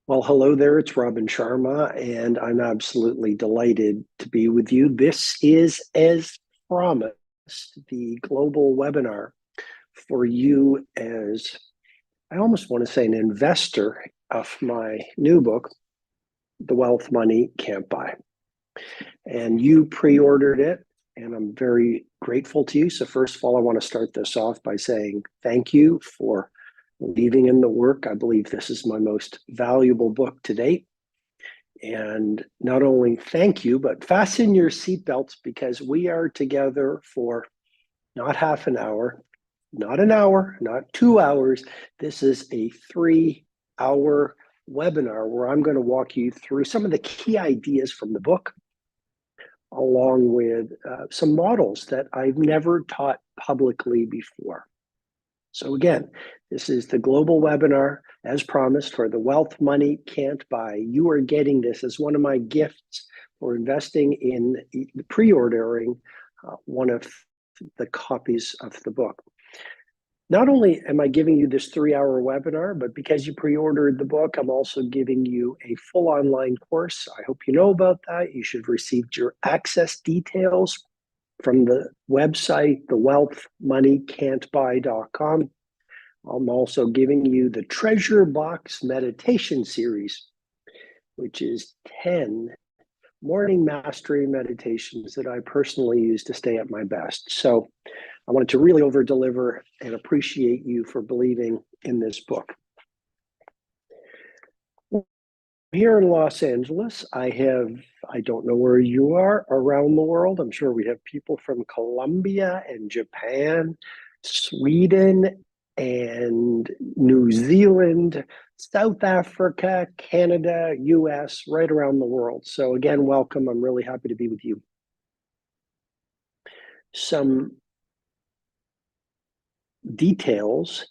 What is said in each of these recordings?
Well, hello there. It's Robin Sharma, and I'm absolutely delighted to be with you. This is, as promised, the global webinar for you as I almost want to say an investor of my new book, The Wealth Money Can't Buy. And you pre-ordered it, and I'm very grateful to you. So first of all, I want to start this off by saying thank you for believing in the work. I believe this is my most valuable book to date. And not only thank you, but fasten your seatbelts because we are together for not half an hour, not 2 hours. This is a 3 hour webinar where I'm going to walk you through some of the key ideas from the book, along with some models that I've never taught publicly before. So again, this is the global webinar, as promised, for The Wealth Money Can't Buy. You are getting this as one of my gifts for investing in pre-ordering one of the copies of the book. Not only am I giving you this 3 hour webinar, but because you pre-ordered the book, I'm also giving you a full online course. I hope you know about that. You should have received your access details from the website, thewealthmoneycan'tbuy.com. I'm also giving you the Treasure Box Meditation Series, which is 10 morning mastery meditations that I personally use to stay at my best. So I wanted to really over deliver and appreciate you for believing in this book. Here in Los Angeles, I don't know where you are around the world. I'm sure we have people from Colombia and Japan, Sweden, and New Zealand, South Africa, Canada, US, right around the world. So again, welcome. I'm really happy to be with you. Some details.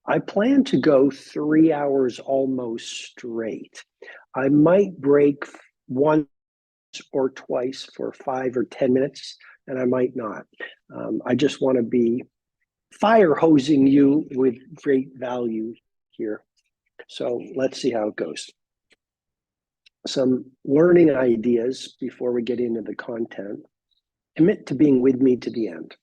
I plan to go 3 hours almost straight. I might break once or twice for 5 or 10 minutes, and I might not. I just want to be fire hosing you with great value here. So let's see how it goes. Some learning ideas before we get into the content. Commit to being with me to the end.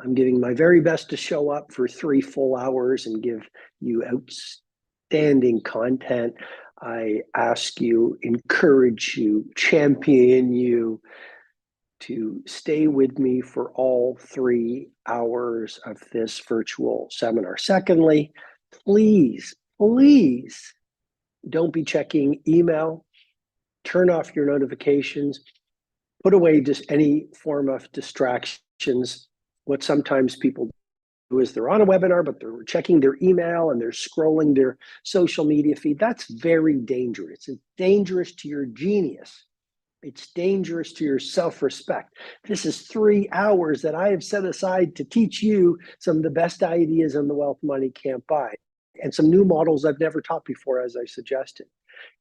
I'm giving my very best to show up for 3 full hours and give you outstanding content. I ask you, encourage you, champion you to stay with me for all 3 hours of this virtual seminar. Secondly, please don't be checking email. Turn off your notifications. Put away just any form of distractions. What sometimes people do is they're on a webinar, but they're checking their email and they're scrolling their social media feed. That's very dangerous. It's dangerous to your genius. It's dangerous to your self-respect. This is 3 hours that I have set aside to teach you some of the best ideas on The Wealth Money Can't Buy and some new models I've never taught before, as I suggested.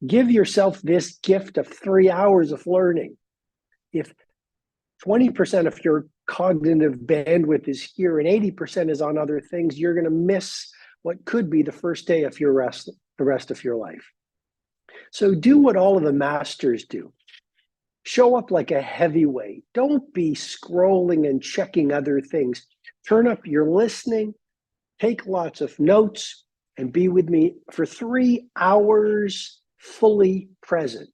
Give yourself this gift of 3 hours of learning. If 20% of your cognitive bandwidth is here and 80% is on other things, you're going to miss what could be the first day of the rest of your life. So do what all of the masters do. Show up like a heavyweight. Don't be scrolling and checking other things. Turn up your listening, take lots of notes, and be with me for 3 hours fully present.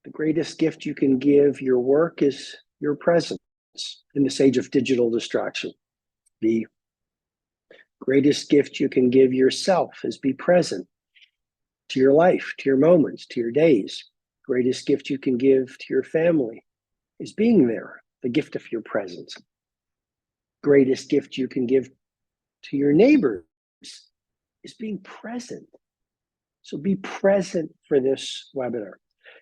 The greatest gift you can give your work is your presence in this age of digital distraction. The greatest gift you can give yourself is be present to your life, to your moments, to your days. The greatest gift you can give to your family is being there, the gift of your presence. The greatest gift you can give to your neighbors is being present. So be present for this webinar.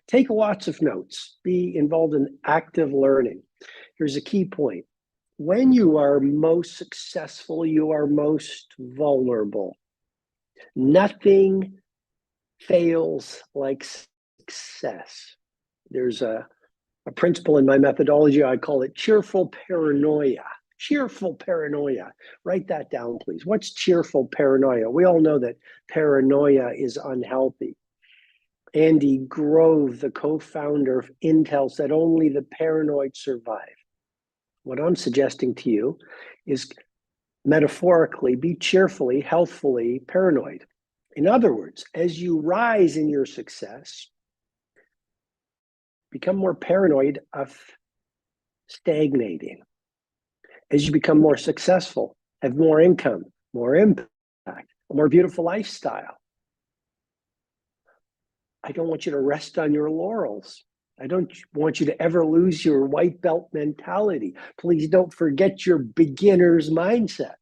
Take lots of notes. Be involved in active learning. Here's a key point. When you are most successful, you are most vulnerable. Nothing fails like success. There's a principle in my methodology, I call it cheerful paranoia. Cheerful paranoia. Write that down, please. What's cheerful paranoia? We all know that paranoia is unhealthy. Andy Grove, the co-founder of Intel, said only the paranoid survive. What I'm suggesting to you is metaphorically, be cheerfully, healthfully paranoid. In other words, as you rise in your success, become more paranoid of stagnating. As you become more successful, have more income, more impact, a more beautiful lifestyle. I don't want you to rest on your laurels. I don't want you to ever lose your white belt mentality. Please don't forget your beginner's mindset.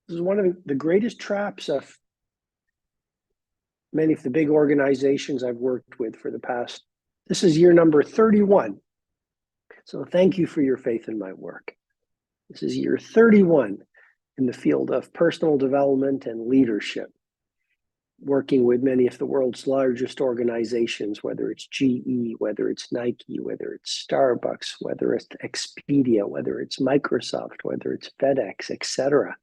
This is one of the greatest traps of many of the big organizations I've worked with for the past, this is year number 31. So thank you for your faith in my work. This is year 31 in the field of personal development and leadership, working with many of the world's largest organizations, whether it's GE, whether it's Nike, whether it's Starbucks, whether it's Expedia, whether it's Microsoft, whether it's FedEx, etc.,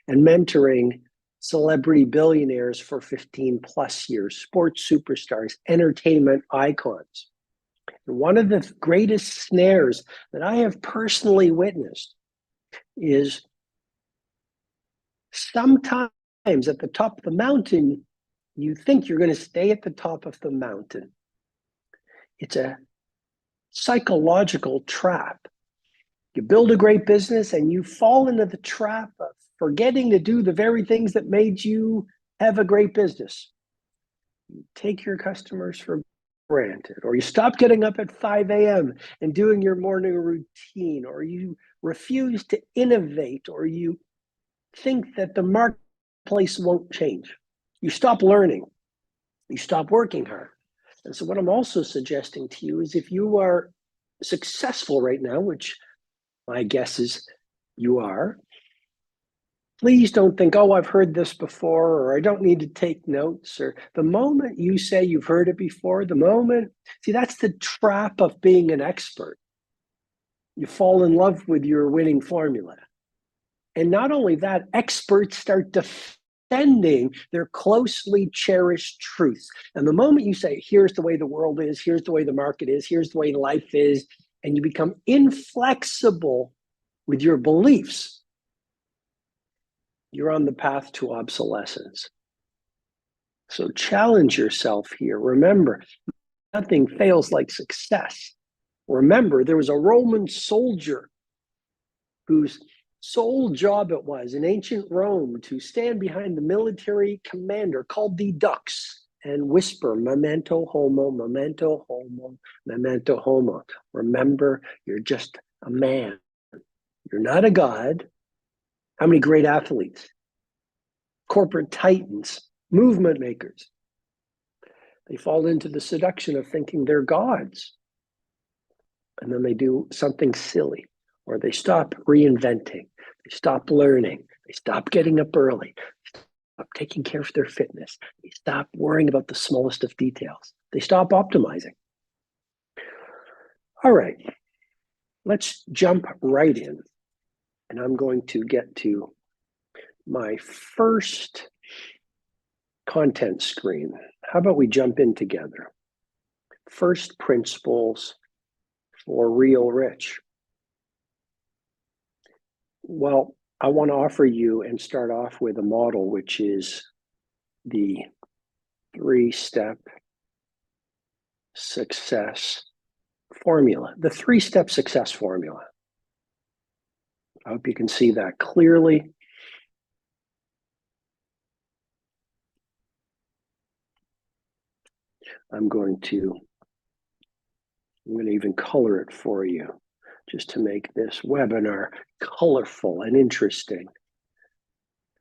and mentoring celebrity billionaires for 15 plus years, sports superstars, entertainment icons. And one of the greatest snares that I have personally witnessed is sometimes at the top of the mountain, you think you're going to stay at the top of the mountain. It's a psychological trap. You build a great business and you fall into the trap of forgetting to do the very things that made you have a great business. You take your customers for granted, or you stop getting up at 5 a.m. and doing your morning routine, or you refuse to innovate, or you think that the marketplace won't change. You stop learning. You stop working hard. And so what I'm also suggesting to you is if you are successful right now, which my guess is you are, please don't think, oh, I've heard this before, or I don't need to take notes. Or the moment you say you've heard it before, see, that's the trap of being an expert. You fall in love with your winning formula. And not only that, experts start defending their closely cherished truths. And the moment you say, here's the way the world is, here's the way the market is, here's the way life is, and you become inflexible with your beliefs, you're on the path to obsolescence. So challenge yourself here. Remember, nothing fails like success. Remember, there was a Roman soldier whose sole job it was in ancient Rome to stand behind the military commander called the Dux and whisper, memento homo, memento homo, memento homo. Remember, you're just a man. You're not a god. How many great athletes, corporate titans, movement makers, they fall into the seduction of thinking they're gods. And then they do something silly, or they stop reinventing, they stop learning, they stop getting up early, they stop taking care of their fitness, they stop worrying about the smallest of details, they stop optimizing. All right, let's jump right in. And I'm going to get to my first content screen. How about we jump in together? First principles for real rich. Well, I want to offer you and start off with a model, which is the 3-step success formula, the 3-step success formula. I hope you can see that clearly. I'm going to even color it for you just to make this webinar colorful and interesting.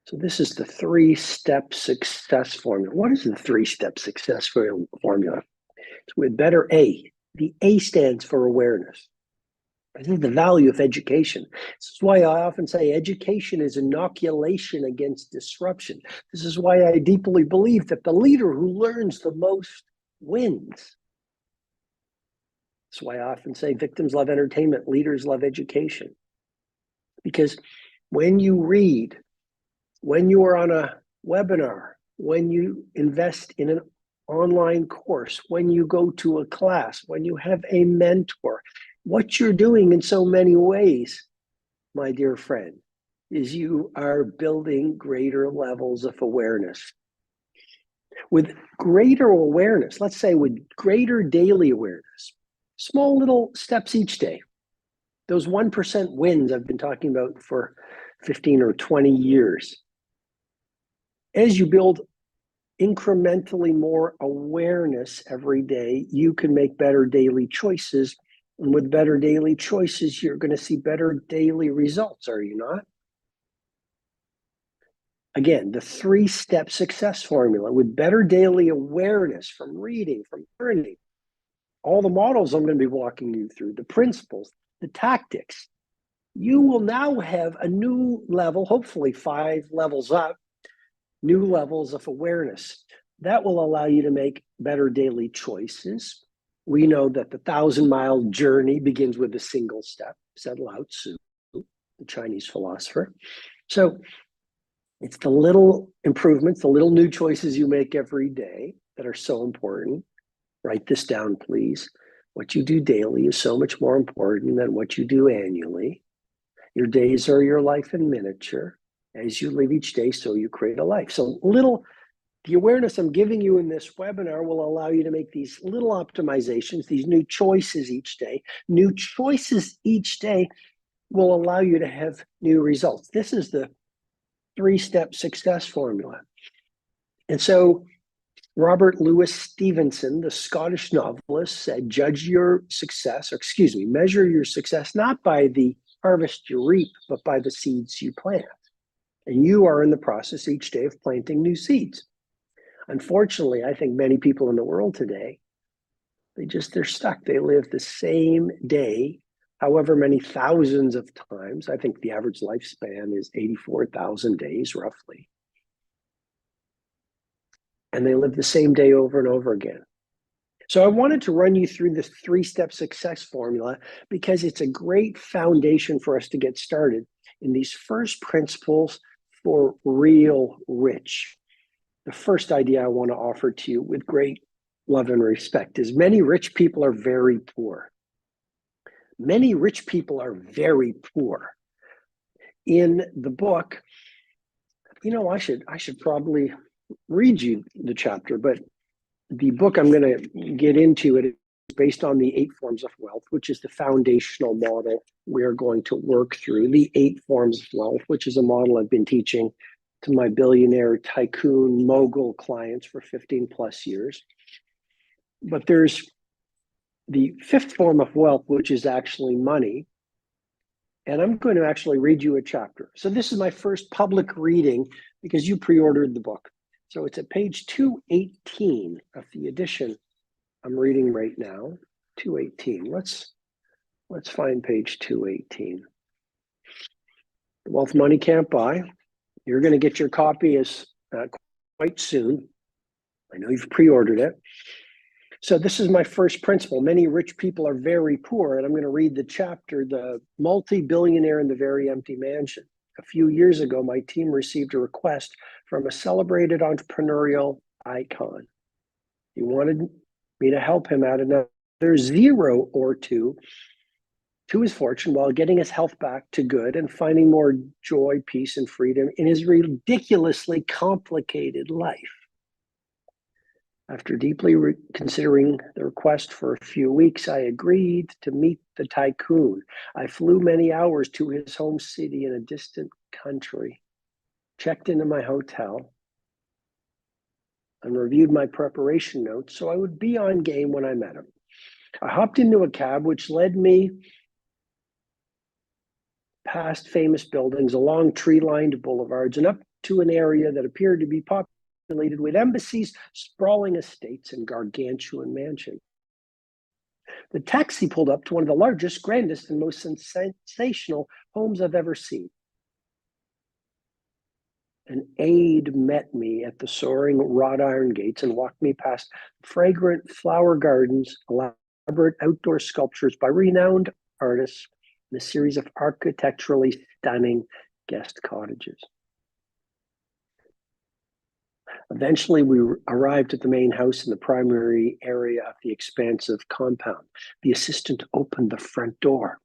So this is the 3-step success formula. What is the 3-step success formula? It's with better A. The A stands for awareness. This is the value of education. This is why I often say education is inoculation against disruption. This is why I deeply believe that the leader who learns the most wins. That's why I often say victims love entertainment, leaders love education. Because when you read, when you are on a webinar, when you invest in an online course, when you go to a class, when you have a mentor, what you're doing in so many ways, my dear friend, is you are building greater levels of awareness. With greater awareness, let's say with greater daily awareness, small little steps each day, those 1% wins I've been talking about for 15 or 20 years. As you build incrementally more awareness every day, you can make better daily choices. And with better daily choices, you're going to see better daily results, are you not? Again, the 3-step success formula with better daily awareness from reading, from learning, all the models I'm going to be walking you through, the principles, the tactics. You will now have a new level, hopefully 5 levels up, new levels of awareness. That will allow you to make better daily choices. We know that the 1,000-mile journey begins with a single step, said Lao Tzu, the Chinese philosopher. So it's the little improvements, the little new choices you make every day that are so important. Write this down, please. What you do daily is so much more important than what you do annually. Your days are your life in miniature. As you live each day, so you create a life. So the awareness I'm giving you in this webinar will allow you to make these little optimizations, these new choices each day. New choices each day will allow you to have new results. This is the 3-step success formula. And so Robert Louis Stevenson, the Scottish novelist, said, measure your success not by the harvest you reap, but by the seeds you plant. And you are in the process each day of planting new seeds. Unfortunately, I think many people in the world today, they're stuck. They live the same day, however many thousands of times. I think the average lifespan is 84,000 days, roughly. And they live the same day over and over again. So I wanted to run you through this 3-step success formula because it's a great foundation for us to get started in these first principles for real rich. The first idea I want to offer to you with great love and respect is many rich people are very poor. Many rich people are very poor. In the book, I should probably read you the chapter, but the book I'm going to get into it is based on the 8 forms of wealth, which is the foundational model we are going to work through. The 8 forms of wealth, which is a model I've been teaching to my billionaire, tycoon, mogul clients for 15 plus years. But there's the 5th form of wealth, which is actually money. And I'm going to actually read you a chapter. So this is my first public reading because you pre-ordered the book. So it's at page 218 of the edition I'm reading right now, 218. Let's find page 218. The Wealth Money Can't Buy. You're going to get your copy quite soon. I know you've pre-ordered it. So this is my first principle. Many rich people are very poor, and I'm going to read the chapter, The Multi-Billionaire in the Very Empty Mansion. A few years ago, my team received a request from a celebrated entrepreneurial icon. He wanted me to help him add another 0 or 2 to his fortune while getting his health back to good and finding more joy, peace, and freedom in his ridiculously complicated life. After deeply considering the request for a few weeks, I agreed to meet the tycoon. I flew many hours to his home city in a distant country, checked into my hotel, and reviewed my preparation notes so I would be on game when I met him. I hopped into a cab, which led me past famous buildings, along tree-lined boulevards, and up to an area that appeared to be populated with embassies, sprawling estates, and gargantuan mansions. The taxi pulled up to one of the largest, grandest, and most sensational homes I've ever seen. An aide met me at the soaring wrought iron gates and walked me past fragrant flower gardens, elaborate outdoor sculptures by renowned artists, and a series of architecturally stunning guest cottages. Eventually, we arrived at the main house in the primary area of the expansive compound. The assistant opened the front door,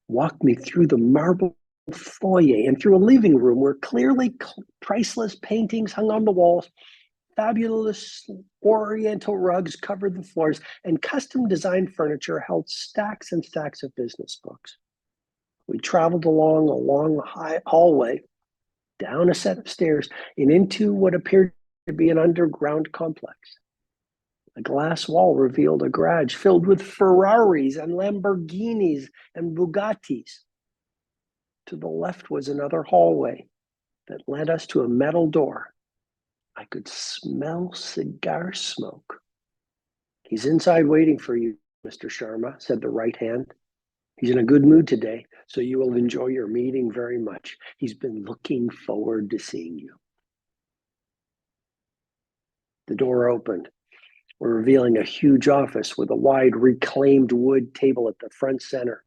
walked me through the marble foyer and through a living room where clearly priceless paintings hung on the walls, fabulous oriental rugs covered the floors, and custom designed furniture held stacks and stacks of business books. We traveled along a long hallway, down a set of stairs, and into what appeared to be an underground complex. A glass wall revealed a garage filled with Ferraris and Lamborghinis and Bugattis. To the left was another hallway that led us to a metal door. I could smell cigar smoke. "He's inside waiting for you, Mr. Sharma," said the right hand. "He's in a good mood today, so you will enjoy your meeting very much. He's been looking forward to seeing you." The door opened, revealing a huge office with a wide reclaimed wood table at the front center.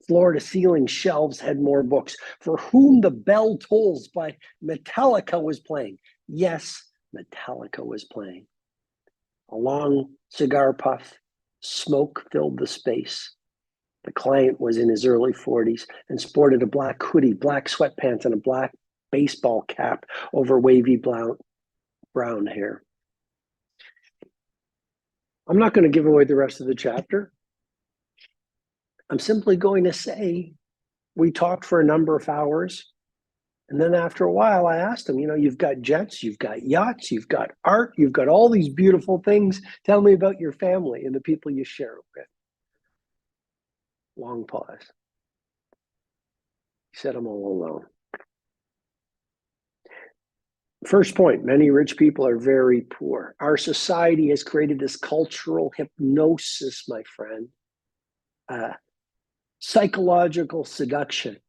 Floor-to-ceiling shelves had more books. "For Whom the Bell Tolls" by Metallica was playing. Yes, Metallica was playing. A long cigar puff, smoke filled the space. The client was in his early 40s and sported a black hoodie, black sweatpants, and a black baseball cap over wavy brown hair. I'm not going to give away the rest of the chapter. I'm simply going to say we talked for a number of hours. And then after a while, I asked him, you've got jets, you've got yachts, you've got art, you've got all these beautiful things. Tell me about your family and the people you share it with. Long pause. He said, "I'm all alone." First point, many rich people are very poor. Our society has created this cultural hypnosis, my friend. Psychological seduction.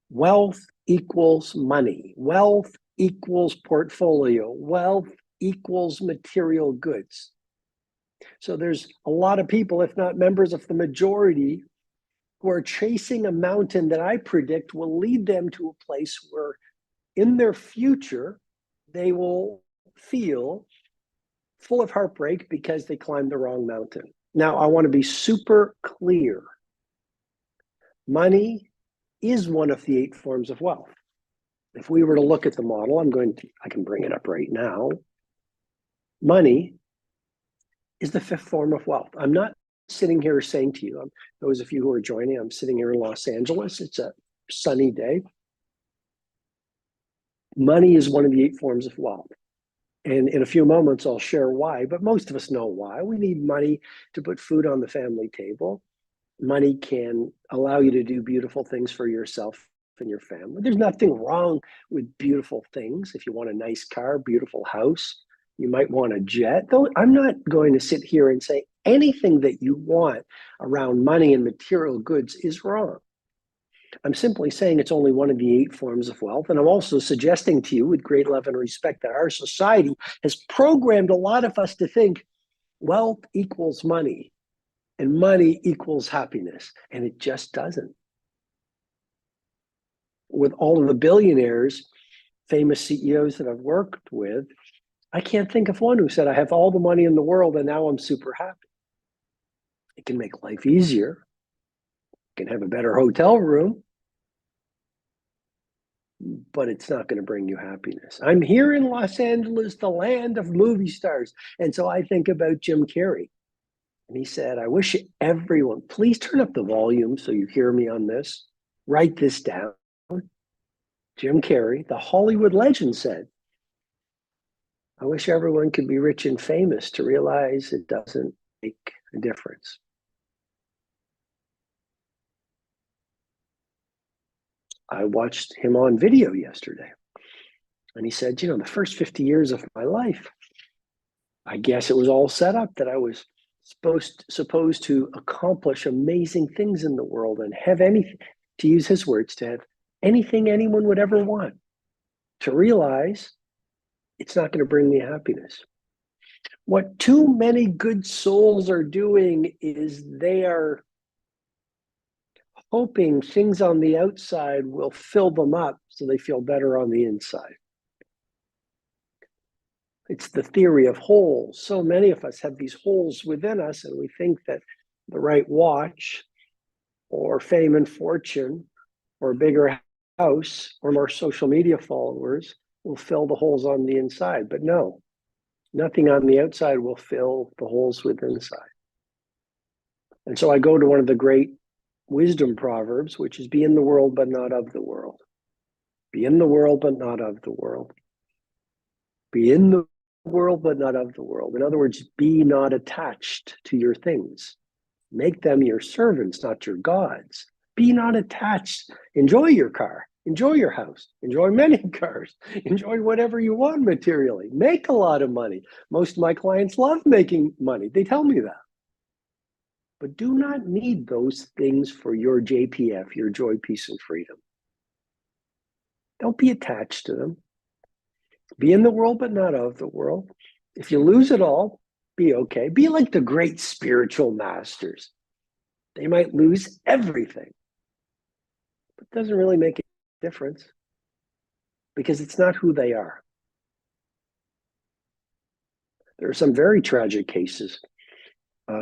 Wealth equals money. Wealth equals portfolio. Wealth equals material goods. So there's a lot of people, if not members of the majority, who are chasing a mountain that I predict will lead them to a place where in their future, they will feel full of heartbreak because they climbed the wrong mountain. Now, I want to be super clear. Money is one of the 8 forms of wealth. If we were to look at the model, I can bring it up right now. Money is the 5th form of wealth. I'm not sitting here saying to you, those of you who are joining, I'm sitting here in Los Angeles. It's a sunny day. Money is one of the 8 forms of wealth. And in a few moments, I'll share why, but most of us know why. We need money to put food on the family table. Money can allow you to do beautiful things for yourself and your family. There's nothing wrong with beautiful things. If you want a nice car, beautiful house, you might want a jet. Though I'm not going to sit here and say anything that you want around money and material goods is wrong. I'm simply saying it's only one of the 8 forms of wealth. And I'm also suggesting to you with great love and respect that our society has programmed a lot of us to think wealth equals money and money equals happiness. And it just doesn't. With all of the billionaires, famous CEOs that I've worked with, I can't think of one who said, "I have all the money in the world and now I'm super happy." It can make life easier. You can have a better hotel room, but it's not going to bring you happiness. I'm here in Los Angeles, the land of movie stars. And so I think about Jim Carrey. And he said, "I wish everyone, please turn up the volume so you hear me on this. Write this down." Jim Carrey, the Hollywood legend, said, "I wish everyone could be rich and famous to realize it doesn't make a difference." I watched him on video yesterday. And he said, the first 50 years of my life, I guess it was all set up that I was supposed to accomplish amazing things in the world and have anything, to use his words, to have anything anyone would ever want, to realize it's not going to bring me happiness. What too many good souls are doing is they are hoping things on the outside will fill them up so they feel better on the inside. It's the theory of holes. So many of us have these holes within us, and we think that the right watch or fame and fortune or a bigger house or more social media followers will fill the holes on the inside. But no, nothing on the outside will fill the holes within inside. And so I go to one of the great wisdom proverbs, which is be in the world, but not of the world. Be in the world, but not of the world. Be in the world, but not of the world. In other words, be not attached to your things. Make them your servants, not your gods. Be not attached. Enjoy your car. Enjoy your house. Enjoy many cars. Enjoy whatever you want materially. Make a lot of money. Most of my clients love making money. They tell me that. But do not need those things for your JPF, your joy, peace, and freedom. Don't be attached to them. Be in the world, but not of the world. If you lose it all, be okay. Be like the great spiritual masters. They might lose everything, but it doesn't really make a difference because it's not who they are. There are some very tragic cases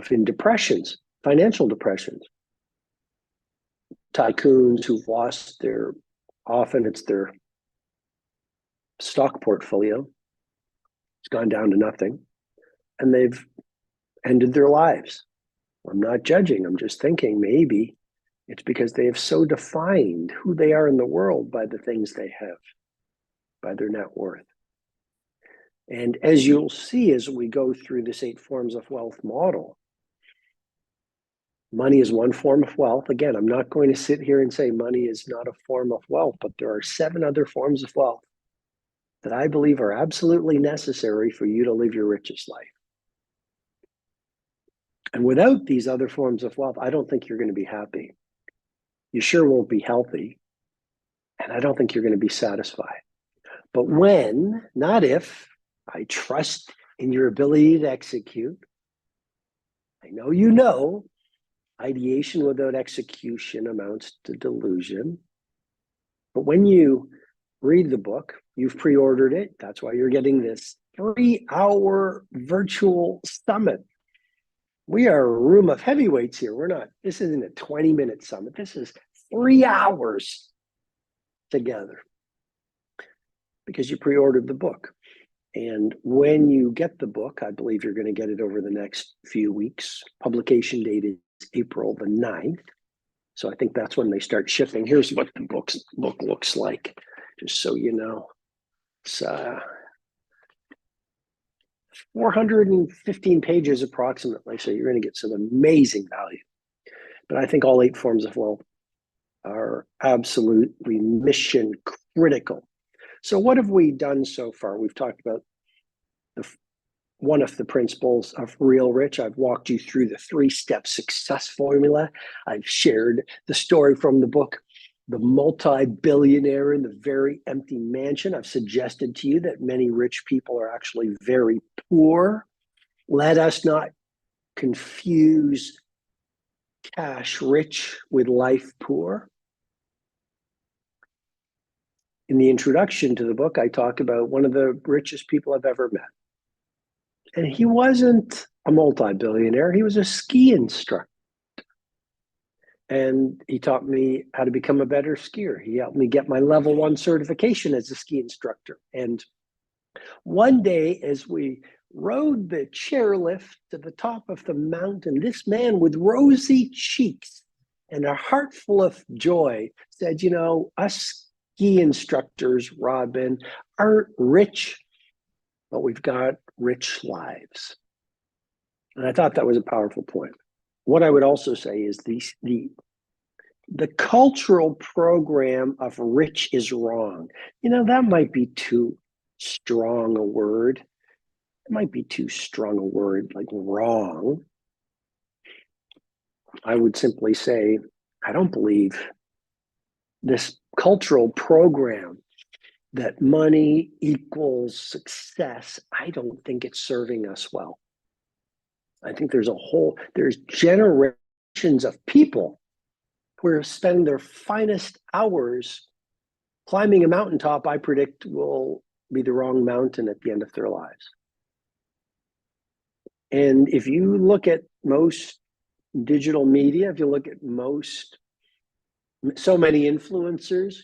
in depressions, financial depressions. Tycoons who've lost often it's their stock portfolio. It's gone down to nothing, and they've ended their lives. I'm not judging, I'm just thinking maybe it's because they have so defined who they are in the world by the things they have, by their net worth. And as you'll see as we go through this 8 forms of wealth model, money is one form of wealth. Again, I'm not going to sit here and say money is not a form of wealth, but there are 7 other forms of wealth that I believe are absolutely necessary for you to live your richest life. And without these other forms of wealth, I don't think you're going to be happy. You sure won't be healthy. And I don't think you're going to be satisfied. But when, not if, I trust in your ability to execute. I know you know, ideation without execution amounts to delusion. But when you read the book, you've pre-ordered it. That's why you're getting this 3-hour virtual summit. We are a room of heavyweights here. This isn't a 20-minute summit. This is 3 hours together because you pre-ordered the book. And when you get the book, I believe you're going to get it over the next few weeks. Publication date is April the 9th. So I think that's when they start shipping. Here's what the book looks like, just so you know. It's 415 pages approximately, so you're going to get some amazing value. But I think all 8 forms of wealth are absolutely mission critical. So what have we done so far? We've talked about one of the principles of Real Rich. I've walked you through the 3-step success formula. I've shared the story from the book, The Multi-Billionaire in the Very Empty Mansion. I've suggested to you that many rich people are actually very poor. Let us not confuse cash rich with life poor. In the introduction to the book, I talk about one of the richest people I've ever met. And he wasn't a multi-billionaire, he was a ski instructor. And he taught me how to become a better skier. He helped me get my level 1 certification as a ski instructor. And one day, as we rode the chairlift to the top of the mountain, this man with rosy cheeks and a heart full of joy said, you know, us ski instructors, Robin, aren't rich, but we've got rich lives. And I thought that was a powerful point. What I would also say is the cultural program of rich is wrong. You know, that might be too strong a word. It might be too strong a word, like wrong. I would simply say, I don't believe this cultural program that money equals success. I don't think it's serving us well. I think there's generations of people who are spending their finest hours climbing a mountaintop I predict will be the wrong mountain at the end of their lives. And if you look at most digital media, if you look at so many influencers,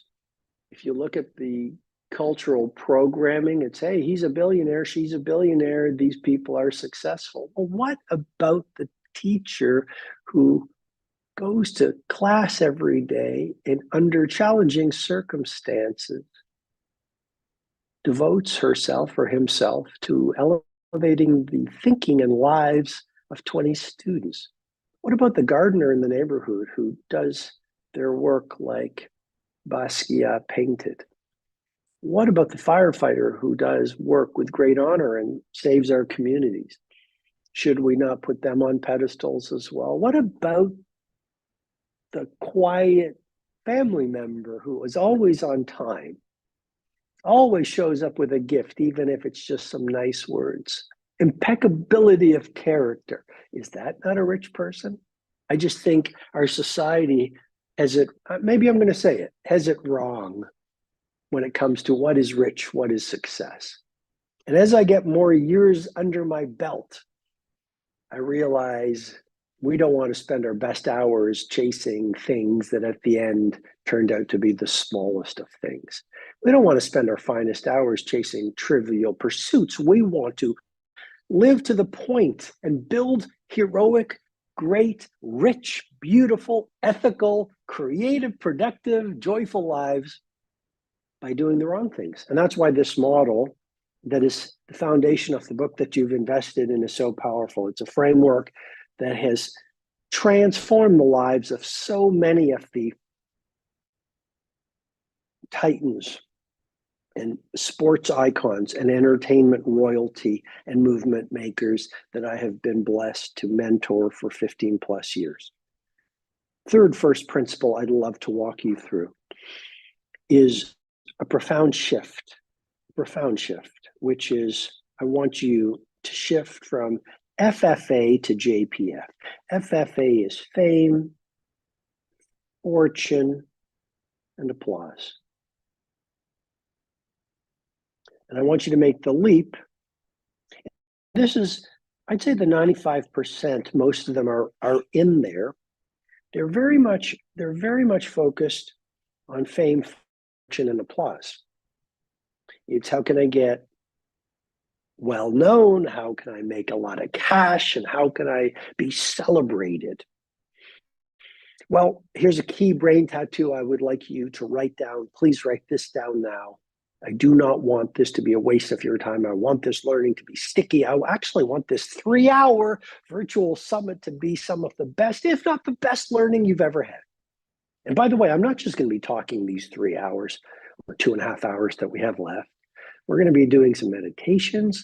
if you look at the cultural programming, it's, hey, he's a billionaire, she's a billionaire, these people are successful. Well, what about the teacher who goes to class every day and under challenging circumstances devotes herself or himself to elevating the thinking and lives of 20 students? What about the gardener in the neighborhood who does their work like Basquiat painted? What about the firefighter who does work with great honor and saves our communities? Should we not put them on pedestals as well? What about the quiet family member who is always on time, always shows up with a gift, even if it's just some nice words? Impeccability of character. Is that not a rich person? I just think our society has it, maybe I'm going to say it, has it wrong when it comes to what is rich, what is success. And as I get more years under my belt, I realize we don't want to spend our best hours chasing things that at the end turned out to be the smallest of things. We don't want to spend our finest hours chasing trivial pursuits. We want to live to the point and build heroic, great, rich, beautiful, ethical, creative, productive, joyful lives by doing the wrong things. And that's why this model that is the foundation of the book that you've invested in is so powerful. It's a framework that has transformed the lives of so many of the titans and sports icons and entertainment royalty and movement makers that I have been blessed to mentor for 15 plus years. Third first principle I'd love to walk you through is a profound shift, which is I want you to shift from FFA to JPF. FFA is fame, fortune, and applause. And I want you to make the leap. This is, I'd say the 95%, most of them are in there. They're very much focused on fame, fortune, and applause. It's how can I get well known? How can I make a lot of cash? And how can I be celebrated? Well, here's a key brain tattoo I would like you to write down. Please write this down now. I do not want this to be a waste of your time. I want this learning to be sticky. I actually want this 3-hour virtual summit to be some of the best, if not the best learning you've ever had. And by the way, I'm not just going to be talking these 3 hours or 2.5 hours that we have left. We're going to be doing some meditations.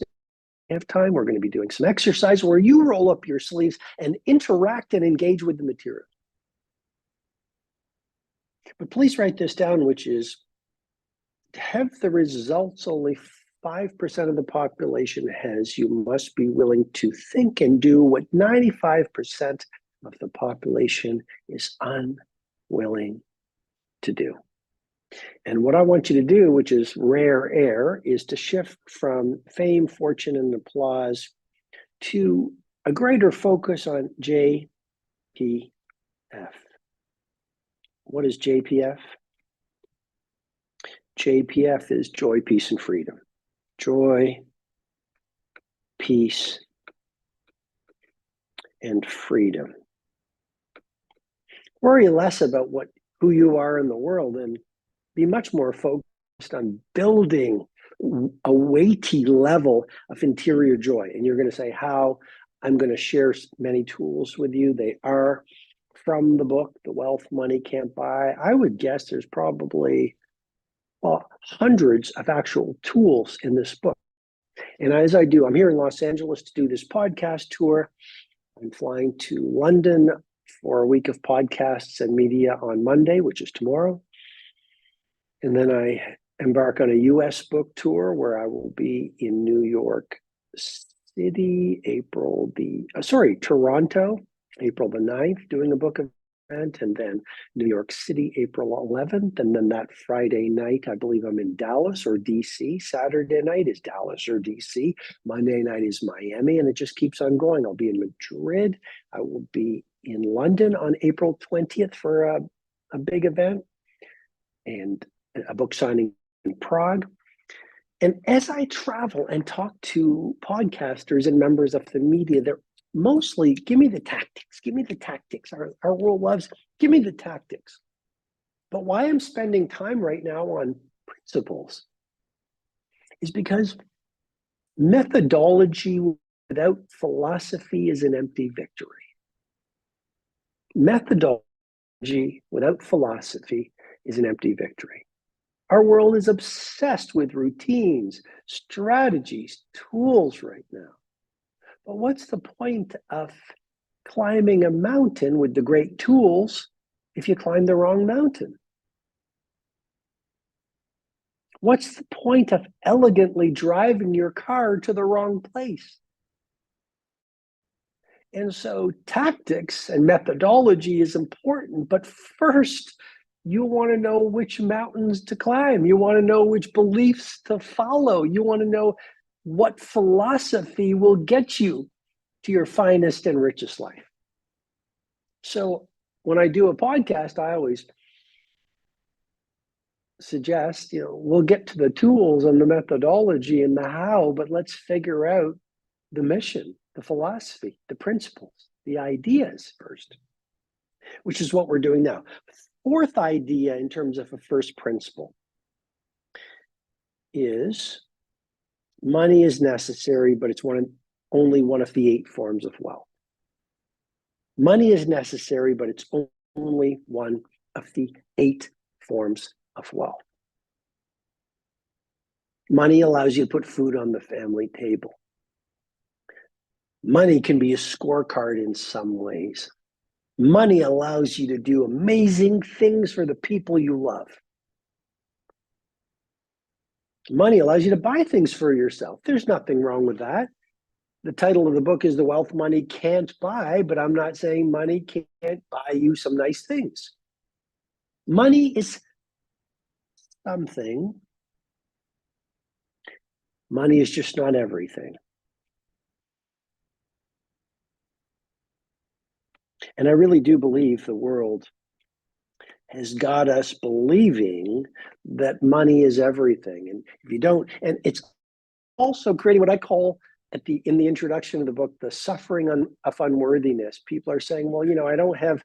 We have time. We're going to be doing some exercise where you roll up your sleeves and interact and engage with the material. But please write this down, which is to have the results only 5% of the population has, you must be willing to think and do what 95% of the population is unwilling to do. And what I want you to do, which is rare air, is to shift from fame, fortune, and applause to a greater focus on JPF. What is JPF? JPF is joy, peace, and freedom. Joy, peace, and freedom. Worry less about who you are in the world and be much more focused on building a weighty level of interior joy. And you're going to say, how? I'm going to share many tools with you. They are from the book, The Wealth Money Can't Buy. I would guess there's probably hundreds of actual tools in this book. And as I do, I'm here in Los Angeles to do this podcast tour. I'm flying to London for a week of podcasts and media on Monday, which is tomorrow. And then I embark on a US book tour where I will be in New York City, Toronto, April the 9th, doing a book and then New York City, April 11th. And then that Friday night, I believe I'm in Dallas or DC. Saturday night is Dallas or DC. Monday night is Miami, and it just keeps on going. I'll be in Madrid. I will be in London on April 20th for a big event and a book signing in Prague. And as I travel and talk to podcasters and members of the media, they're mostly, give me the tactics, give me the tactics. Our world loves, give me the tactics. But why I'm spending time right now on principles is because methodology without philosophy is an empty victory. Methodology without philosophy is an empty victory. Our world is obsessed with routines, strategies, tools right now. But what's the point of climbing a mountain with the great tools if you climb the wrong mountain? What's the point of elegantly driving your car to the wrong place? And so tactics and methodology is important, but first, you want to know which mountains to climb. You want to know which beliefs to follow. You want to know what philosophy will get you to your finest and richest life. So when I do a podcast, I always suggest, we'll get to the tools and the methodology and the how, but let's figure out the mission, the philosophy, the principles, the ideas first, which is what we're doing now. Fourth idea in terms of a first principle is money is necessary, but it's only one of the 8 forms of wealth. Money is necessary, but it's only one of the 8 forms of wealth. Money allows you to put food on the family table. Money can be a scorecard in some ways. Money allows you to do amazing things for the people you love. Money allows you to buy things for yourself. There's nothing wrong with that. The title of the book is The Wealth Money Can't Buy, but I'm not saying money can't buy you some nice things. Money is something. Money is just not everything. And I really do believe the world has got us believing that money is everything. And if you don't, and it's also creating what I call in the introduction of the book, the suffering of unworthiness. People are saying, well, I don't have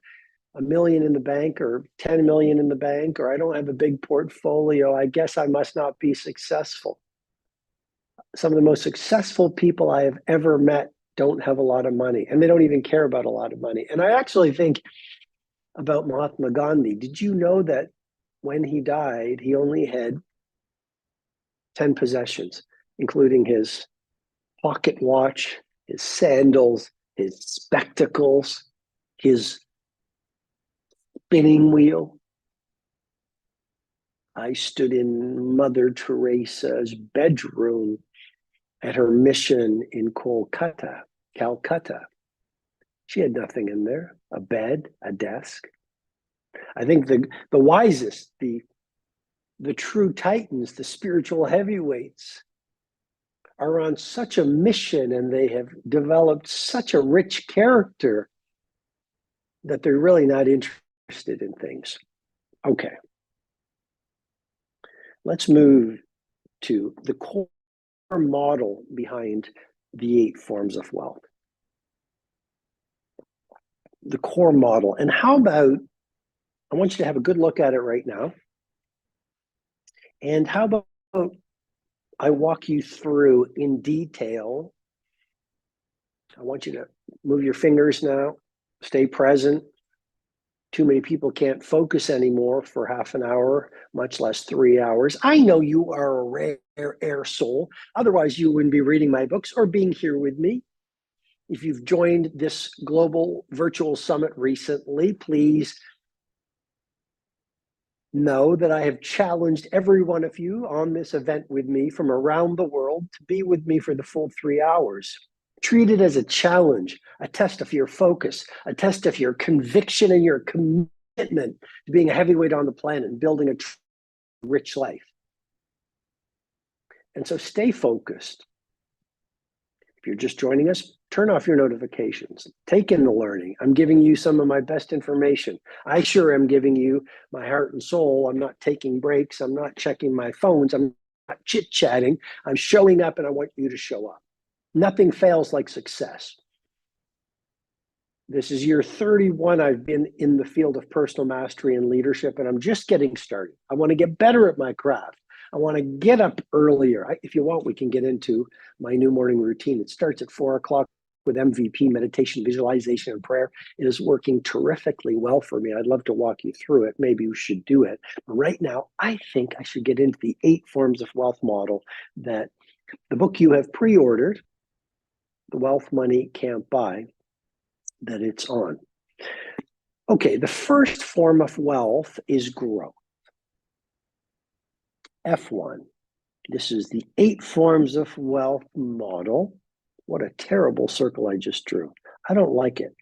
$1 million in the bank or 10 million in the bank, or I don't have a big portfolio. I guess I must not be successful. Some of the most successful people I have ever met don't have a lot of money, and they don't even care about a lot of money. And I actually think about Mahatma Gandhi. Did you know that when he died, he only had 10 possessions, including his pocket watch, his sandals, his spectacles, his spinning wheel? I stood in Mother Teresa's bedroom at her mission in Calcutta. She had nothing in there, a bed, a desk. I think the wisest, the true titans, the spiritual heavyweights are on such a mission, and they have developed such a rich character that they're really not interested in things. Okay. Let's move to the core model behind the 8 forms of wealth. The core model. And how about, I want you to have a good look at it right now. And how about I walk you through in detail? I want you to move your fingers now, stay present. Too many people can't focus anymore for half an hour, much less 3 hours. I know you are a rare air soul. Otherwise, you wouldn't be reading my books or being here with me. If you've joined this global virtual summit recently, please know that I have challenged every one of you on this event with me from around the world to be with me for the full 3 hours. Treat it as a challenge, a test of your focus, a test of your conviction and your commitment to being a heavyweight on the planet and building a rich life. And so stay focused. If you're just joining us, turn off your notifications. Take in the learning. I'm giving you some of my best information. I sure am giving you my heart and soul. I'm not taking breaks. I'm not checking my phones. I'm not chit-chatting. I'm showing up, and I want you to show up. Nothing fails like success. This is year 31. I've been in the field of personal mastery and leadership, and I'm just getting started. I want to get better at my craft. I want to get up earlier. If you want, we can get into my new morning routine. It starts at 4 o'clock with MVP, meditation, visualization, and prayer. It is working terrifically well for me. I'd love to walk you through it. Maybe we should do it. But right now, I think I should get into the 8 forms of wealth model that the book you have pre-ordered, The Wealth Money Can't Buy, that it's on. Okay, the first form of wealth is growth. F1. This is the 8 forms of wealth model. What a terrible circle I just drew. I don't like it.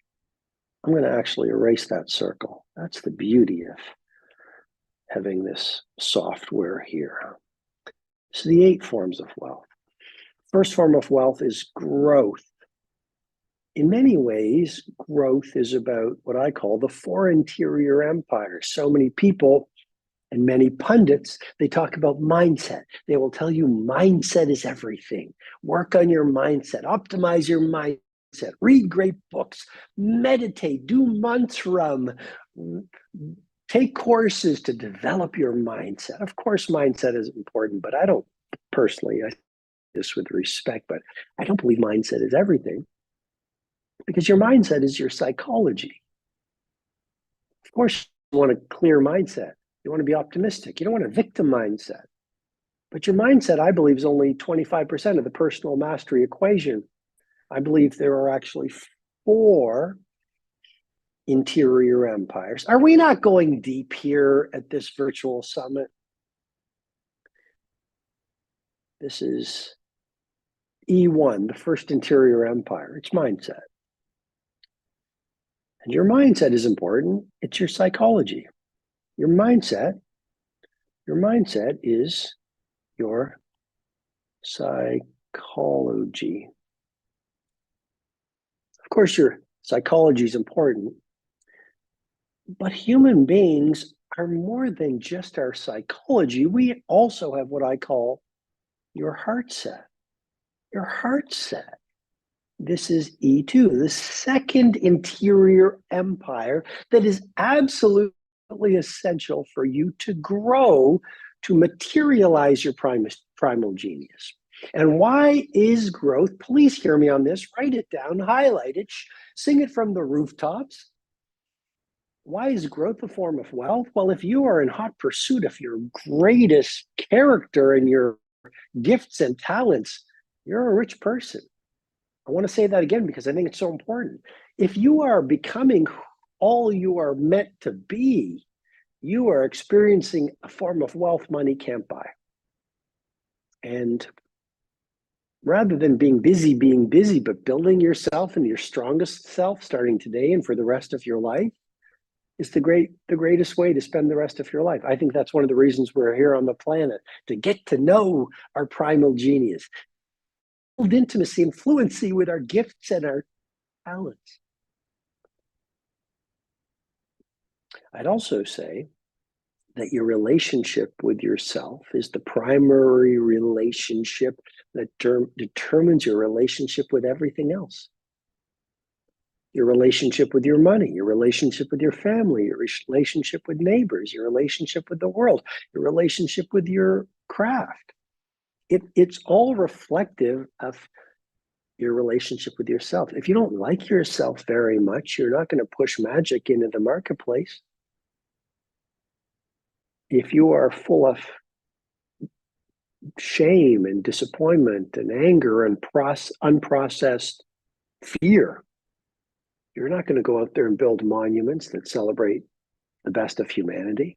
I'm going to actually erase that circle. That's the beauty of having this software here. So the 8 forms of wealth. First form of wealth is growth. In many ways, growth is about what I call the 4 interior empires. So many people and many pundits, they talk about mindset. They will tell you mindset is everything. Work on your mindset, optimize your mindset, read great books, meditate, do mantram, take courses to develop your mindset. Of course, mindset is important, but I don't personally, I this with respect, but I don't believe mindset is everything, because your mindset is your psychology. Of course, you want a clear mindset. You want to be optimistic. You don't want a victim mindset. But your mindset, I believe, is only 25% of the personal mastery equation. I believe there are actually 4 interior empires. Are we not going deep here at this virtual summit? This is E1, the first interior empire. It's mindset. And your mindset is important. It's your psychology. Your mindset is your psychology. Of course, your psychology is important, but human beings are more than just our psychology. We also have what I call your heart set. Your heart set. This is E2, the second interior empire that is absolutely essential for you to grow, to materialize your primal genius. And why is growth? Please hear me on this. Write it down, highlight it, sing it from the rooftops. Why is growth a form of wealth? Well, if you are in hot pursuit of your greatest character and your gifts and talents, you're a rich person. I want to say that again because I think it's so important. If you are becoming all you are meant to be, you are experiencing a form of wealth money can't buy. And rather than being busy, but building yourself into your strongest self starting today and for the rest of your life is the greatest way to spend the rest of your life. I think that's one of the reasons we're here on the planet, to get to know our primal genius, build intimacy and fluency with our gifts and our talents. I'd also say that your relationship with yourself is the primary relationship that determines your relationship with everything else. Your relationship with your money, your relationship with your family, your relationship with neighbors, your relationship with the world, your relationship with your craft. It's all reflective of your relationship with yourself. If you don't like yourself very much, you're not going to push magic into the marketplace. If you are full of shame and disappointment and anger and unprocessed fear, you're not going to go out there and build monuments that celebrate the best of humanity.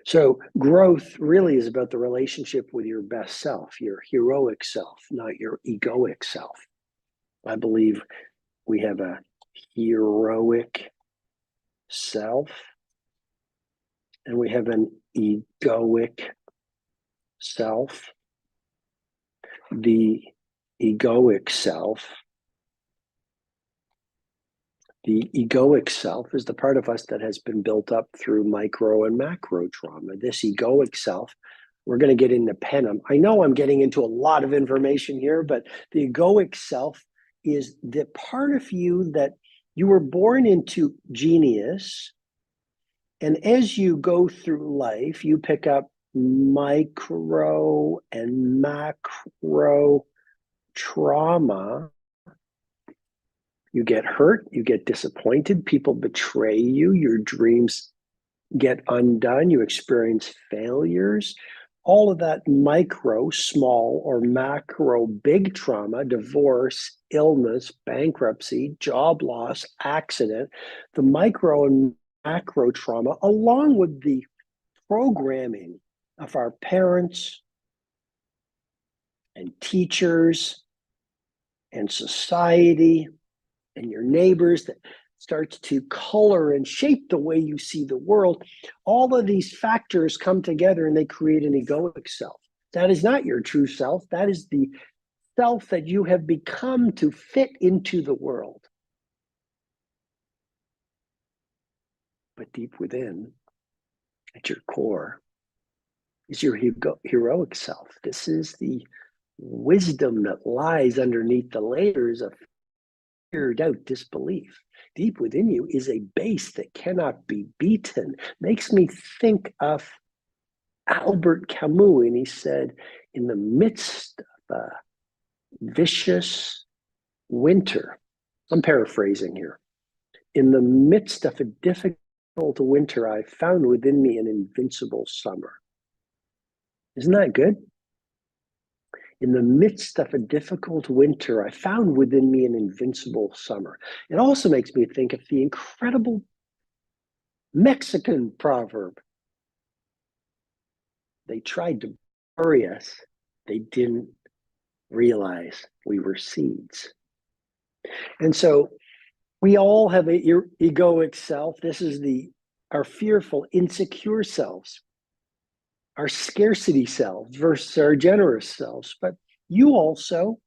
So growth really is about the relationship with your best self, your heroic self, not your egoic self. I believe we have a heroic self and we have an egoic self. The egoic self is the part of us that has been built up through micro and macro trauma. This egoic self, we're going to get into Penem. I know I'm getting into a lot of information here, but the egoic self is the part of you that you were born into genius. And as you go through life, you pick up micro and macro trauma. You get hurt, you get disappointed, people betray you, your dreams get undone, you experience failures. All of that micro, small, or macro big trauma, divorce, illness, bankruptcy, job loss, accident, the micro and macro trauma, along with the programming of our parents and teachers and society and your neighbors, that starts to color and shape the way you see the world. All of these factors come together and they create an egoic self. That is not your true self. That is the self that you have become to fit into the world. But deep within, at your core, is your heroic self. This is the wisdom that lies underneath the layers of fear, doubt, disbelief. Deep within you is a base that cannot be beaten. Makes me think of Albert Camus, and he said, in the midst of a vicious winter, I'm paraphrasing here, in the midst of a difficult winter, I found within me an invincible summer. Isn't that good? In the midst of a difficult winter, I found within me an invincible summer. It also makes me think of the incredible Mexican proverb. They tried to bury us. They didn't realize we were seeds. And so we all have an egoic self. This is our fearful, insecure selves, our scarcity selves versus our generous selves. But you also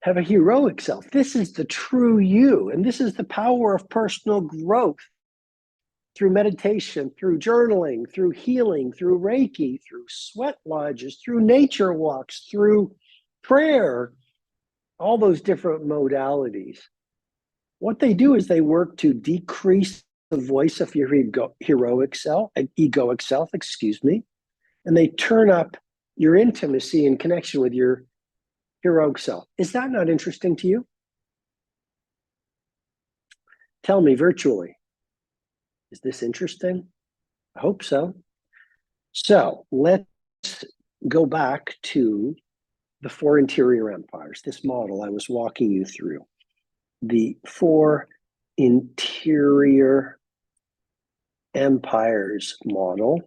have a heroic self. This is the true you. And this is the power of personal growth through meditation, through journaling, through healing, through Reiki, through sweat lodges, through nature walks, through prayer, all those different modalities. What they do is they work to decrease the voice of your egoic self, and they turn up your intimacy and connection with your heroic self. Is that not interesting to you? Tell me virtually. Is this interesting? I hope so. So let's go back to the 4 interior empires, this model I was walking you through. The 4 interior empires model.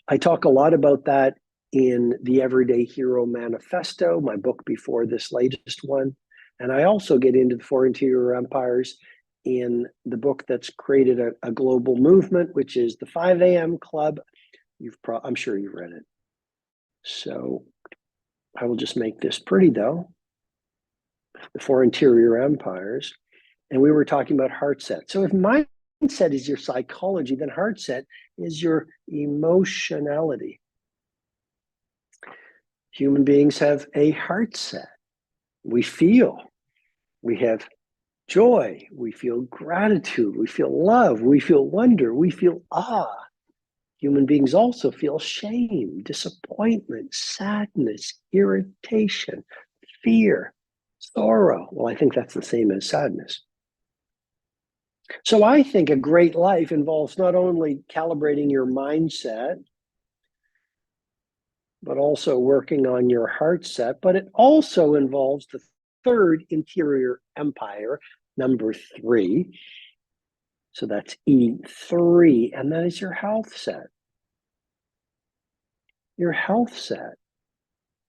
I talk a lot about that in the Everyday Hero Manifesto, my book before this latest one. And I also get into the 4 interior empires in the book that's created a global movement, which is the 5 a.m. Club. I'm sure you've read it. So I will just make this pretty though. The 4 interior empires. And we were talking about heart set. So if mindset is your psychology, then heart set is your emotionality. Human beings have a heart set. We feel. We have joy. We feel gratitude. We feel love. We feel wonder. We feel awe. Human beings also feel shame, disappointment, sadness, irritation, fear, sorrow. Well, I think that's the same as sadness. So I think a great life involves not only calibrating your mindset, but also working on your heart set, but it also involves the 3rd interior empire, number 3, So that's E3, and that is your health set. Your health set.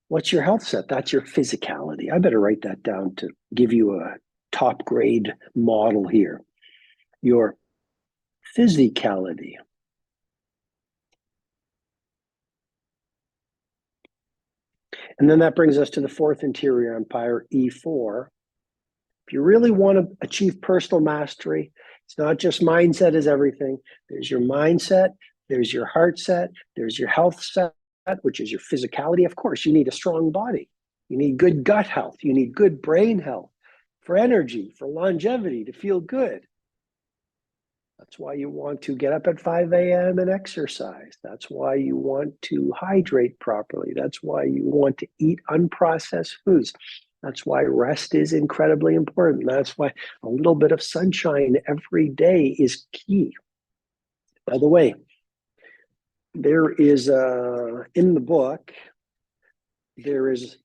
What's your health set? That's your physicality. I better write that down to give you a top grade model here. Your physicality. And then that brings us to the fourth interior empire, E4. If you really want to achieve personal mastery, it's not just mindset is everything. There's your mindset, there's your heart set, there's your health set, which is your physicality. Of course, you need a strong body. You need good gut health. You need good brain health for energy, for longevity, to feel good. That's why you want to get up at 5 a.m. and exercise. That's why you want to hydrate properly. That's why you want to eat unprocessed foods. That's why rest is incredibly important. That's why a little bit of sunshine every day is key. By the way, there is in the book, there is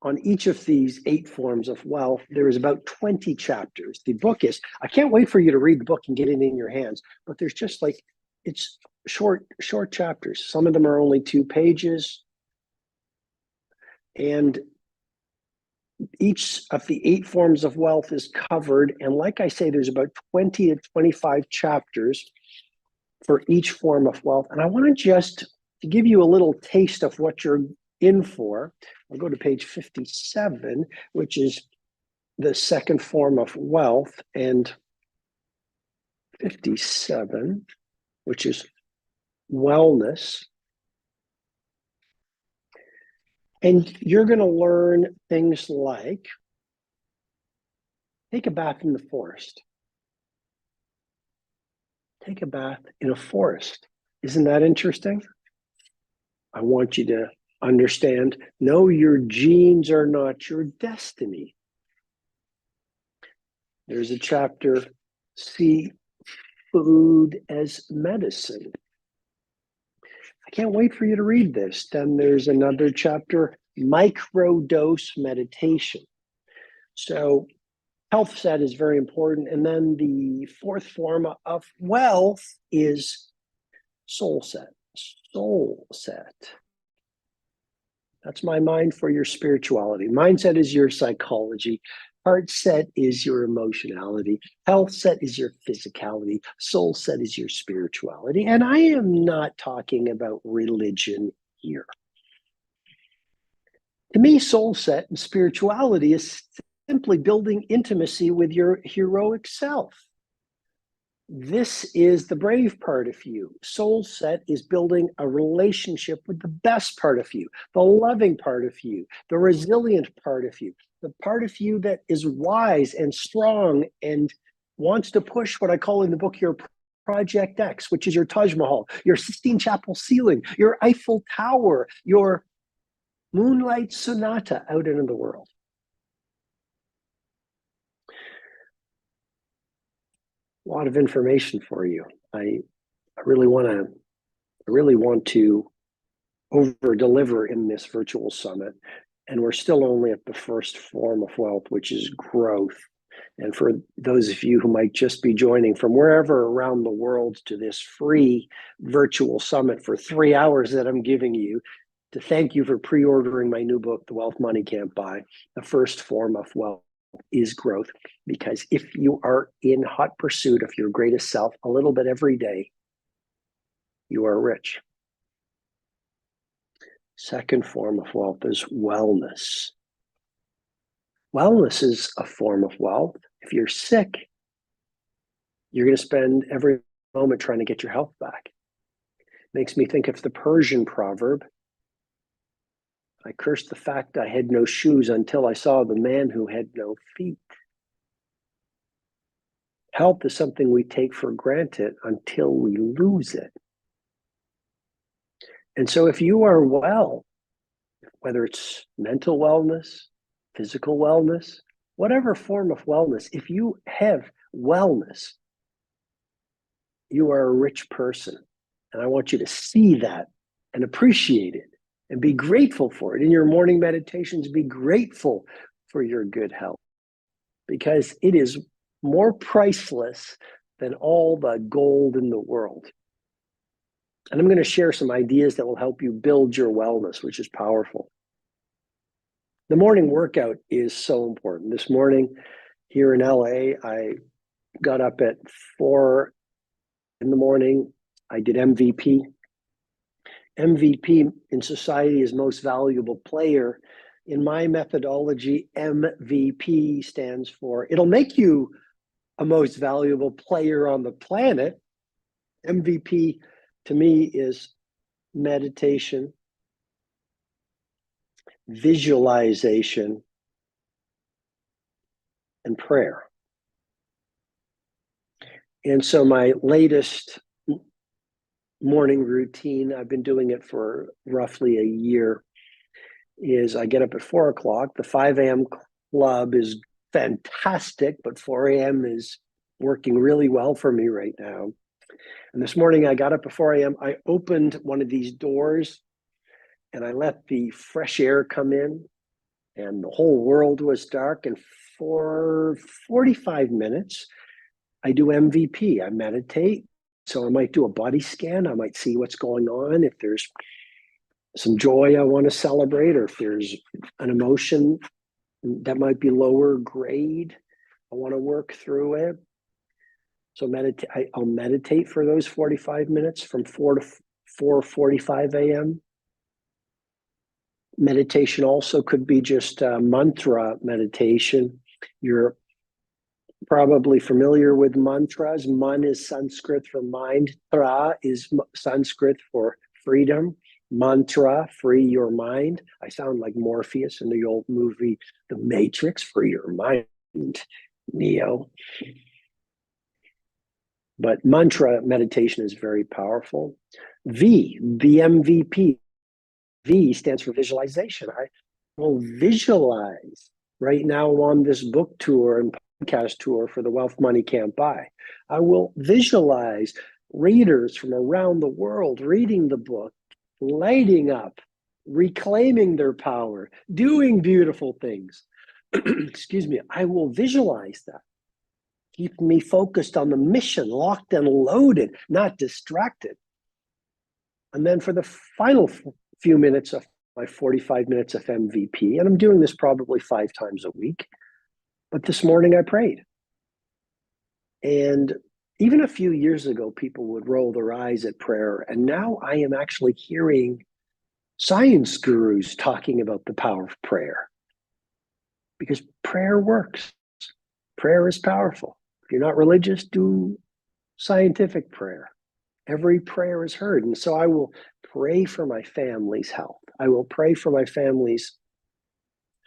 on each of these 8 forms of wealth, there is about 20 chapters. The book is, I can't wait for you to read the book and get it in your hands, but there's just like, it's short chapters. Some of them are only 2 pages. And each of the 8 forms of wealth is covered. And like I say, there's about 20 to 25 chapters for each form of wealth. And I want to just to give you a little taste of what you're in for. I'll go to page 57, which is the second form of wealth, and 57, which is wellness. And you're going to learn things like take a bath in the forest. Take a bath in a forest. Isn't that interesting? I want you to understand, no, your genes are not your destiny. There's a chapter, see food as medicine. I can't wait for you to read this. Then there's another chapter, microdose meditation. So health set is very important. And then the fourth form of wealth is soul set. Soul set. That's my mind for your spirituality. Mindset is your psychology. Heart set is your emotionality. Health set is your physicality. Soul set is your spirituality. And I am not talking about religion here. To me, soul set and spirituality is simply building intimacy with your heroic self. This is the brave part of you. Soul set is building a relationship with the best part of you, the loving part of you, the resilient part of you, the part of you that is wise and strong and wants to push what I call in the book your Project X, which is your Taj Mahal, your Sistine Chapel ceiling, your Eiffel Tower, your Moonlight Sonata out into the world. A lot of information for you. I really want to over deliver in this virtual summit, and we're still only at the first form of wealth, which is growth. And for those of you who might just be joining from wherever around the world to this free virtual summit for 3 hours that I'm giving you, to thank you for pre-ordering my new book, The Wealth Money Can't Buy, the first form of wealth is growth. Because if you are in hot pursuit of your greatest self a little bit every day, you are rich. Second form of wealth is wellness. Wellness is a form of wealth. If you're sick, you're going to spend every moment trying to get your health back. Makes me think of the Persian proverb, I cursed the fact I had no shoes until I saw the man who had no feet. Health is something we take for granted until we lose it. And so if you are well, whether it's mental wellness, physical wellness, whatever form of wellness, if you have wellness, you are a rich person. And I want you to see that and appreciate it and be grateful for it. In your morning meditations, be grateful for your good health, because it is more priceless than all the gold in the world. And I'm going to share some ideas that will help you build your wellness, which is powerful. The morning workout is so important. This morning here in LA, I got up at 4 in the morning. I did MVP. MVP in society is most valuable player. In my methodology, MVP stands for, it'll make you a most valuable player on the planet. MVP to me is meditation, visualization, and prayer. And so my latest morning routine, I've been doing it for roughly a year, is I get up at 4 o'clock. The 5 a.m. club is fantastic, but 4 a.m. is working really well for me right now. And this morning I got up at 4 a.m. I opened one of these doors and I let the fresh air come in, and the whole world was dark. And for 45 minutes, I do MVP. I meditate. So I might do a body scan. I might see what's going on. If there's some joy I want to celebrate, or if there's an emotion that might be lower grade, I want to work through it. So I'll meditate for those 45 minutes from 4 to 4:45 a.m. Meditation also could be just mantra meditation. You're probably familiar with mantras. Man is Sanskrit for mind. Tra is Sanskrit for freedom. Mantra, free your mind. I sound like Morpheus in the old movie The Matrix, free your mind, Neo. But mantra meditation is very powerful. V, the MVP. V stands for visualization. I will visualize. Right now I'm on this book tour and podcast tour for the Wealth Money Can't Buy. I will visualize readers from around the world reading the book, lighting up, reclaiming their power, doing beautiful things. Excuse me. I will visualize that. Keep me focused on the mission, locked and loaded, not distracted. And then for the final few minutes of my 45 minutes of MVP, and I'm doing this probably 5 times a week, but this morning I prayed. And even a few years ago, people would roll their eyes at prayer. And now I am actually hearing science gurus talking about the power of prayer, because prayer works. Prayer is powerful. If you're not religious, do scientific prayer. Every prayer is heard. And so I will pray for my family's health. I will pray for my family's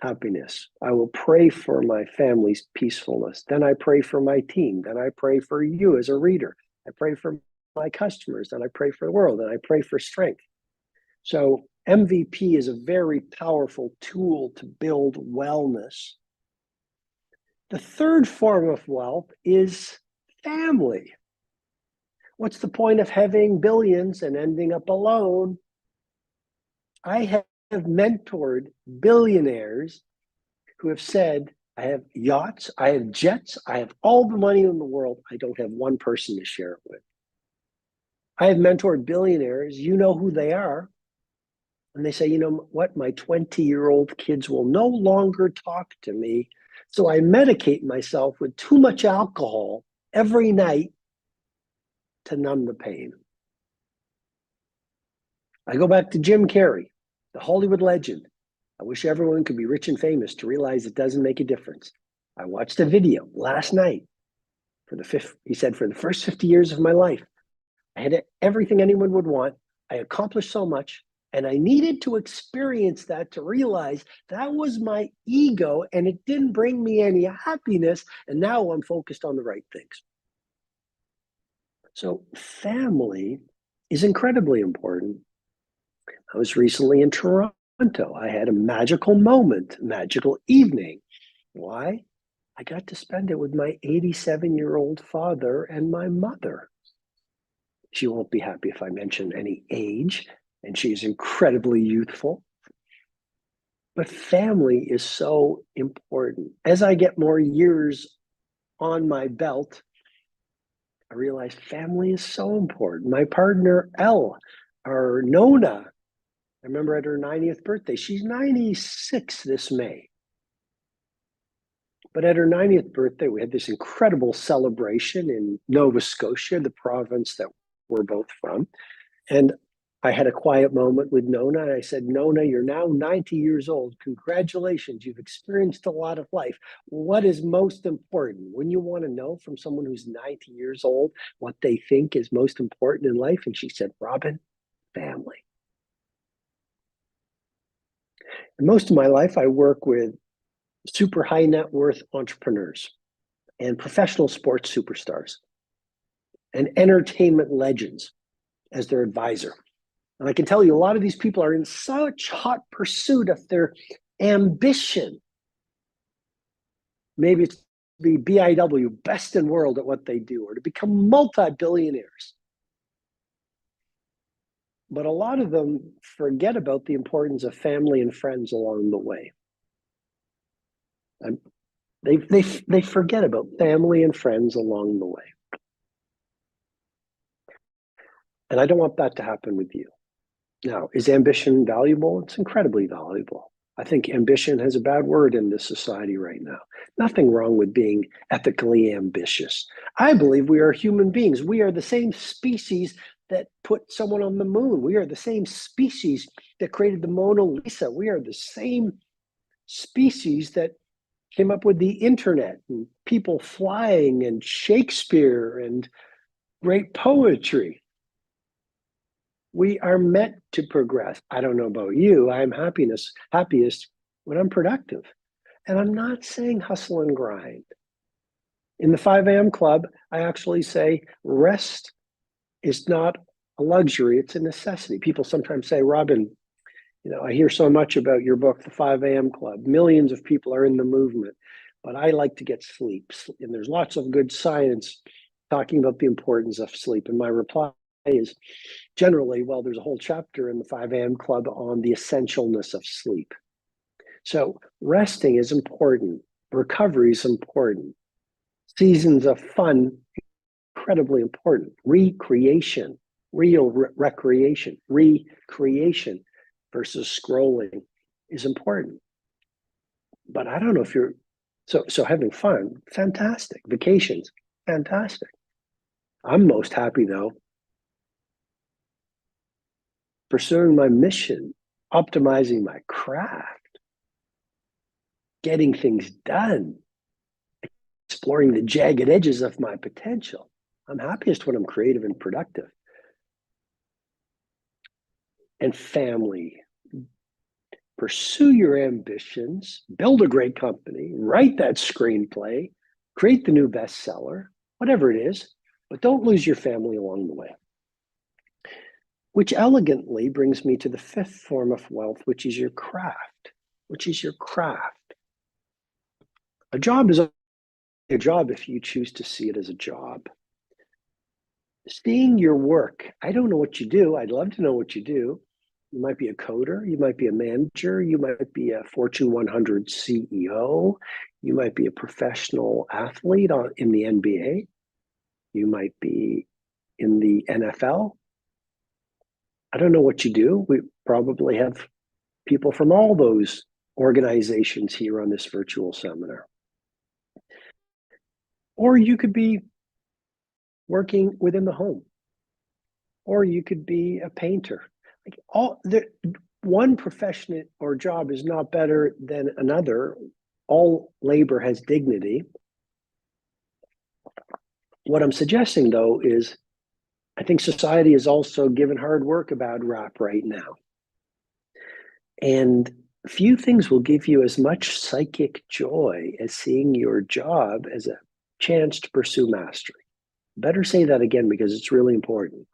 happiness. I will pray for my family's peacefulness. Then I pray for my team. Then I pray for you as a reader. I pray for my customers. Then I pray for the world. And I pray for strength. So MVP is a very powerful tool to build wellness. The third form of wealth is family. What's the point of having billions and ending up alone? I have mentored billionaires who have said, I have yachts, I have jets, I have all the money in the world. I don't have one person to share it with. I have mentored billionaires, you know who they are. And they say, you know what? My 20-year-old kids will no longer talk to me. So I medicate myself with too much alcohol every night to numb the pain. I go back to Jim Carrey, the Hollywood legend. I wish everyone could be rich and famous to realize it doesn't make a difference. I watched a video last night he said, for the first 50 years of my life, I had everything anyone would want. I accomplished so much, and I needed to experience that to realize that was my ego and it didn't bring me any happiness. And now I'm focused on the right things. So family is incredibly important. I was recently in Toronto. I had a magical moment, magical evening. Why? I got to spend it with my 87-year-old father and my mother. She won't be happy if I mention any age, and she's incredibly youthful. But family is so important. As I get more years on my belt, I realized family is so important. My partner, Elle, or Nona, I remember at her 90th birthday, she's 96 this May. But at her 90th birthday, we had this incredible celebration in Nova Scotia, the province that we're both from. And I had a quiet moment with Nona. And I said, Nona, you're now 90 years old. Congratulations. You've experienced a lot of life. What is most important? When you want to know from someone who's 90 years old what they think is most important in life? And she said, Robin, family. And most of my life, I work with super high net worth entrepreneurs and professional sports superstars and entertainment legends as their advisor. And I can tell you, a lot of these people are in such hot pursuit of their ambition. Maybe it's to be BIW, best in world at what they do, or to become multi-billionaires. But a lot of them forget about the importance of family and friends along the way. They forget about family and friends along the way. And I don't want that to happen with you. Now, is ambition valuable? It's incredibly valuable. I think ambition has a bad word in this society right now. Nothing wrong with being ethically ambitious. I believe we are human beings. We are the same species that put someone on the moon. We are the same species that created the Mona Lisa. We are the same species that came up with the internet and people flying and Shakespeare and great poetry. We are meant to progress. I don't know about you. I'm happiest when I'm productive. And I'm not saying hustle and grind. In the 5 a.m. club, I actually say rest is not a luxury, it's a necessity. People sometimes say, Robin, I hear so much about your book, The 5 a.m. Club. Millions of people are in the movement, but I like to get sleep. And there's lots of good science talking about the importance of sleep. And my reply is generally, well, there's a whole chapter in the 5 a.m. Club on the essentialness of sleep. So resting is important. Recovery is important. Seasons of fun, incredibly important. Recreation, recreation versus scrolling is important. But I don't know if you're, so having fun, fantastic. Vacations, fantastic. I'm most happy though, pursuing my mission, optimizing my craft, getting things done, exploring the jagged edges of my potential. I'm happiest when I'm creative and productive. And family. Pursue your ambitions, build a great company, write that screenplay, create the new bestseller, whatever it is, but don't lose your family along the way. Which elegantly brings me to the 5th form of wealth, which is your craft, A job is a job if you choose to see it as a job. Seeing your work, I don't know what you do. I'd love to know what you do. You might be a coder, you might be a manager, you might be a Fortune 100 CEO, you might be a professional athlete in the NBA, you might be in the NFL. I don't know what you do. We probably have people from all those organizations here on this virtual seminar. Or you could be working within the home, or you could be a painter. One profession or job is not better than another. All labor has dignity. What I'm suggesting, though, is I think society is also given hard work a bad rap right now. And few things will give you as much psychic joy as seeing your job as a chance to pursue mastery. Better say that again because it's really important.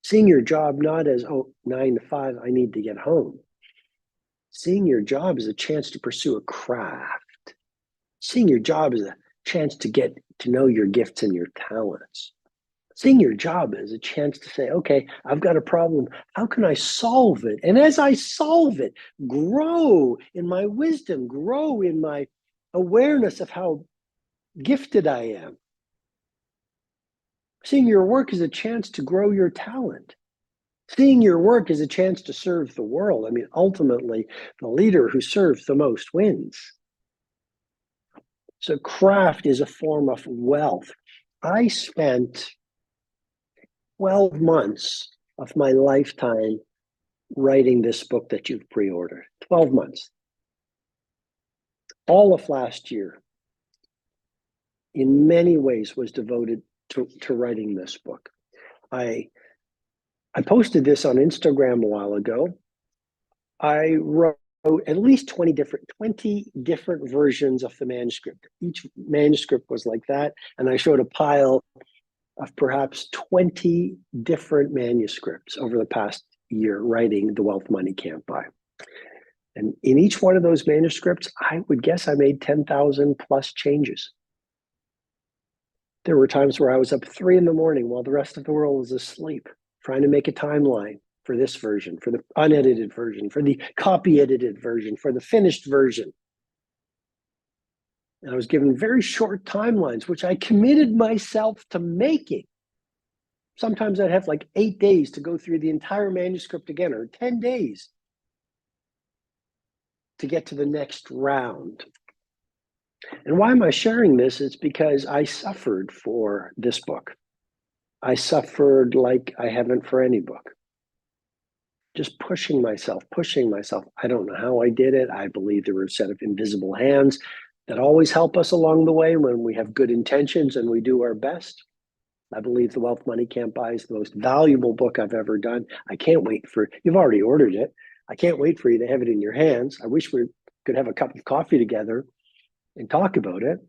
Seeing your job not as, 9 to 5, I need to get home. Seeing your job as a chance to pursue a craft. Seeing your job as a chance to get to know your gifts and your talents. Seeing your job as a chance to say, okay, I've got a problem. How can I solve it? And as I solve it, grow in my wisdom, grow in my awareness of how gifted I am. Seeing your work as a chance to grow your talent. Seeing your work as a chance to serve the world. I mean, ultimately, the leader who serves the most wins. So craft is a form of wealth. I spent 12 months of my lifetime writing this book that you've pre-ordered. 12 months. All of last year, in many ways, was devoted to writing this book. I posted this on Instagram a while ago. I wrote at least 20 different versions of the manuscript. Each manuscript was like that. And I showed a pile of perhaps 20 different manuscripts over the past year writing The Wealth Money Can't Buy. And in each one of those manuscripts, I would guess I made 10,000 plus changes. There were times where I was up 3 a.m. while the rest of the world was asleep, trying to make a timeline for this version, for the unedited version, for the copy edited version, for the finished version. And I was given very short timelines, which I committed myself to making. Sometimes I'd have like 8 days to go through the entire manuscript again, or 10 days to get to the next round. And why am I sharing this? It's because I suffered for this book. I suffered like I haven't for any book. Just pushing myself. I don't know how I did it. I believe there were a set of invisible hands that always help us along the way when we have good intentions and we do our best. I believe The Wealth Money Can't Buy is the most valuable book I've ever done. I can't wait for, you've already ordered it. I can't wait for you to have it in your hands. I wish we could have a cup of coffee together and talk about it,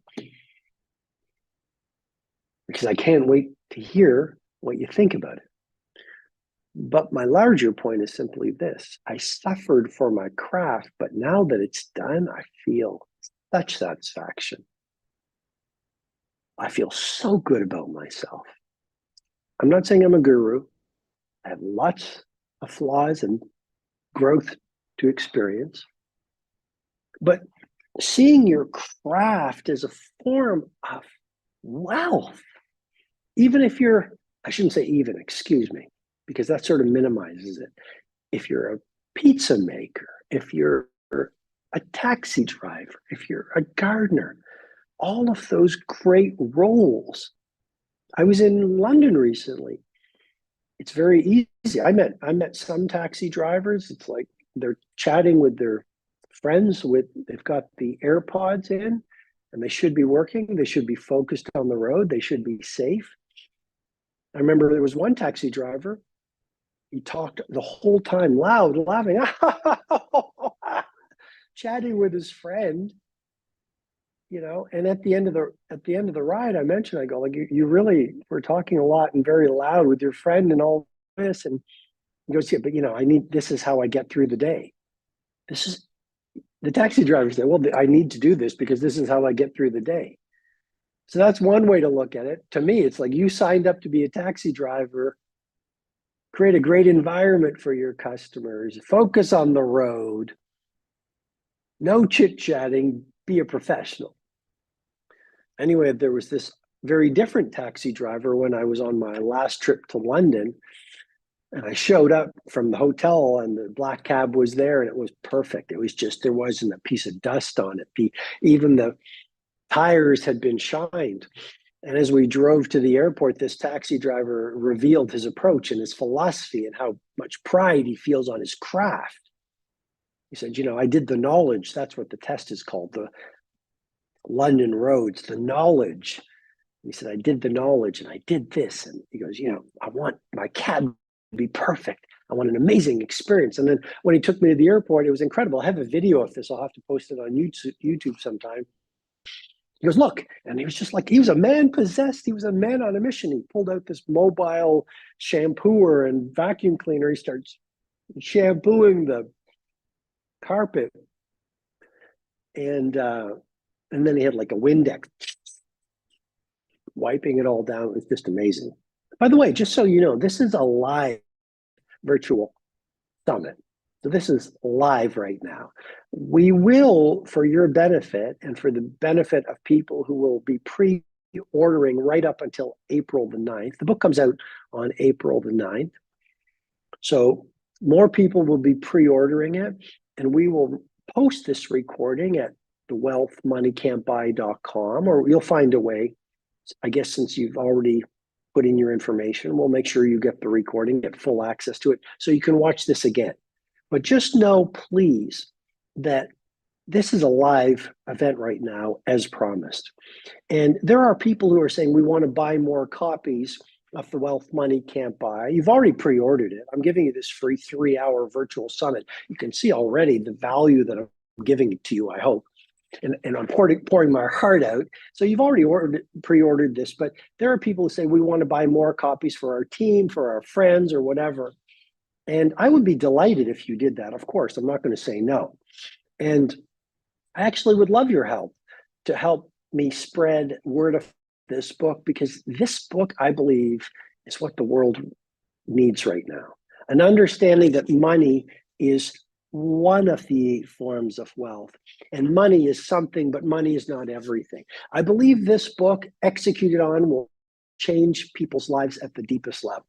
because I can't wait to hear what you think about it. But my larger point is simply this. I suffered for my craft, but now that it's done, I feel such satisfaction. I feel so good about myself. I'm not saying I'm a guru. I have lots of flaws and growth to experience. But seeing your craft as a form of wealth, even if you're, I shouldn't say even, excuse me, because that sort of minimizes it. If you're a pizza maker, if you're a taxi driver, if you're a gardener, all of those great roles. I was in London recently. It's very easy. I met some taxi drivers. It's like they're chatting with their friends they've got the AirPods in, and they should be working. They should be focused on the road. They should be safe. I remember there was one taxi driver. He talked the whole time loud, laughing, chatting with his friend, you know. And at the end of the ride, I mentioned, I go, like, you really were talking a lot and very loud with your friend and all this. And he goes, yeah, but you know, this is how I get through the day. This is the taxi driver said, well, I need to do this because this is how I get through the day. So that's one way to look at it. To me, it's like you signed up to be a taxi driver. Create a great environment for your customers. Focus on the road. No chit-chatting. Be a professional. Anyway, there was this very different taxi driver when I was on my last trip to London. And I showed up from the hotel and the black cab was there and it was perfect. It was just, there wasn't a piece of dust on it. Even the tires had been shined. And as we drove to the airport, this taxi driver revealed his approach and his philosophy and how much pride he feels on his craft. He said, you know, I did the knowledge. That's what the test is called, the London roads, the knowledge. He said, I did the knowledge and I did this. And he goes, you know, I want my cab to be perfect. I want an amazing experience. And then when he took me to the airport, it was incredible. I have a video of this. I'll have to post it on YouTube sometime. He goes, look, and he was just like, he was a man possessed. He was a man on a mission. He pulled out this mobile shampooer and vacuum cleaner. He starts shampooing the carpet. And then he had like a Windex wiping it all down. It was just amazing. By the way, just so you know, this is a live virtual summit. So this is live right now. We will, for your benefit and for the benefit of people who will be ordering right up until April the 9th. The book comes out on April the 9th. So more people will be pre-ordering it, and we will post this recording at thewealthmoneycan'tbuy.com, or you'll find a way. I guess since you've already put in your information, we'll make sure you get the recording, get full access to it, so you can watch this again. But just know, please, that this is a live event right now, as promised. And there are people who are saying, we want to buy more copies of The Wealth Money Can't Buy. You've already pre-ordered it. I'm giving you this free 3-hour virtual summit. You can see already the value that I'm giving to you, I hope. And I'm pouring my heart out. So you've already pre-ordered this, but there are people who say, we want to buy more copies for our team, for our friends, or whatever. And I would be delighted if you did that. Of course, I'm not going to say no. And I actually would love your help to help me spread word of this book, because this book, I believe, is what the world needs right now. An understanding that money is one of the 8 forms of wealth, and money is something, but money is not everything. I believe this book, executed on, will change people's lives at the deepest level.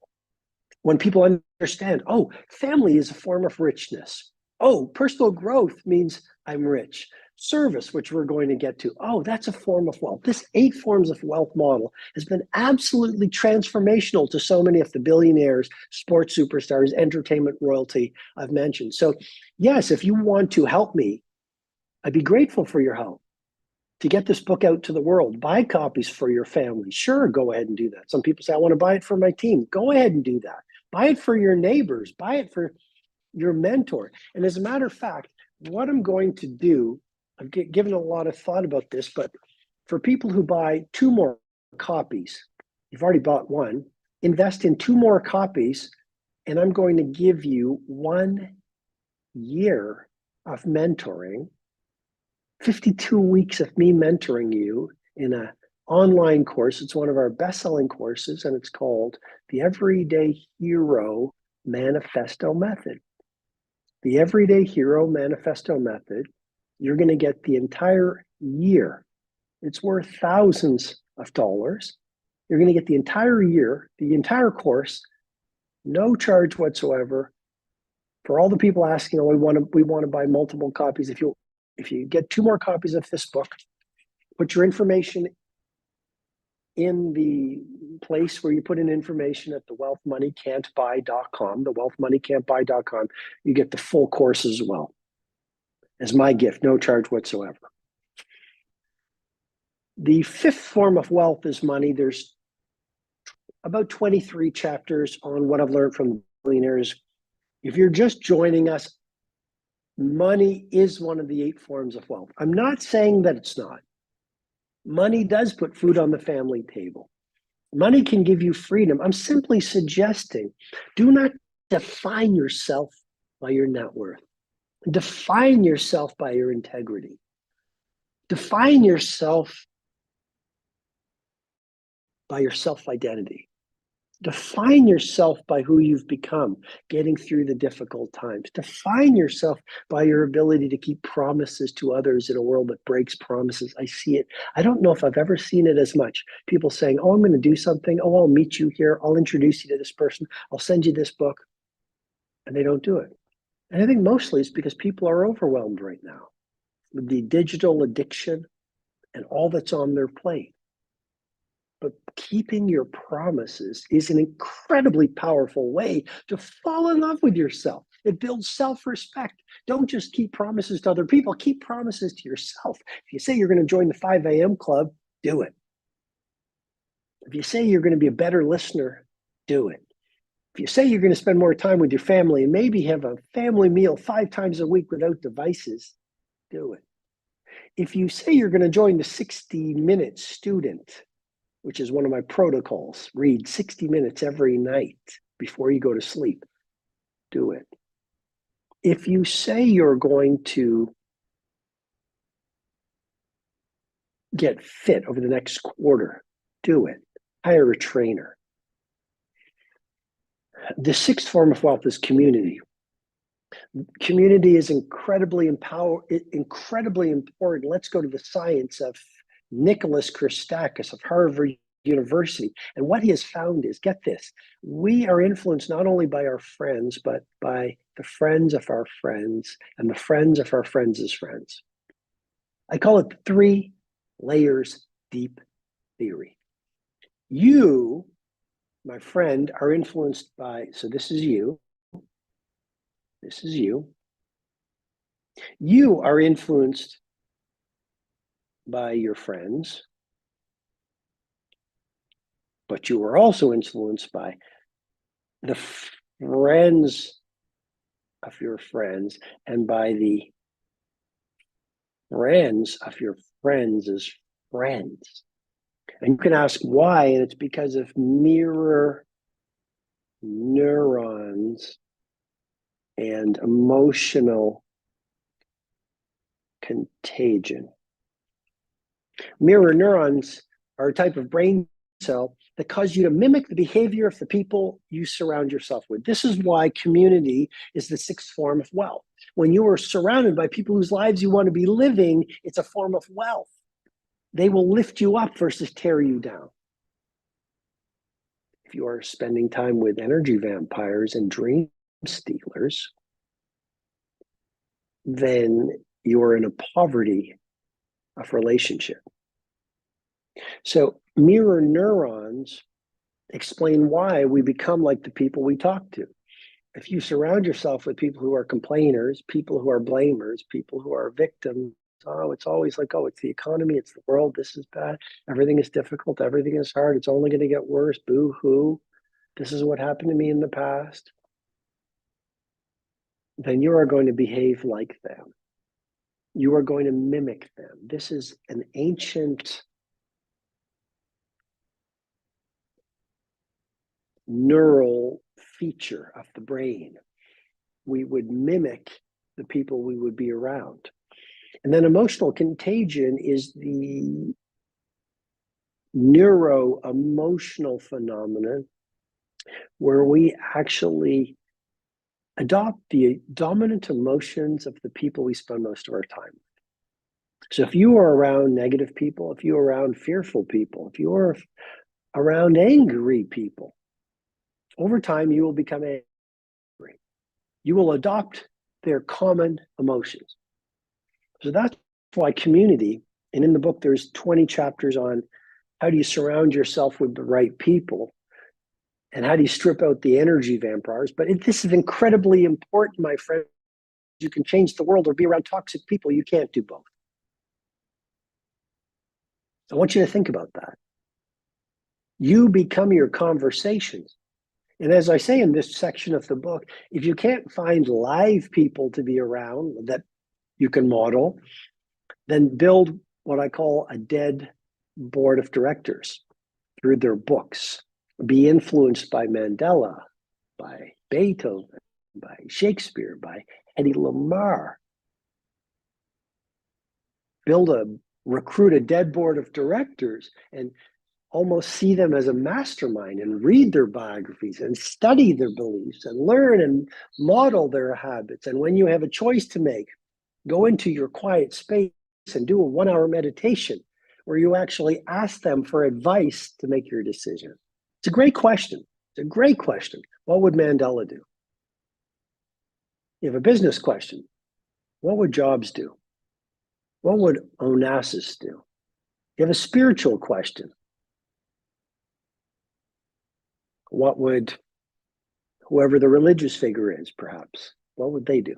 When people understand, oh, family is a form of richness. Oh, personal growth means I'm rich. Service, which we're going to get to, oh, that's a form of wealth. This 8 forms of wealth model has been absolutely transformational to so many of the billionaires, sports superstars, entertainment royalty I've mentioned. So yes, if you want to help me, I'd be grateful for your help to get this book out to the world. Buy copies for your family. Sure, go ahead and do that. Some people say, I want to buy it for my team. Go ahead and do that. Buy it for your neighbors. Buy it for your mentor. And as a matter of fact, what I'm going to do, I've given a lot of thought about this, but for people who buy 2 more copies, you've already bought 1, invest in 2 more copies, and I'm going to give you 1 year of mentoring, 52 weeks of me mentoring you in an online course. It's one of our best-selling courses, and it's called the Everyday Hero Manifesto Method. The Everyday Hero Manifesto Method. You're going to get the entire year. It's worth thousands of dollars. You're going to get the entire year, the entire course, no charge whatsoever. For all the people asking, oh, we want to buy multiple copies. If you get 2 more copies of this book, put your information in the place where you put in information at thewealthmoneycan'tbuy.com, thewealthmoneycan'tbuy.com. You get the full course as well as my gift, no charge whatsoever. The 5th form of wealth is money. There's about 23 chapters on what I've learned from billionaires. If you're just joining us, money is one of the 8 forms of wealth. I'm not saying that it's not. Money does put food on the family table. Money can give you freedom. I'm simply suggesting, do not define yourself by your net worth. Define yourself by your integrity. Define yourself by your self-identity. Define yourself by who you've become, getting through the difficult times. Define yourself by your ability to keep promises to others in a world that breaks promises. I see it. I don't know if I've ever seen it as much. People saying, oh, I'm going to do something. Oh, I'll meet you here. I'll introduce you to this person. I'll send you this book. And they don't do it. And I think mostly it's because people are overwhelmed right now with the digital addiction and all that's on their plate. But keeping your promises is an incredibly powerful way to fall in love with yourself. It builds self-respect. Don't just keep promises to other people. Keep promises to yourself. If you say you're going to join the 5 a.m. club, do it. If you say you're going to be a better listener, do it. If you say you're going to spend more time with your family and maybe have a family meal 5 times a week without devices, do it. If you say you're going to join the 60-minute student, which is one of my protocols, read 60 minutes every night before you go to sleep, do it. If you say you're going to get fit over the next quarter, do it. Hire a trainer. The 6th form of wealth is community. Community is incredibly important. Let's go to the science of Nicholas Christakis of Harvard University. And what he has found is, get this, we are influenced not only by our friends, but by the friends of our friends and the friends of our friends' friends. I call it 3 layers deep theory. You, my friend, are influenced by, so this is you. This is you. You are influenced by your friends, but you are also influenced by the friends of your friends and by the friends of your friends' friends. And you can ask why, and it's because of mirror neurons and emotional contagion. Mirror neurons are a type of brain cell that cause you to mimic the behavior of the people you surround yourself with. This is why community is the 6th form of wealth. When you are surrounded by people whose lives you want to be living, it's a form of wealth. They will lift you up versus tear you down. If you are spending time with energy vampires and dream stealers, then you're in a poverty of relationship. So mirror neurons explain why we become like the people we talk to. If you surround yourself with people who are complainers, people who are blamers, people who are victims, oh, it's always like, oh, it's the economy, it's the world, this is bad, everything is difficult, everything is hard, it's only going to get worse, boo-hoo, this is what happened to me in the past, then you are going to behave like them. You are going to mimic them. This is an ancient neural feature of the brain. We would mimic the people we would be around. And then emotional contagion is the neuro-emotional phenomenon where we actually adopt the dominant emotions of the people we spend most of our time with. So if you are around negative people, if you're around fearful people, if you're around angry people, over time you will become angry. You will adopt their common emotions. So that's why community, and in the book there's 20 chapters on how do you surround yourself with the right people and how do you strip out the energy vampires. But this is incredibly important, my friend. You can change the world or be around toxic people. You can't do both. I want you to think about that. You become your conversations. And as I say in this section of the book, if you can't find live people to be around that you can model, then build what I call a dead board of directors through their books. Be influenced by Mandela, by Beethoven, by Shakespeare, by Hedy Lamarr. Recruit a dead board of directors and almost see them as a mastermind and read their biographies and study their beliefs and learn and model their habits. And when you have a choice to make, go into your quiet space and do a 1-hour meditation where you actually ask them for advice to make your decision. It's a great question. It's a great question. What would Mandela do? You have a business question. What would Jobs do? What would Onassis do? You have a spiritual question. What would whoever the religious figure is, perhaps, what would they do?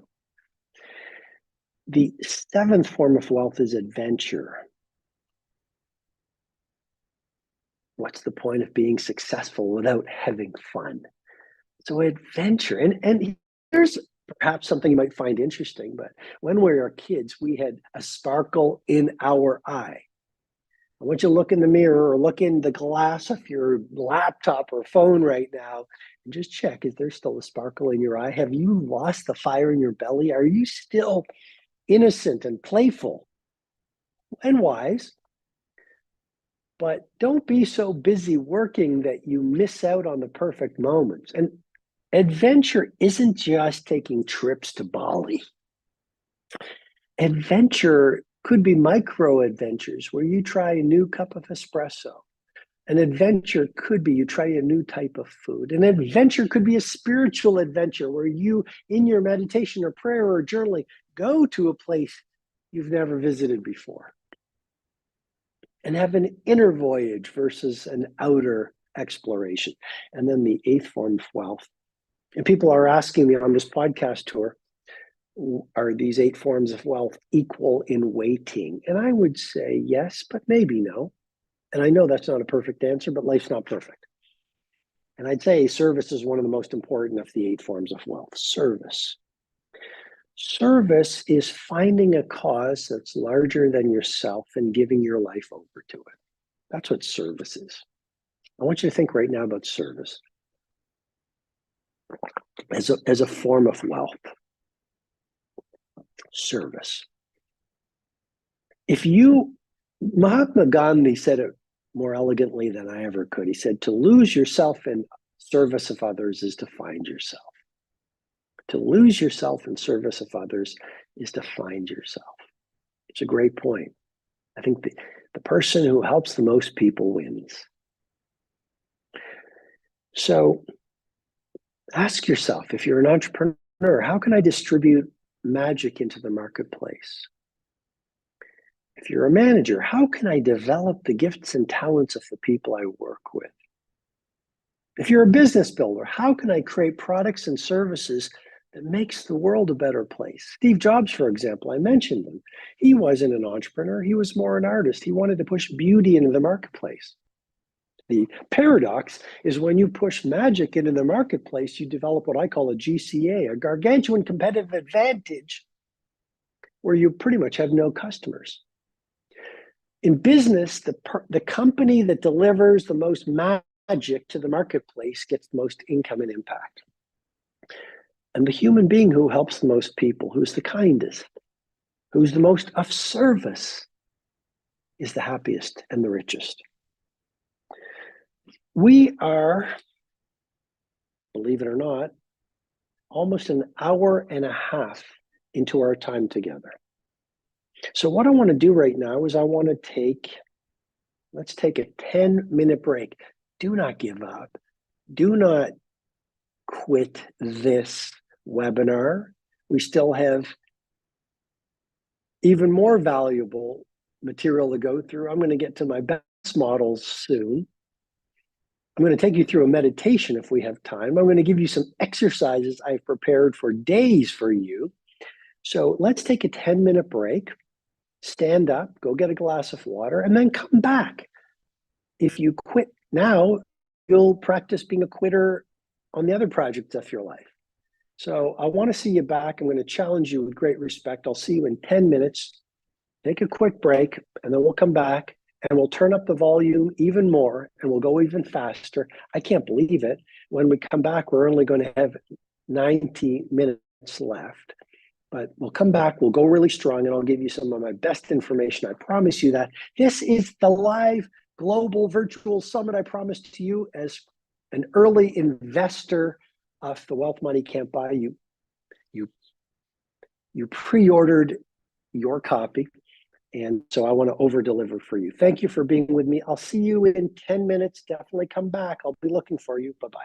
The 7th form of wealth is adventure. What's the point of being successful without having fun? So adventure. And here's perhaps something you might find interesting, but when we were kids, we had a sparkle in our eye. I want you to look in the mirror or look in the glass of your laptop or phone right now and just check, is there still a sparkle in your eye? Have you lost the fire in your belly? Are you still innocent and playful and wise? But don't be so busy working that you miss out on the perfect moments. And adventure isn't just taking trips to Bali. Adventure could be micro adventures where you try a new cup of espresso. An adventure could be you try a new type of food. An adventure could be a spiritual adventure where you, in your meditation or prayer or journaling, go to a place you've never visited before and have an inner voyage versus an outer exploration. And then the eighth form of wealth. And people are asking me on this podcast tour, are these eight forms of wealth equal in weighting? And I would say yes, but maybe no. And I know that's not a perfect answer, but life's not perfect. And I'd say service is one of the most important of the eight forms of wealth. Service. Service is finding a cause that's larger than yourself and giving your life over to it. That's what service is. I want you to think right now about service as a form of wealth. Service. Mahatma Gandhi said it more elegantly than I ever could. He said, to lose yourself in service of others is to find yourself. To lose yourself in service of others is to find yourself. It's a great point. I think the person who helps the most people wins. So ask yourself, if you're an entrepreneur, how can I distribute magic into the marketplace? If you're a manager, how can I develop the gifts and talents of the people I work with? If you're a business builder, how can I create products and services that makes the world a better place? Steve Jobs, for example, I mentioned him. He wasn't an entrepreneur. He was more an artist. He wanted to push beauty into the marketplace. The paradox is when you push magic into the marketplace, you develop what I call a GCA, a gargantuan competitive advantage, where you pretty much have no customers. In business, the company that delivers the most magic to the marketplace gets the most income and impact. And the human being who helps the most people, who's the kindest, who's the most of service, is the happiest and the richest. We are, believe it or not, almost an hour and a half into our time together. So what I want to do right now is let's take a 10-minute break. Do not give up. Do not quit this webinar. We still have even more valuable material to go through. I'm going to get to my best models soon. I'm going to take you through a meditation if we have time. I'm going to give you some exercises I've prepared for days for you. So let's take a 10-minute break, stand up, go get a glass of water, and then come back. If you quit now, you'll practice being a quitter on the other projects of your life. So I want to see you back. I'm going to challenge you with great respect. I'll see you in 10 minutes. Take a quick break, and then we'll come back and we'll turn up the volume even more and we'll go even faster. I can't believe it. When we come back, we're only going to have 90 minutes left. But we'll come back, we'll go really strong, and I'll give you some of my best information. I promise you that. This is the live global virtual summit I promised to you as an early investor of the Wealth Money Can't Buy. You pre-ordered your copy, and so I want to over-deliver for you. Thank you for being with me. I'll see you in 10 minutes. Definitely come back. I'll be looking for you. Bye-bye.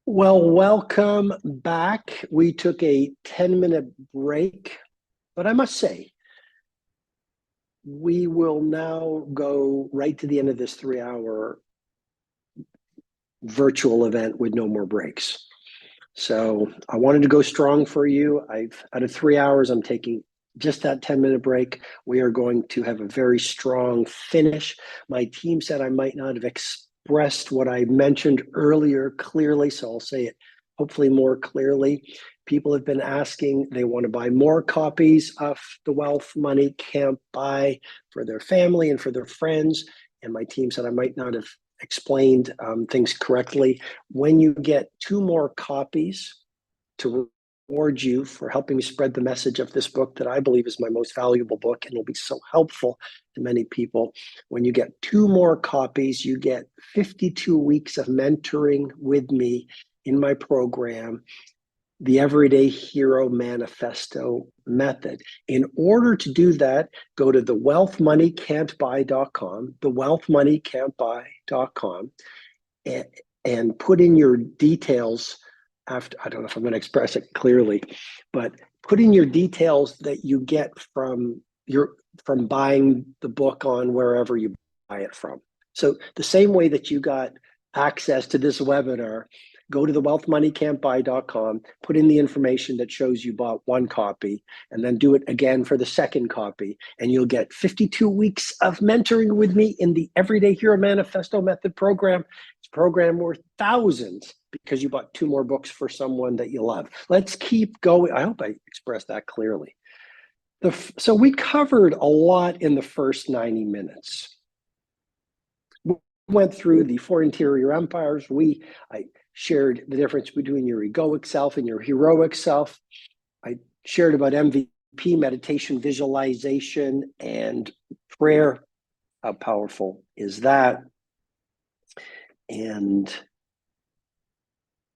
Well, welcome back. We took a 10-minute break, but I must say, we will now go right to the end of this 3-hour virtual event with no more breaks. So I wanted to go strong for you. Out of 3 hours, I'm taking just that 10-minute break. We are going to have a very strong finish. My team said I might not have expressed what I mentioned earlier clearly, so I'll say it hopefully more clearly. People have been asking, they want to buy more copies of The Wealth Money Can't Buy for their family and for their friends. And my team said I might not have explained things correctly. When you get 2 more copies to reward you for helping me spread the message of this book that I believe is my most valuable book and will be so helpful to many people. When you get 2 more copies, you get 52 weeks of mentoring with me in my program, the Everyday Hero Manifesto Method. In order to do that, go to thewealthmoneycan'tbuy.com, thewealthmoneycan'tbuy.com, and put in your details after. I don't know if I'm going to express it clearly, but put in your details that you get from buying the book on wherever you buy it from. So the same way that you got access to this webinar, go to thewealthmoneycan'tbuy.com, put in the information that shows you bought 1 copy, and then do it again for the second copy. And you'll get 52 weeks of mentoring with me in the Everyday Hero Manifesto Method program. It's a program worth thousands because you bought 2 more books for someone that you love. Let's keep going. I hope I expressed that clearly. So we covered a lot in the first 90 minutes. We went through the 4 interior empires. I shared the difference between your egoic self and your heroic self. I shared about MVP, meditation, visualization, and prayer. How powerful is that? And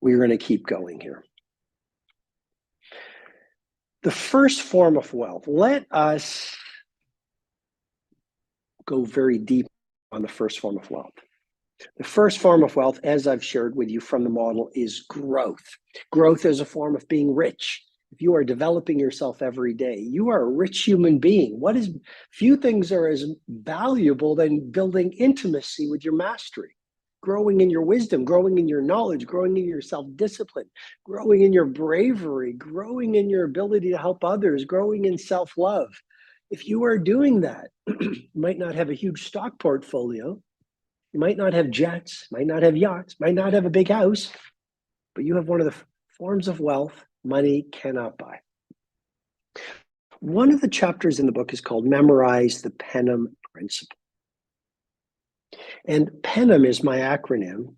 we're going to keep going here. The first form of wealth. Let us go very deep on the first form of wealth. The first form of wealth, as I've shared with you from the model, is growth. Growth is a form of being rich. If you are developing yourself every day, you are a rich human being. Few things are as valuable than building intimacy with your mastery, growing in your wisdom, growing in your knowledge, growing in your self-discipline, growing in your bravery, growing in your ability to help others, growing in self-love. If you are doing that, you might not have a huge stock portfolio. You might not have jets, might not have yachts, might not have a big house, but you have one of the forms of wealth money cannot buy. One of the chapters in the book is called Memorize the PENUM Principle. And PENUM is my acronym.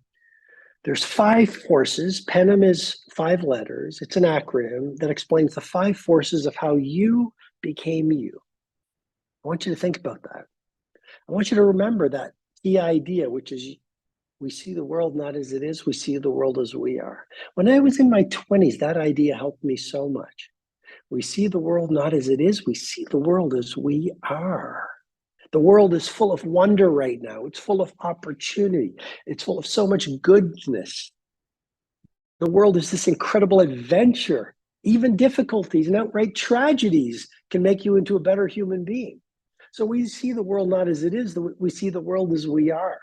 There's 5 forces. PENUM is 5 letters. It's an acronym that explains the 5 forces of how you became you. I want you to think about that. I want you to remember that key idea, which is we see the world not as it is, we see the world as we are. When I was in my 20s, that idea helped me so much. We see the world not as it is, we see the world as we are. The world is full of wonder right now. It's full of opportunity. It's full of so much goodness. The world is this incredible adventure. Even difficulties and outright tragedies can make you into a better human being. So we see the world not as it is, we see the world as we are.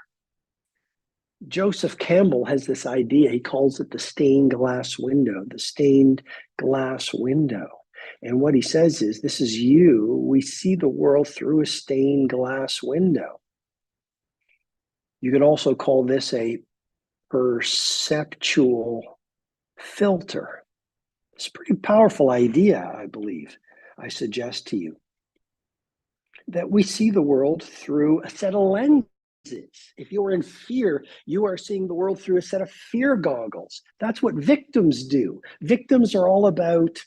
Joseph Campbell has this idea. He calls it the stained glass window, the stained glass window. And what he says is, this is you. We see the world through a stained glass window. You could also call this a perceptual filter. It's a pretty powerful idea, I believe. I suggest to you that we see the world through a set of lenses. If you are in fear, you are seeing the world through a set of fear goggles. That's what victims do. Victims are all about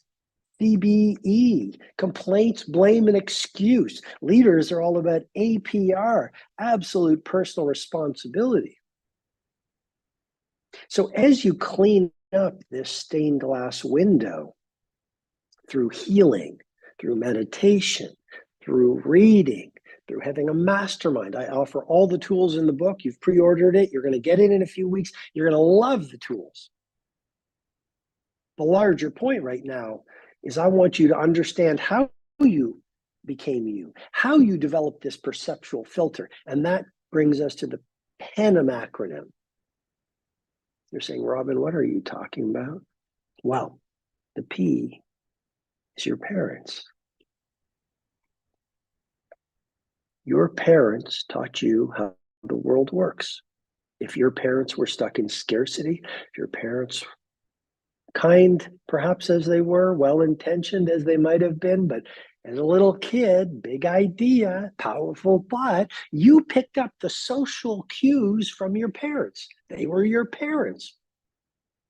CBE, complaints, blame, and excuse. Leaders are all about APR, absolute personal responsibility. So as you clean up this stained glass window through healing, through meditation, through reading, through having a mastermind. I offer all the tools in the book. You've pre-ordered it. You're going to get it in a few weeks. You're going to love the tools. The larger point right now is I want you to understand how you became you, how you developed this perceptual filter. And that brings us to the PENM acronym. You're saying, Robin, what are you talking about? Well, the P is your parents. Your parents taught you how the world works. If your parents were stuck in scarcity, if your parents, kind perhaps as they were, well-intentioned as they might have been, but as a little kid, big idea, powerful thought, you picked up the social cues from your parents. They were your parents.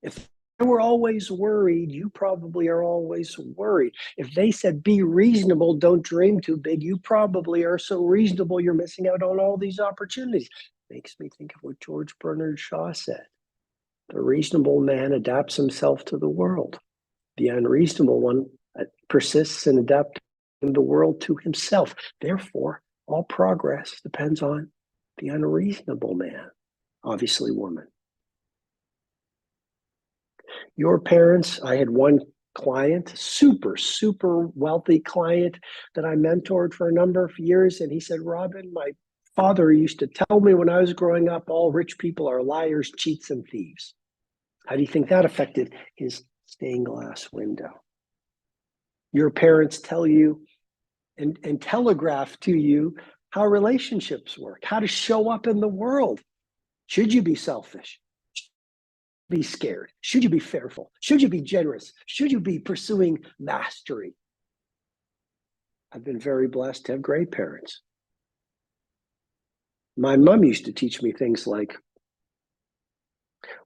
If they were always worried, you probably are always worried. If they said, be reasonable, don't dream too big, you probably are so reasonable you're missing out on all these opportunities. Makes me think of what George Bernard Shaw said. The reasonable man adapts himself to the world. The unreasonable one persists in adapting the world to himself. Therefore, all progress depends on the unreasonable man, obviously woman. Your parents, I had one client, super wealthy client that I mentored for a number of years. And he said, Robin, my father used to tell me when I was growing up, all rich people are liars, cheats, and thieves. How do you think that affected his stained glass window? Your parents tell you and telegraph to you how relationships work, how to show up in the world. Should you be selfish? Be scared? Should you be fearful? Should you be generous? Should you be pursuing mastery? I've been very blessed to have great parents. My mom used to teach me things like,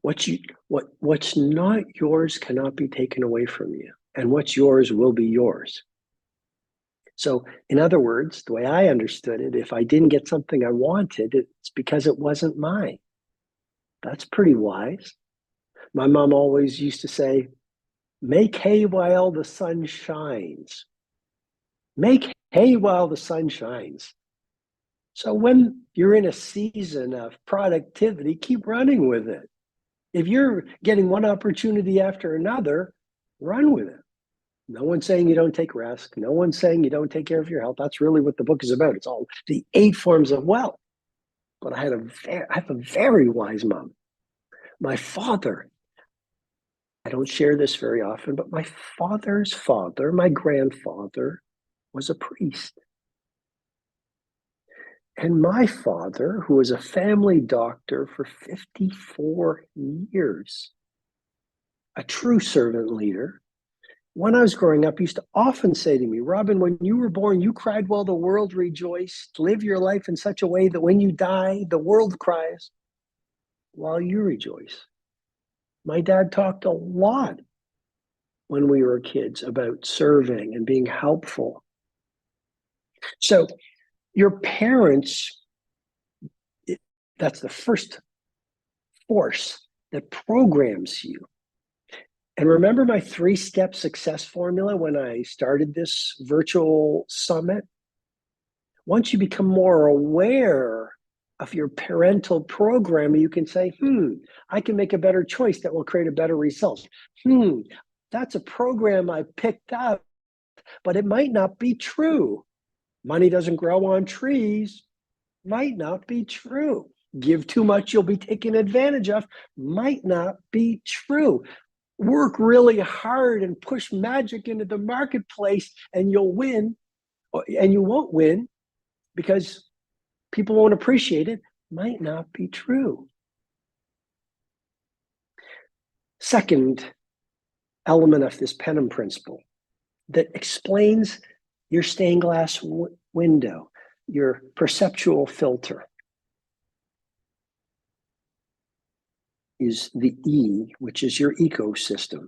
what's not yours cannot be taken away from you, and what's yours will be yours. So, in other words, the way I understood it, if I didn't get something I wanted, it's because it wasn't mine. That's pretty wise. My mom always used to say, make hay while the sun shines. Make hay while the sun shines. So when you're in a season of productivity, keep running with it. If you're getting one opportunity after another, run with it. No one's saying you don't take rest. No one's saying you don't take care of your health. That's really what the book is about. It's all the 8 forms of wealth. But I have a very wise mom. My father, I don't share this very often, but my father's father, my grandfather, was a priest. And my father, who was a family doctor for 54 years, a true servant leader, when I was growing up, used to often say to me, Robin, when you were born, you cried while the world rejoiced. Live your life in such a way that when you die, the world cries while you rejoice. My dad talked a lot when we were kids about serving and being helpful. So your parents, that's the first force that programs you. And remember my 3-step success formula when I started this virtual summit? Once you become more aware of your parental program, you can say, I can make a better choice that will create a better result. That's a program I picked up, but it might not be true. Money doesn't grow on trees. Might not be true. Give too much, you'll be taken advantage of. Might not be true. Work really hard and push magic into the marketplace and you'll win, and you won't win because people won't appreciate it. Might not be true. Second element of this PENM principle that explains your stained glass window, your perceptual filter, is the E, which is your ecosystem.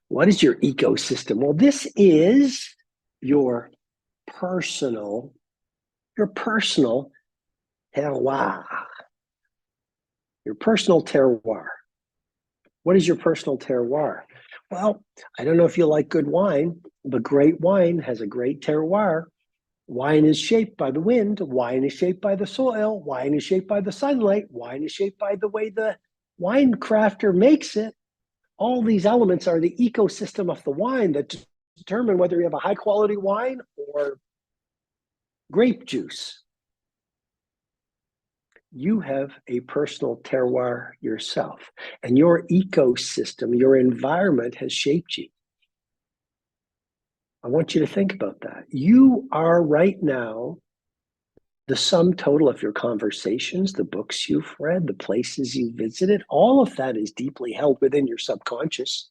What is your ecosystem? Well, this is your personal terroir. Your personal terroir. What is your personal terroir? Well, I don't know if you like good wine, but great wine has a great terroir. Wine is shaped by the wind. Wine is shaped by the soil. Wine is shaped by the sunlight. Wine is shaped by the way the Wine crafter makes it. All these elements are the ecosystem of the wine that determine whether you have a high quality wine or grape juice. You have a personal terroir yourself, and your ecosystem, your environment has shaped you. I want you to think about that. You are right now the sum total of your conversations, the books you've read, the places you visited. All of that is deeply held within your subconscious.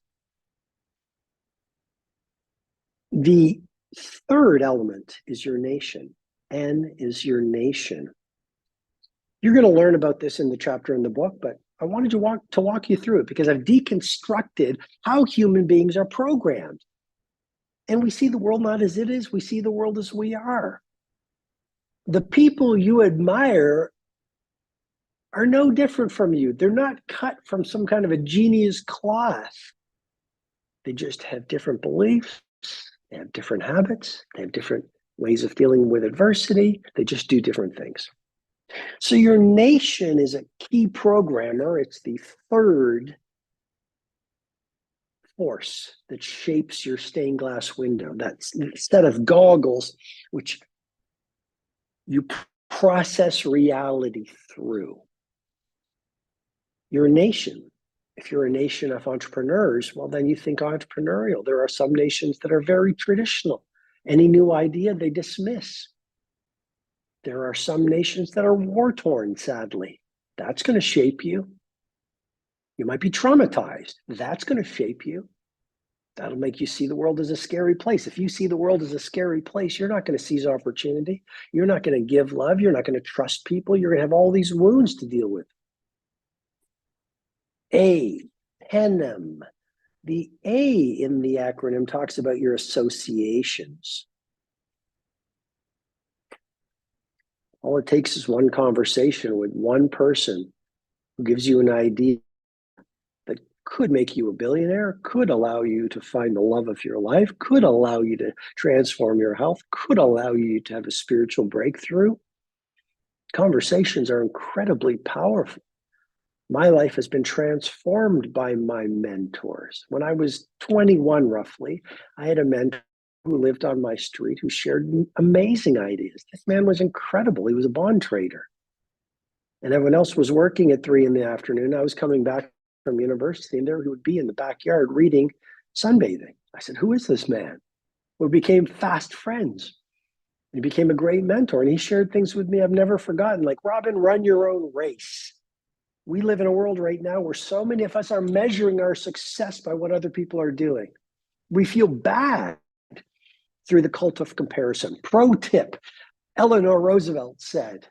The third element is your nation. N is your nation. You're going to learn about this in the chapter in the book, but I wanted to walk you through it because I've deconstructed how human beings are programmed. And we see the world not as it is, we see the world as we are. The people you admire are no different from you. They're not cut from some kind of a genius cloth. They just have different beliefs, they have different habits, they have different ways of dealing with adversity. They just do different things. So your nation is a key programmer. It's the third force that shapes your stained glass window. That's a set of goggles which you process reality through. Your nation, if you're a nation of entrepreneurs, well, then you think entrepreneurial. There are some nations that are very traditional. Any new idea, they dismiss. There are some nations that are war-torn, sadly. That's going to shape you. You might be traumatized. That's going to shape you. That'll make you see the world as a scary place. If you see the world as a scary place, you're not going to seize opportunity. You're not going to give love. You're not going to trust people. You're going to have all these wounds to deal with. A, Penem. The A in the acronym talks about your associations. All it takes is one conversation with one person who gives you an idea that could make you a billionaire, could allow you to find the love of your life, could allow you to transform your health, could allow you to have a spiritual breakthrough. Conversations are incredibly powerful. My life has been transformed by my mentors. When I was 21, roughly, I had a mentor who lived on my street who shared amazing ideas. This man was incredible. He was a bond trader. And everyone else was working at 3 p.m. I was coming back from university, and there he would be in the backyard reading, sunbathing. I said, who is this man? We became fast friends. He became a great mentor, and he shared things with me I've never forgotten, like, Robin, run your own race. We live in a world right now where so many of us are measuring our success by what other people are doing. We feel bad through the cult of comparison. Pro tip, Eleanor Roosevelt said,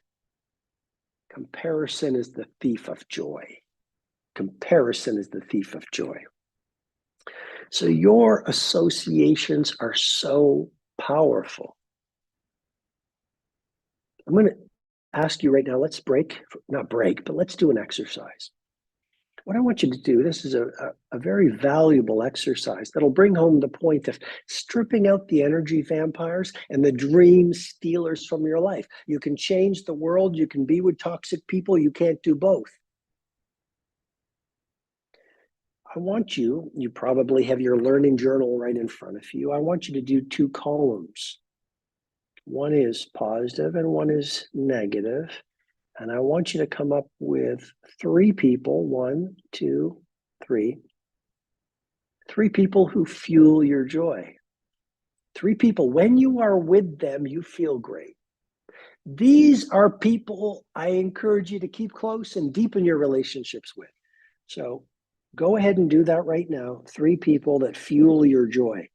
comparison is the thief of joy. Comparison is the thief of joy. So your associations are so powerful. I'm going to ask you right now, let's not break, but let's do an exercise. What I want you to do, this is a very valuable exercise that'll bring home the point of stripping out the energy vampires and the dream stealers from your life. You can change the world. You can be with toxic people. You can't do both. I want you probably have your learning journal right in front of you. I want you to do 2 columns. One is positive and one is negative. And I want you to come up with 3 people, 1, 2, 3. 3 people who fuel your joy. 3 people, when you are with them, you feel great. These are people I encourage you to keep close and deepen your relationships with. So go ahead and do that right now. 3 people that fuel your joy.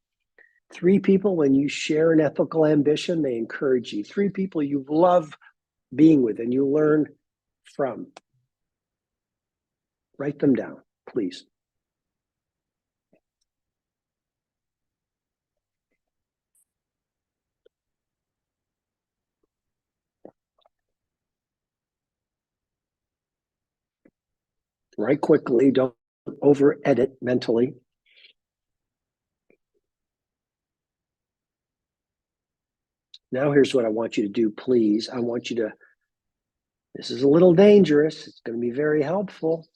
3 people, when you share an ethical ambition, they encourage you. 3 people you love being with and you learn from. Write them down, please. Write quickly, don't over edit mentally. Now here's what I want you to do, please. I want you to, this is a little dangerous. It's going to be very helpful.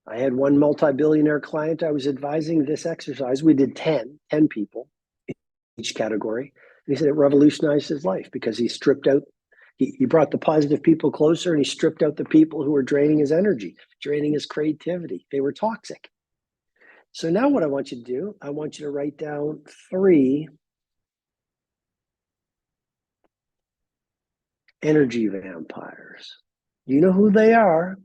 I had one multi-billionaire client I was advising this exercise. We did 10 people in each category. And he said it revolutionized his life because he stripped out, he brought the positive people closer and he stripped out the people who were draining his energy, draining his creativity. They were toxic. So now what I want you to do, I want you to write down 3 energy vampires. You know who they are.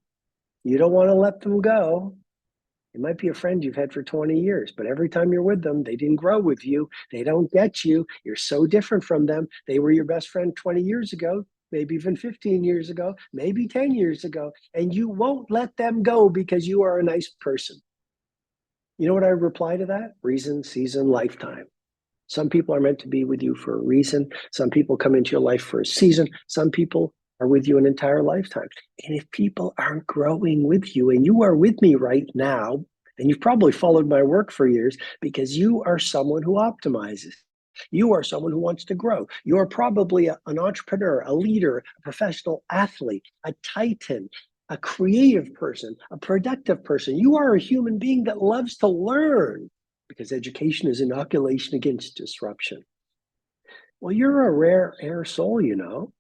You don't want to let them go. It might be a friend you've had for 20 years, but every time you're with them, they didn't grow with you. They don't get you. You're so different from them. They were your best friend 20 years ago, maybe even 15 years ago, maybe 10 years ago, and you won't let them go because you are a nice person. You know what I reply to that? Reason, season, lifetime. Some people are meant to be with you for a reason. Some people come into your life for a season. Some people are with you an entire lifetime. And if people aren't growing with you, and you are with me right now, and you've probably followed my work for years because you are someone who optimizes. You are someone who wants to grow. You are probably an entrepreneur, a leader, a professional athlete, a titan, a creative person, a productive person. You are a human being that loves to learn because education is inoculation against disruption. Well, you're a rare air soul, you know.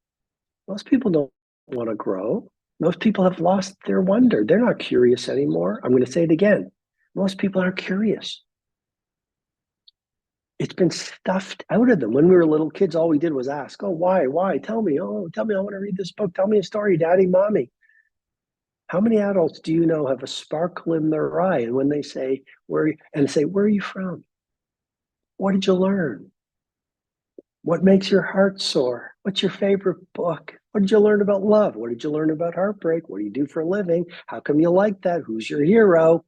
Most people don't want to grow. Most people have lost their wonder. They're not curious anymore. I'm going to say it again. Most people aren't curious. It's been stuffed out of them. When we were little kids, all we did was ask, oh, why? Tell me, I want to read this book. Tell me a story, daddy, mommy. How many adults do you know have a sparkle in their eye? And when they say, where are you from? What did you learn? What makes your heart soar? What's your favorite book? What did you learn about love? What did you learn about heartbreak? What do you do for a living? How come you like that? Who's your hero?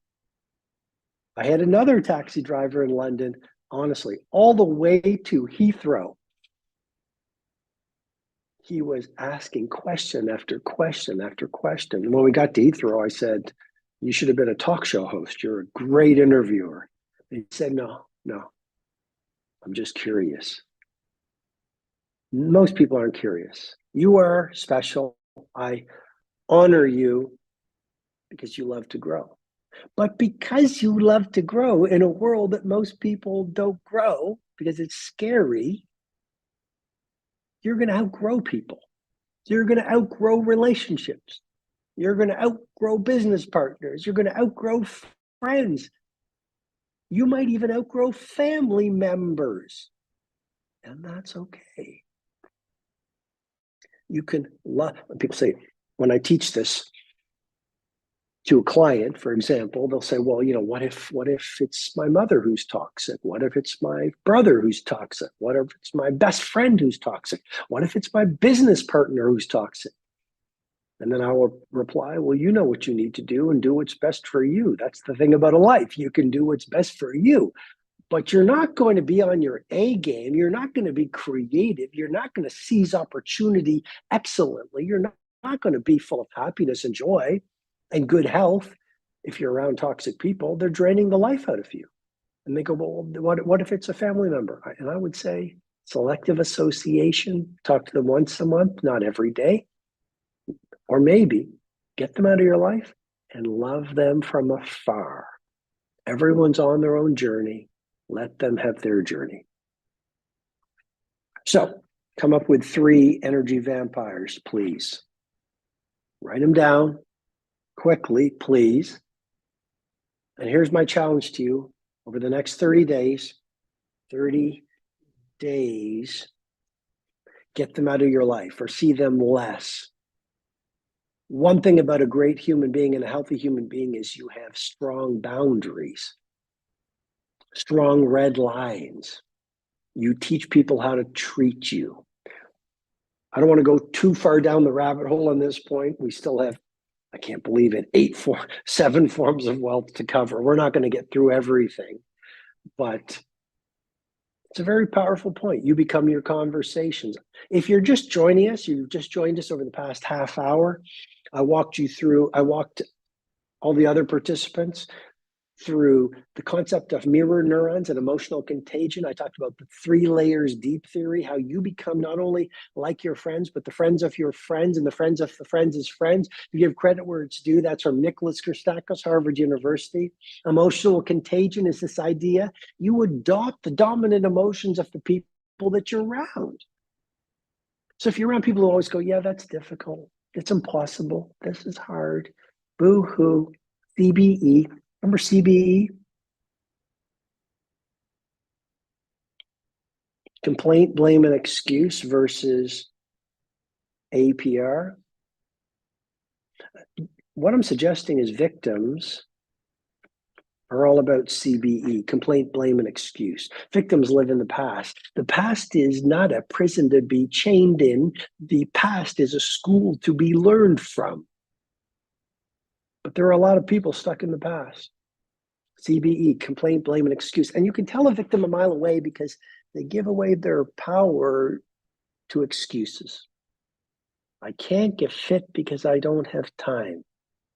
I had another taxi driver in London, honestly, all the way to Heathrow. He was asking question after question after question. And when we got to Heathrow, I said, you should have been a talk show host. You're a great interviewer. And he said, no, I'm just curious. Most people aren't curious. You are special. I honor you because you love to grow. But because you love to grow in a world that most people don't grow because it's scary, you're going to outgrow people. You're going to outgrow relationships. You're going to outgrow business partners. You're going to outgrow friends. You might even outgrow family members. And that's okay. You can love, people say, when I teach this to a client, for example, they'll say, well, what if it's my mother who's toxic? What if it's my brother who's toxic? What if it's my best friend who's toxic? What if it's my business partner who's toxic? And then I will reply, well, you know what you need to do and do what's best for you. That's the thing about a life. You can do what's best for you, but you're not going to be on your A game. You're not going to be creative. You're not going to seize opportunity excellently. You're not going to be full of happiness and joy and good health. If you're around toxic people, they're draining the life out of you. And they go, well, what if it's a family member? And I would say selective association, talk to them once a month, not every day. Or maybe get them out of your life and love them from afar. Everyone's on their own journey. Let them have their journey. So come up with 3 energy vampires, please. Write them down quickly, please. And here's my challenge to you. Over the next 30 days, get them out of your life or see them less. One thing about a great human being and a healthy human being is you have strong boundaries, strong red lines. You teach people how to treat you. I don't want to go too far down the rabbit hole on this point. We still have, I can't believe it, 7 forms of wealth to cover. We're not going to get through everything, but it's a very powerful point. You become your conversations. If you're just joining us, you've just joined us over the past half hour. I walked all the other participants through the concept of mirror neurons and emotional contagion. I talked about the 3 layers deep theory, how you become not only like your friends, but the friends of your friends and the friends of the friends' friends. You give credit where it's due. That's from Nicholas Christakis, Harvard University. Emotional contagion is this idea you adopt the dominant emotions of the people that you're around. So if you're around people who always go, yeah, that's difficult, it's impossible, this is hard, boo-hoo, CBE. Remember CBE? Complaint, blame, and excuse versus APR. What I'm suggesting is victims are all about CBE, complaint, blame, and excuse. Victims live in the past. The past is not a prison to be chained in. The past is a school to be learned from. But there are a lot of people stuck in the past. CBE, complaint, blame, and excuse. And you can tell a victim a mile away because they give away their power to excuses. I can't get fit because I don't have time.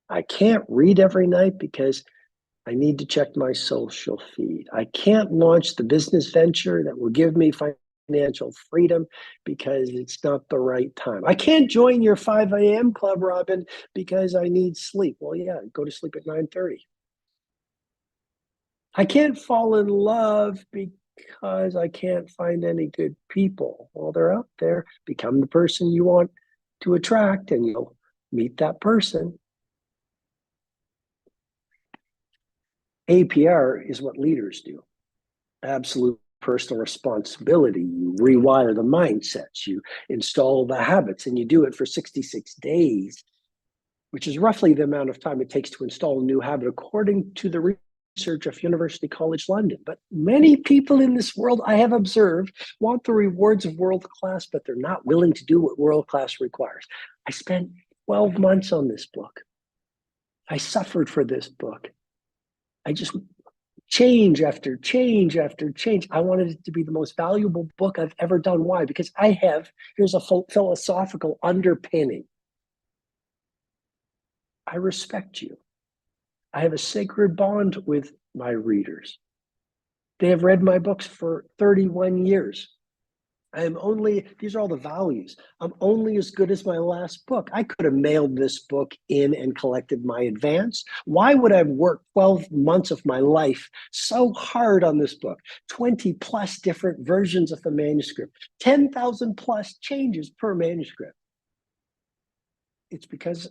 I can't read every night because I need to check my social feed. I can't launch the business venture that will give me financial freedom because it's not the right time. I can't join your 5 a.m. club, Robin, because I need sleep. Well, yeah, go to sleep at 9:30. I can't fall in love because I can't find any good people. Well, they're out there. Become the person you want to attract, and you'll meet that person. APR is what leaders do. Absolute personal responsibility. You rewire the mindsets, you install the habits, and you do it for 66 days, which is roughly the amount of time it takes to install a new habit, according to the research of University College London. But many people in this world, I have observed, want the rewards of world class, but they're not willing to do what world class requires. I spent 12 months on this book. I suffered for this book. I just change after change after change. I wanted it to be the most valuable book I've ever done. Why? Because here's a philosophical underpinning. I respect you. I have a sacred bond with my readers. They have read my books for 31 years. These are all the values. I'm only as good as my last book. I could have mailed this book in and collected my advance. Why would I have worked 12 months of my life so hard on this book? 20 plus different versions of the manuscript, 10,000 plus changes per manuscript. It's because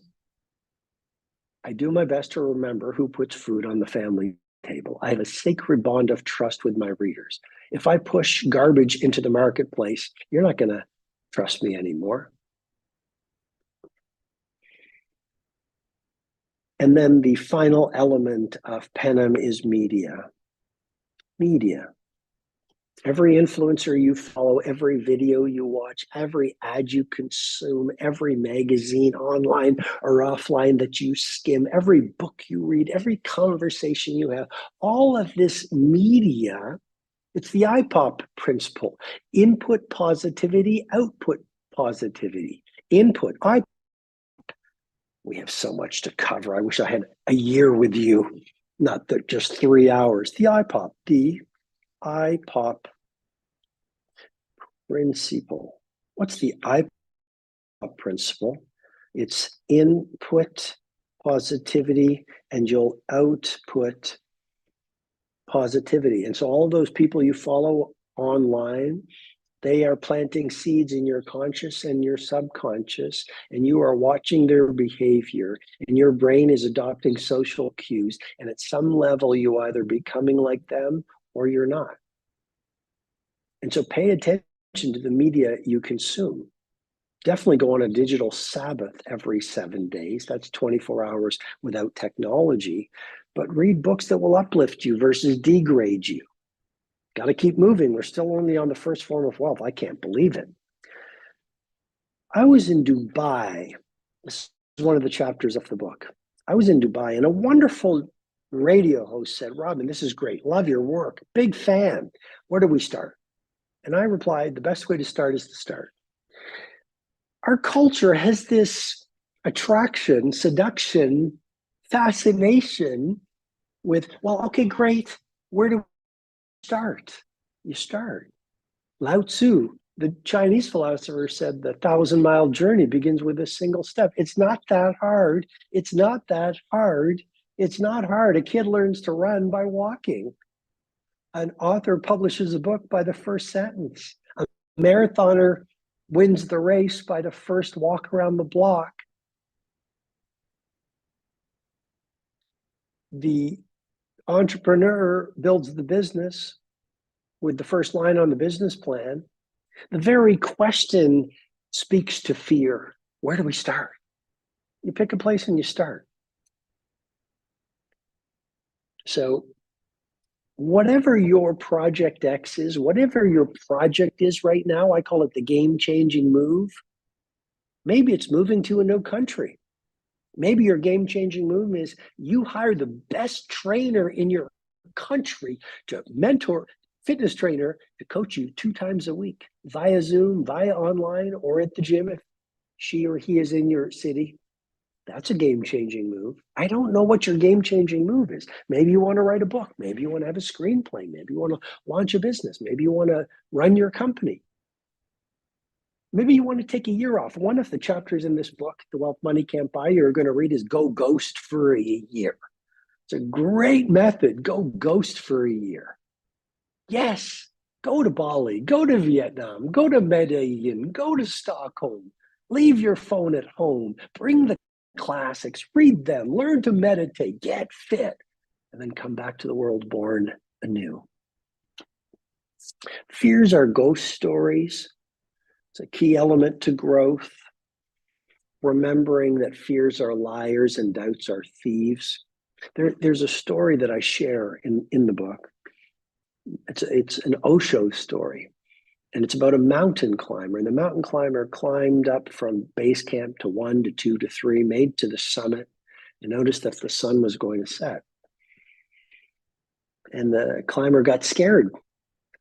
I do my best to remember who puts food on the family table. I have a sacred bond of trust with my readers. If I push garbage into the marketplace, you're not going to trust me anymore. And then the final element of Panem is media. Media. Every influencer you follow, every video you watch, every ad you consume, every magazine online or offline that you skim, every book you read, every conversation you have, all of this media, it's the IPOP principle. Input positivity, output positivity. Input, we have so much to cover. I wish I had a year with you, not just 3 hours. The IPOP principle. What's the IPOP principle? It's input positivity and you'll output positivity. And so all those people you follow online, they are planting seeds in your conscious and your subconscious, and you are watching their behavior, and your brain is adopting social cues. And at some level, you either becoming like them or you're not. And so pay attention to the media you consume. Definitely go on a digital Sabbath every 7 days. That's 24 hours without technology. But read books that will uplift you versus degrade you. Got to keep moving. We're still only on the first form of wealth. I can't believe it. I was in Dubai. This is one of the chapters of the book. I was in Dubai and a wonderful radio host said, Robin, this is great. Love your work. Big fan. Where do we start? And I replied, the best way to start is to start. Our culture has this attraction, seduction, fascination with, well, okay, great. Where do we start? You start. Lao Tzu, the Chinese philosopher, said the 1,000-mile journey begins with a single step. It's not that hard. It's not that hard. It's not hard. A kid learns to run by walking. An author publishes a book by the first sentence. A marathoner wins the race by the first walk around the block. The entrepreneur builds the business with the first line on the business plan. The very question speaks to fear. Where do we start? You pick a place and you start. So whatever your project X is, whatever your project is right now, I call it the game-changing move. Maybe it's moving to a new country. Maybe your game-changing move is you hire the best trainer in your country to mentor, fitness trainer to coach you 2 times a week via Zoom, via online, or at the gym if she or he is in your city. That's a game-changing move. I don't know what your game-changing move is. Maybe you want to write a book. Maybe you want to have a screenplay. Maybe you want to launch a business. Maybe you want to run your company. Maybe you want to take a year off. One of the chapters in this book, The Wealth Money Can't Buy, you're going to read is Go Ghost for a Year. It's a great method. Go ghost for a year. Yes, go to Bali, go to Vietnam, go to Medellin, go to Stockholm. Leave your phone at home. Bring the classics, read them, learn to meditate, get fit, and then come back to the world born anew. Fears are ghost stories. It's a key element to growth. Remembering that fears are liars and doubts are thieves. There's a story that I share in the book. It's an Osho story, and it's about a mountain climber. And the mountain climber climbed up from base camp to 1 to 2 to 3, made to the summit, and noticed that the sun was going to set. And the climber got scared,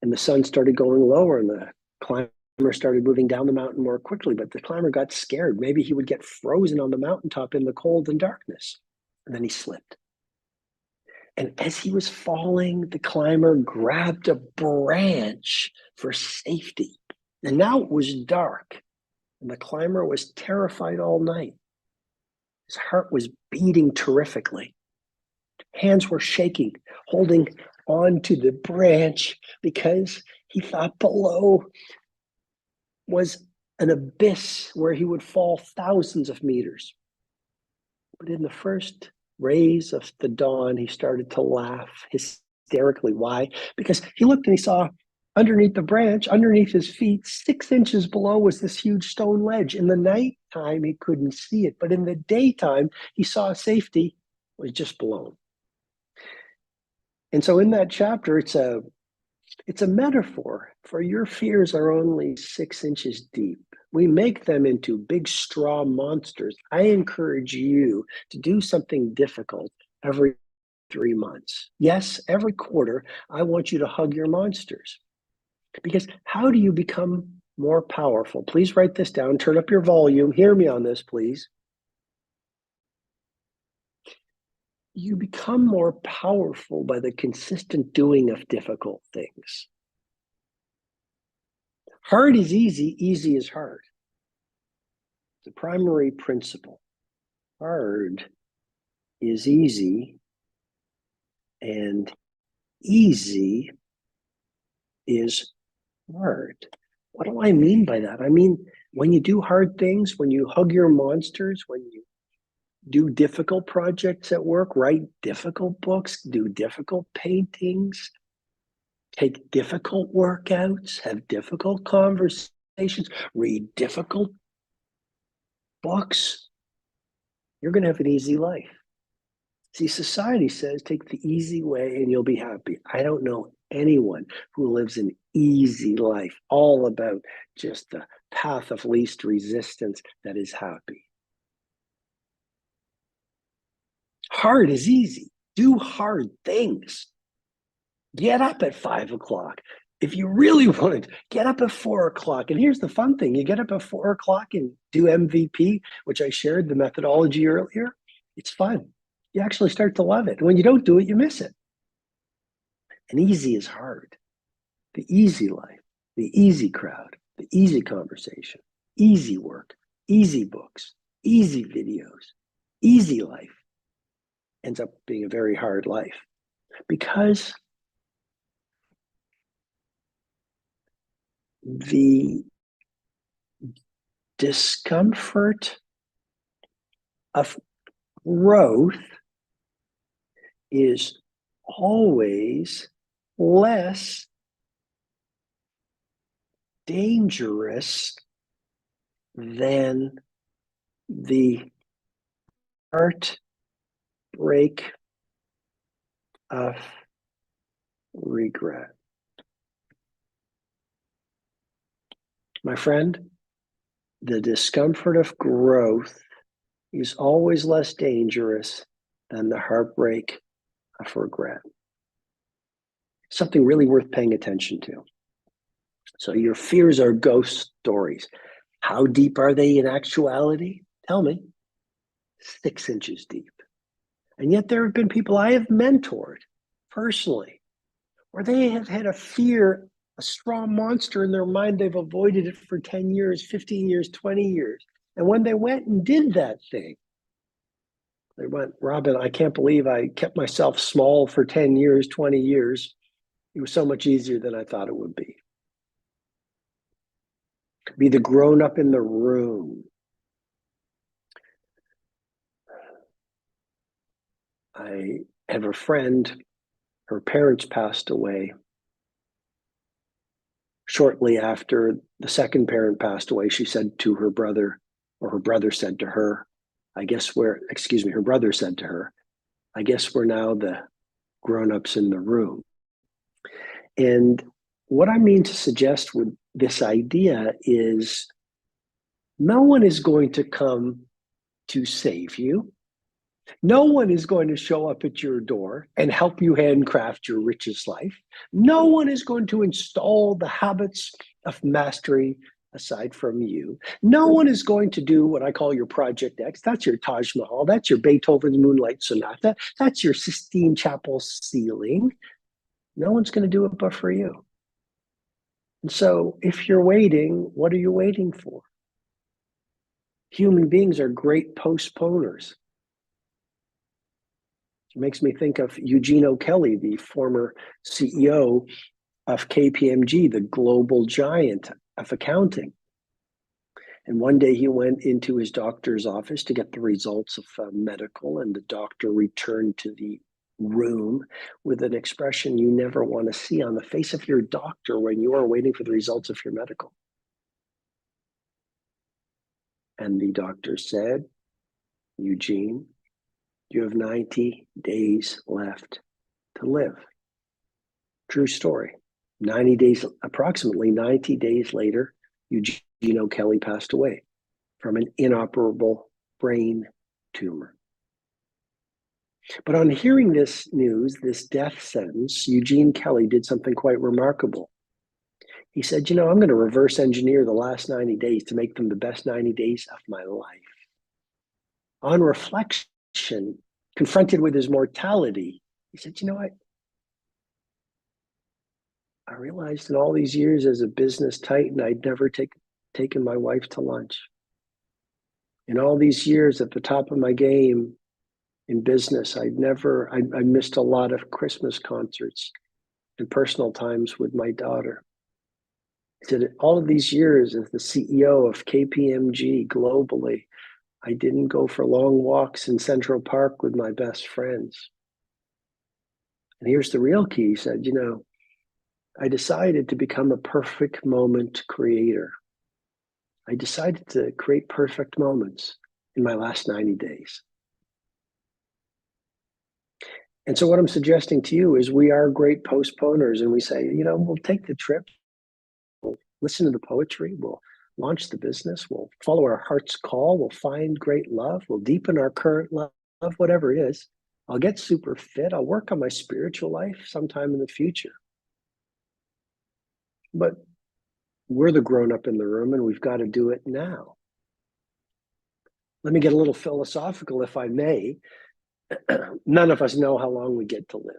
and the sun started going lower, and the climber started moving down the mountain more quickly. But the climber got scared. Maybe he would get frozen on the mountaintop in the cold and darkness. And then he slipped. And as he was falling, the climber grabbed a branch for safety. And now it was dark, and the climber was terrified all night. His heart was beating terrifically. Hands were shaking, holding on to the branch because he thought below was an abyss where he would fall thousands of meters. But in the first rays of the dawn, he started to laugh hysterically. Why? Because he looked and he saw underneath the branch, underneath his feet, 6 inches below was this huge stone ledge. In the nighttime, he couldn't see it, but in the daytime, he saw safety was just below him. And so in that chapter, it's a metaphor for your fears are only 6 inches deep. We make them into big straw monsters. I encourage you to do something difficult every 3 months. Yes, every quarter, I want you to hug your monsters. Because how do you become more powerful? Please write this down. Turn up your volume. Hear me on this, please. You become more powerful by the consistent doing of difficult things. Hard is easy, easy is hard. The primary principle. Hard is easy, and easy is hard. What do I mean by that? I mean, when you do hard things, when you hug your monsters, when you do difficult projects at work, write difficult books, do difficult paintings, take difficult workouts, have difficult conversations, read difficult books, you're going to have an easy life. See, society says take the easy way and you'll be happy. I don't know anyone who lives an easy life, all about just the path of least resistance that is happy. Hard is easy. Do hard things. Get up at 5 o'clock. If you really want to, get up at 4 o'clock. And here's the fun thing. You get up at 4 o'clock and do MVP, which I shared the methodology earlier. It's fun. you actually start to love it. When you don't do it, you miss it. And easy is hard. The easy life, the easy crowd, the easy conversation, easy work, easy books, easy videos, easy life ends up being a very hard life because the discomfort of growth is always less dangerous than the heartbreak of regret. My friend, the discomfort of growth is always less dangerous than the heartbreak of regret. Something really worth paying attention to. So your fears are ghost stories. How deep are they in actuality? Tell me. 6 inches deep. And yet there have been people I have mentored personally where they have had a fear, a strong monster in their mind. They've avoided it for 10 years, 15 years, 20 years. And when they went and did that thing, they went, Robin, I can't believe I kept myself small for 10 years, 20 years. It was so much easier than I thought it would be. Be the grown up in the room. I have a friend, her parents passed away. Shortly after the second parent passed away, she said to her brother, or her brother said to her, her brother said to her, I guess we're now the grown-ups in the room. And what I mean to suggest with this idea is no one is going to come to save you. No one is going to show up at your door and help you handcraft your richest life. No one is going to install the habits of mastery aside from you. No one is going to do what I call your Project X. That's your Taj Mahal. That's your Beethoven's Moonlight Sonata. That's your Sistine Chapel ceiling. No one's going to do it but for you. And so if you're waiting, what are you waiting for? Human beings are great postponers. It makes me think of Eugene O'Kelly, the former CEO of KPMG, the global giant of accounting. And one day he went into his doctor's office to get the results of medical, and the doctor returned to the room with an expression you never want to see on the face of your doctor when you are waiting for the results of your medical. And the doctor said, Eugene, you have 90 days left to live. True story. Approximately 90 days later, Eugene O'Kelly passed away from an inoperable brain tumor. But on hearing this news, this death sentence, Eugene Kelly did something quite remarkable. He said, I'm going to reverse engineer the last 90 days to make them the best 90 days of my life. On reflection, confronted with his mortality, he said, I realized in all these years as a business titan, I'd never taken my wife to lunch. In all these years at the top of my game in business, I missed a lot of Christmas concerts and personal times with my daughter. He said, all of these years as the CEO of KPMG globally, I didn't go for long walks in Central Park with my best friends. And here's the real key. He said, I decided to become a perfect moment creator. I decided to create perfect moments in my last 90 days. And so what I'm suggesting to you is we are great postponers, and we say, we'll take the trip, we'll listen to the poetry, we'll launch the business, we'll follow our heart's call, we'll find great love, we'll deepen our current love, whatever it is. I'll get super fit, I'll work on my spiritual life sometime in the future. But we're the grown-up in the room, and we've got to do it now. Let me get a little philosophical, if I may. None of us know how long we get to live.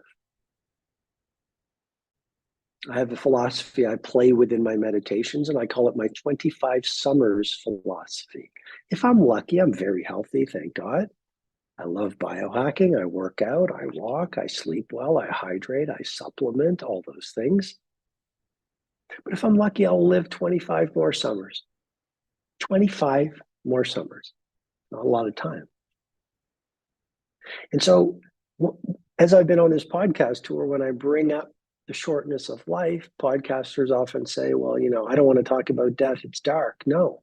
I have a philosophy I play with in my meditations, and I call it my 25 summers philosophy. If I'm lucky, I'm very healthy, thank God. I love biohacking. I work out, I walk, I sleep well, I hydrate, I supplement, all those things. But if I'm lucky, I'll live 25 more summers. 25 more summers. Not a lot of time. And so, as I've been on this podcast tour, when I bring up the shortness of life, podcasters often say, well, I don't want to talk about death. It's dark. No.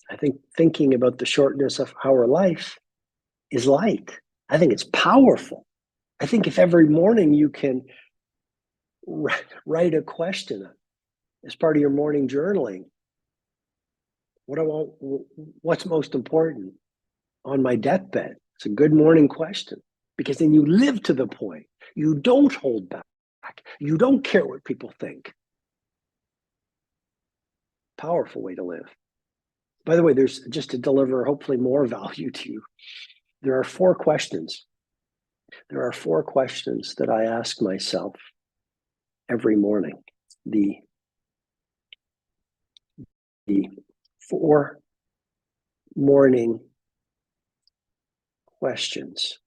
I think thinking about the shortness of our life is light. I think it's powerful. I think if every morning you can write a question as part of your morning journaling, what's most important on my deathbed? It's a good morning question, because then you live to the point. You don't hold back. You don't care what people think. Powerful way to live. By the way, there's just to deliver hopefully more value to you. There are 4 questions. There are 4 questions that I ask myself every morning. The 4 morning questions.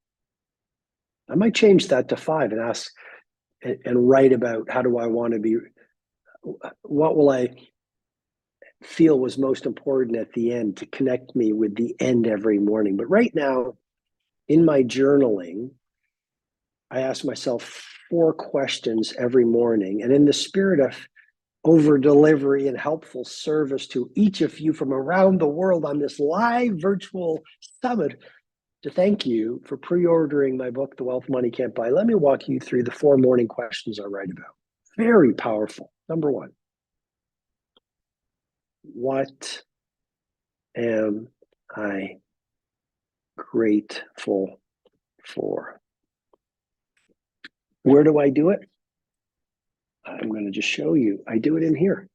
I might change that to 5 and ask and write about how do I want to be, what will I feel was most important at the end to connect me with the end every morning. But right now, in my journaling, I ask myself 4 questions every morning. And in the spirit of over delivery and helpful service to each of you from around the world on this live virtual summit, to thank you for pre-ordering my book, The Wealth Money Can't Buy, let me walk you through the 4 morning questions I write about. Very powerful. Number 1, what am I grateful for? Where do I do it? I'm going to just show you. I do it in here.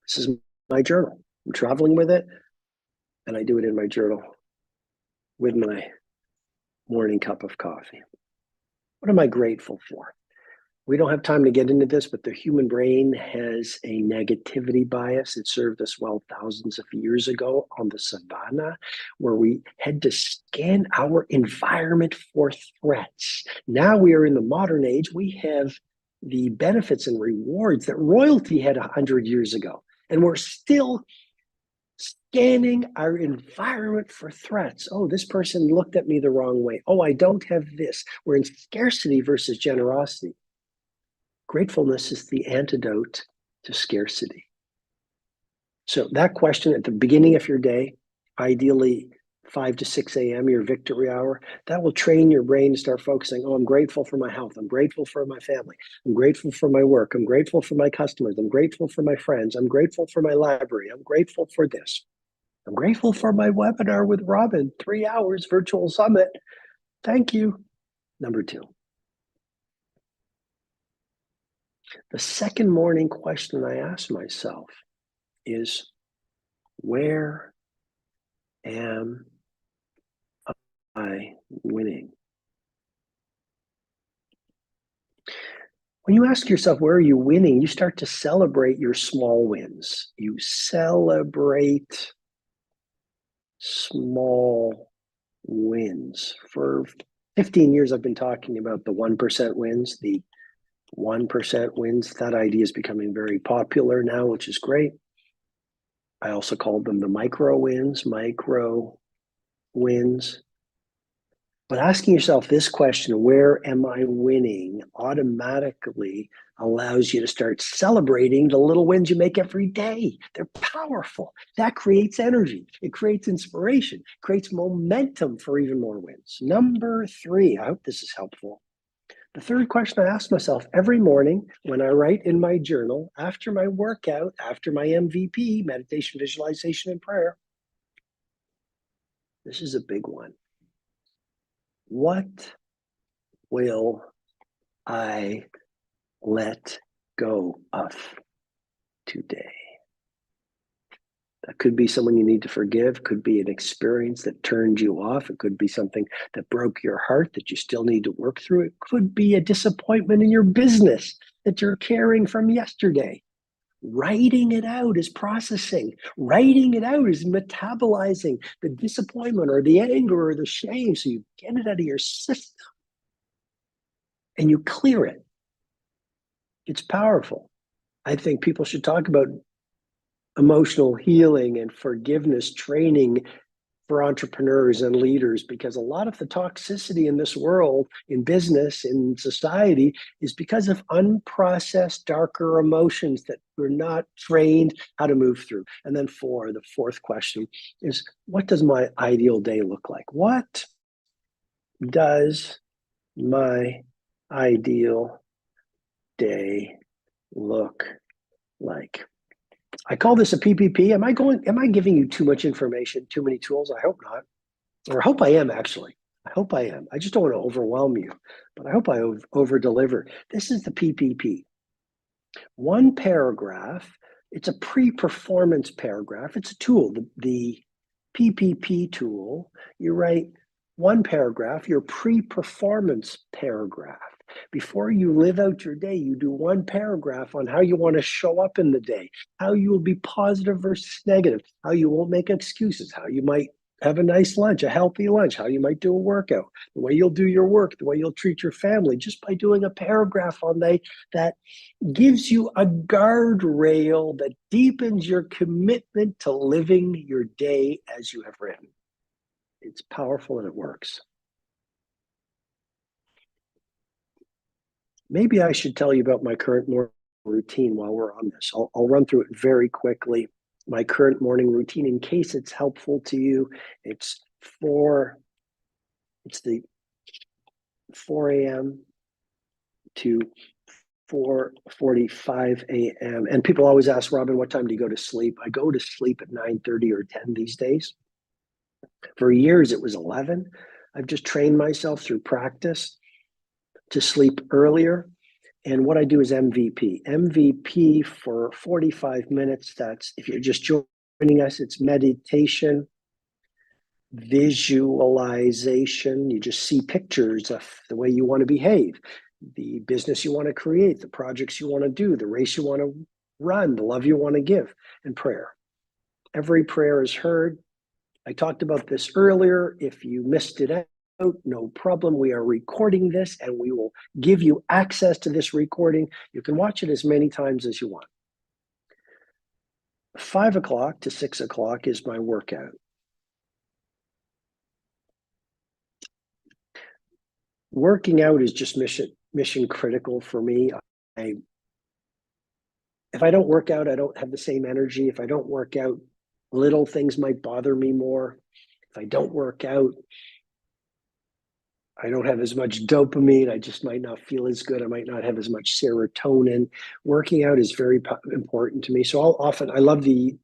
This is my journal. I'm traveling with it, and I do it in my journal with my morning cup of coffee. What am I grateful for? We don't have time to get into this, but the human brain has a negativity bias. It served us well thousands of years ago on the savannah, where we had to scan our environment for threats. Now we are in the modern age. We have the benefits and rewards that royalty had 100 years ago, and we're still scanning our environment for threats. Oh, this person looked at me the wrong way. Oh, I don't have this. We're in scarcity versus generosity. Gratefulness is the antidote to scarcity. So that question at the beginning of your day, ideally 5 to 6 a.m., your victory hour, that will train your brain to start focusing, oh, I'm grateful for my health. I'm grateful for my family. I'm grateful for my work. I'm grateful for my customers. I'm grateful for my friends. I'm grateful for my library. I'm grateful for this. I'm grateful for my webinar with Robin, 3 hours virtual summit. Thank you. Number 2. The second morning question I ask myself is, where am I winning? When you ask yourself, where are you winning? You start to celebrate your small wins. You celebrate small wins. For 15 years, I've been talking about the 1% wins, the 1% wins. That idea is becoming very popular now, which is great. I also called them the micro wins. But asking yourself this question, where am I winning, automatically allows you to start celebrating the little wins you make every day. They're powerful. That creates energy. It creates inspiration, creates momentum for even more wins. Number 3, I hope this is helpful. The third question I ask myself every morning when I write in my journal, after my workout, after my MVP, meditation, visualization, and prayer, this is a big one. What will I let go of today? That could be someone you need to forgive, could be an experience that turned you off. It could be something that broke your heart that you still need to work through. It could be a disappointment in your business that you're carrying from yesterday. Writing it out is processing. Writing it out is metabolizing the disappointment or the anger or the shame. So you get it out of your system and you clear it. It's powerful. I think people should talk about emotional healing and forgiveness training for entrepreneurs and leaders, because a lot of the toxicity in this world, in business, in society, is because of unprocessed, darker emotions that we're not trained how to move through. And then the fourth question is, what does my ideal day look like? What does my ideal day look like? I call this a PPP. Am I giving you too much information, too many tools? I hope not. Or I hope I am, actually. I hope I am. I just don't want to overwhelm you, but I hope I over deliver. This is the PPP. One paragraph, it's a pre-performance paragraph. It's a tool, the PPP tool. You write one paragraph, your pre-performance paragraph. Before you live out your day, you do one paragraph on how you want to show up in the day, how you will be positive versus negative, how you won't make excuses, how you might have a nice lunch, a healthy lunch, how you might do a workout, the way you'll do your work, the way you'll treat your family, just by doing a paragraph on that gives you a guardrail that deepens your commitment to living your day as you have written. It's powerful and it works. Maybe I should tell you about my current morning routine while we're on this. I'll run through it very quickly. My current morning routine, in case it's helpful to you, it's the 4 a.m. to 4:45 a.m. And people always ask, Robin, what time do you go to sleep? I go to sleep at 9:30 or 10 these days. For years, it was 11. I've just trained myself through practice to sleep earlier. And what I do is MVP. MVP for 45 minutes. That's, if you're just joining us, it's meditation, visualization. You just see pictures of the way you want to behave, the business you want to create, the projects you want to do, the race you want to run, the love you want to give, and prayer. Every prayer is heard. I talked about this earlier. If you missed it out, no problem. We are recording this and we will give you access to this recording. You can watch it as many times as you want. 5 o'clock to 6 o'clock is my workout. Working out is just mission critical for me. If I don't work out, I don't have the same energy. If I don't work out, little things might bother me more. If I don't work out, I don't have as much dopamine. I just might not feel as good. I might not have as much serotonin. Working out is very important to me. So I love the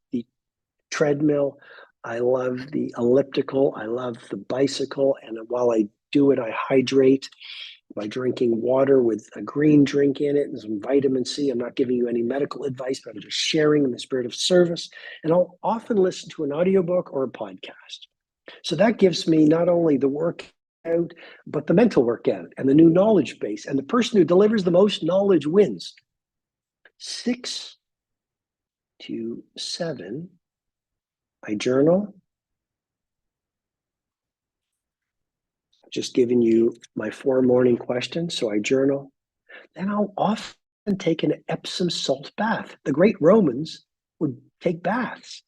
treadmill. I love the elliptical. I love the bicycle. And while I do it, I hydrate by drinking water with a green drink in it and some vitamin C. I'm not giving you any medical advice, but I'm just sharing in the spirit of service. And I'll often listen to an audiobook or a podcast. So that gives me not only the workout, but the mental workout and the new knowledge base. And the person who delivers the most knowledge wins. 6 to 7, I journal. Just giving you my 4 morning questions. So I journal. Then I'll often take an Epsom salt bath. The great Romans would take baths.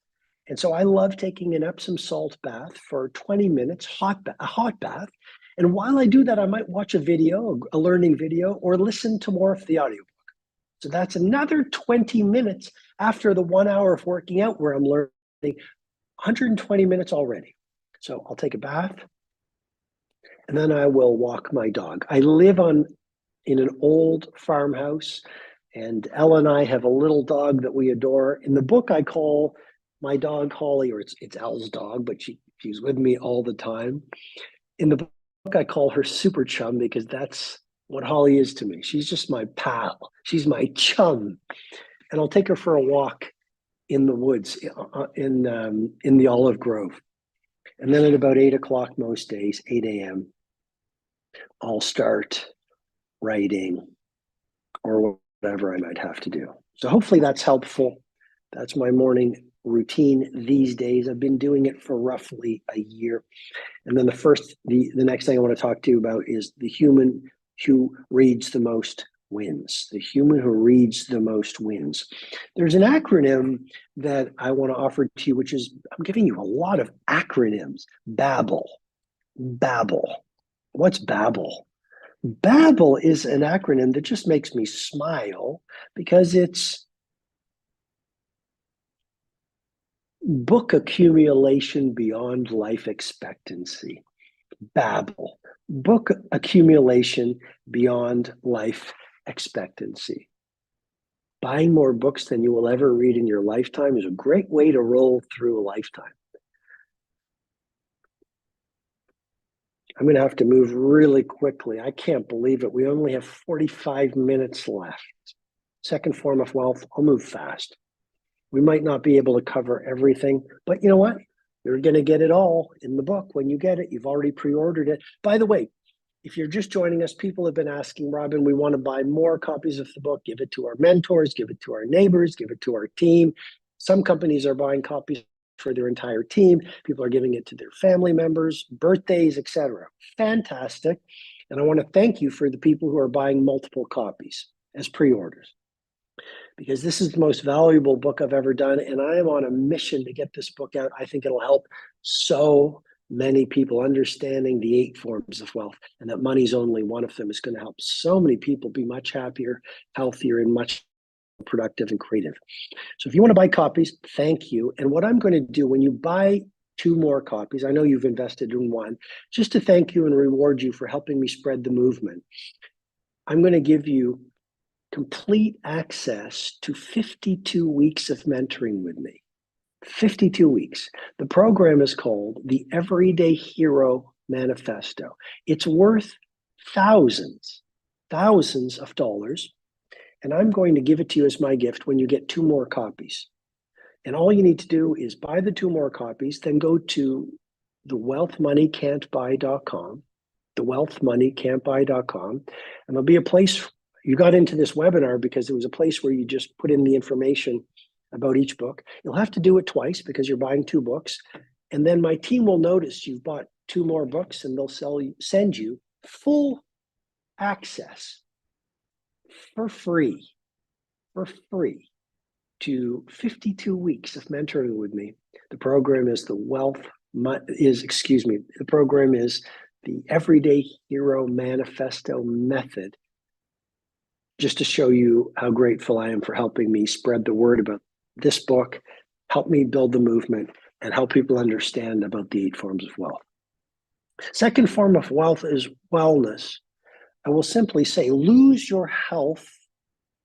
And so I love taking an Epsom salt bath for 20 minutes, a hot bath. And while I do that, I might watch a video, a learning video, or listen to more of the audiobook. So that's another 20 minutes after the 1 hour of working out where I'm learning, 120 minutes already. So I'll take a bath and then I will walk my dog. I live in an old farmhouse, and Ella and I have a little dog that we adore. In the book, I call my dog Holly, or it's Elle's dog, but she's with me all the time. In the book, I call her Super Chum because that's what Holly is to me. She's just my pal. She's my chum. And I'll take her for a walk in the woods in the olive grove. And then at about 8 o'clock most days, 8 a.m., I'll start writing or whatever I might have to do. So hopefully that's helpful. That's my morning routine these days. I've been doing it for roughly a year. And then the next thing I want to talk to you about is the human who reads the most wins. The human who reads the most wins. There's an acronym that I want to offer to you, which is, I'm giving you a lot of acronyms. Babel. Babel. What's Babel? Babel is an acronym that just makes me smile because it's book accumulation beyond life expectancy. Babel, book accumulation beyond life expectancy. Buying more books than you will ever read in your lifetime is a great way to roll through a lifetime. I'm going to have to move really quickly. I can't believe it. We only have 45 minutes left. Second form of wealth, I'll move fast. We might not be able to cover everything, but you know what? You're going to get it all in the book when you get it. You've already pre-ordered it. By the way, if you're just joining us, people have been asking, Robin, we want to buy more copies of the book. Give it to our mentors, give it to our neighbors, give it to our team. Some companies are buying copies for their entire team. People are giving it to their family members, birthdays, etc. Fantastic. And I want to thank you for the people who are buying multiple copies as pre-orders, because this is the most valuable book I've ever done. And I am on a mission to get this book out. I think it'll help so many people understanding the 8 forms of wealth, and that money's only one of them. Is going to help so many people be much happier, healthier, and much more productive and creative. So if you want to buy copies, thank you. And what I'm going to do when you buy 2 more copies, I know you've invested in 1, just to thank you and reward you for helping me spread the movement, I'm going to give you complete access to 52 weeks of mentoring with me. 52 weeks. The program is called the Everyday Hero Manifesto. It's worth thousands of dollars. And I'm going to give it to you as my gift when you get 2 more copies. And all you need to do is buy the 2 more copies, then go to thewealthmoneycan'tbuy.com, thewealthmoneycan'tbuy.com, and there'll be a place. You got into this webinar because there was a place where you just put in the information about each book. You'll have to do it twice because you're buying 2 books. And then my team will notice you've bought 2 more books, and they'll send you full access for free to 52 weeks of mentoring with me. The program is the program is the Everyday Hero Manifesto Method, just to show you how grateful I am for helping me spread the word about this book, help me build the movement, and help people understand about the 8 forms of wealth. Second form of wealth is wellness. I will simply say, lose your health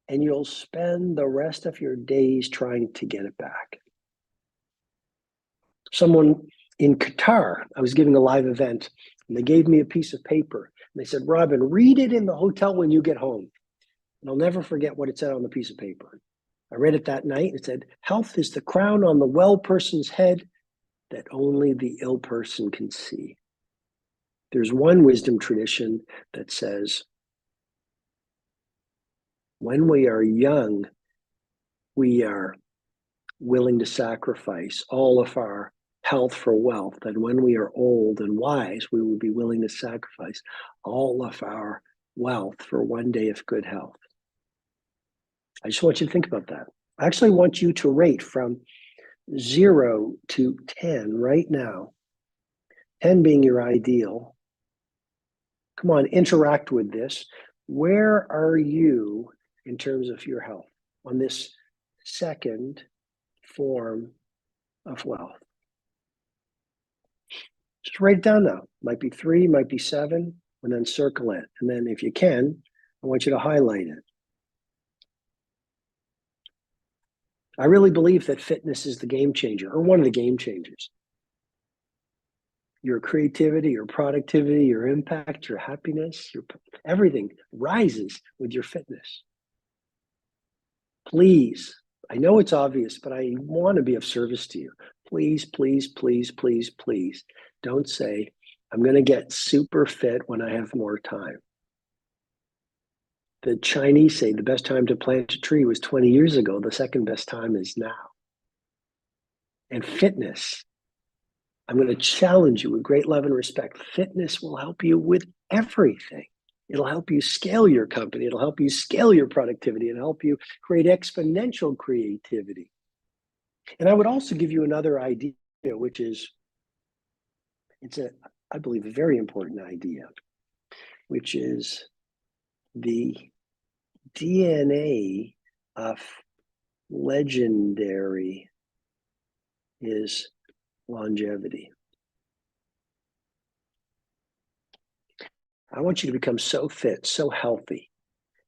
and you'll spend the rest of your days trying to get it back. Someone in Qatar, I was giving a live event, and they gave me a piece of paper. And they said, Robin, read it in the hotel when you get home. And I'll never forget what it said on the piece of paper. I read it that night. It said, health is the crown on the well person's head that only the ill person can see. There's one wisdom tradition that says, when we are young, we are willing to sacrifice all of our health for wealth. And when we are old and wise, we will be willing to sacrifice all of our wealth for one day of good health. I just want you to think about that. I actually want you to rate from 0 to 10 right now, 10 being your ideal. Come on, interact with this. Where are you in terms of your health on this second form of wealth? Just write it down now. Might be 3, might be 7, and then circle it. And then if you can, I want you to highlight it. I really believe that fitness is the game changer, or one of the game changers. Your creativity, your productivity, your impact, your happiness, everything rises with your fitness. Please, I know it's obvious, but I want to be of service to you. Please, please, please, please, please don't say, I'm going to get super fit when I have more time. The Chinese say the best time to plant a tree was 20 years ago. The second best time is now. And fitness, I'm going to challenge you with great love and respect. Fitness will help you with everything. It'll help you scale your company. It'll help you scale your productivity. It'll help you create exponential creativity. And I would also give you another idea, which is, I believe, a very important idea, which is the DNA of legendary is longevity. I want you to become so fit, so healthy,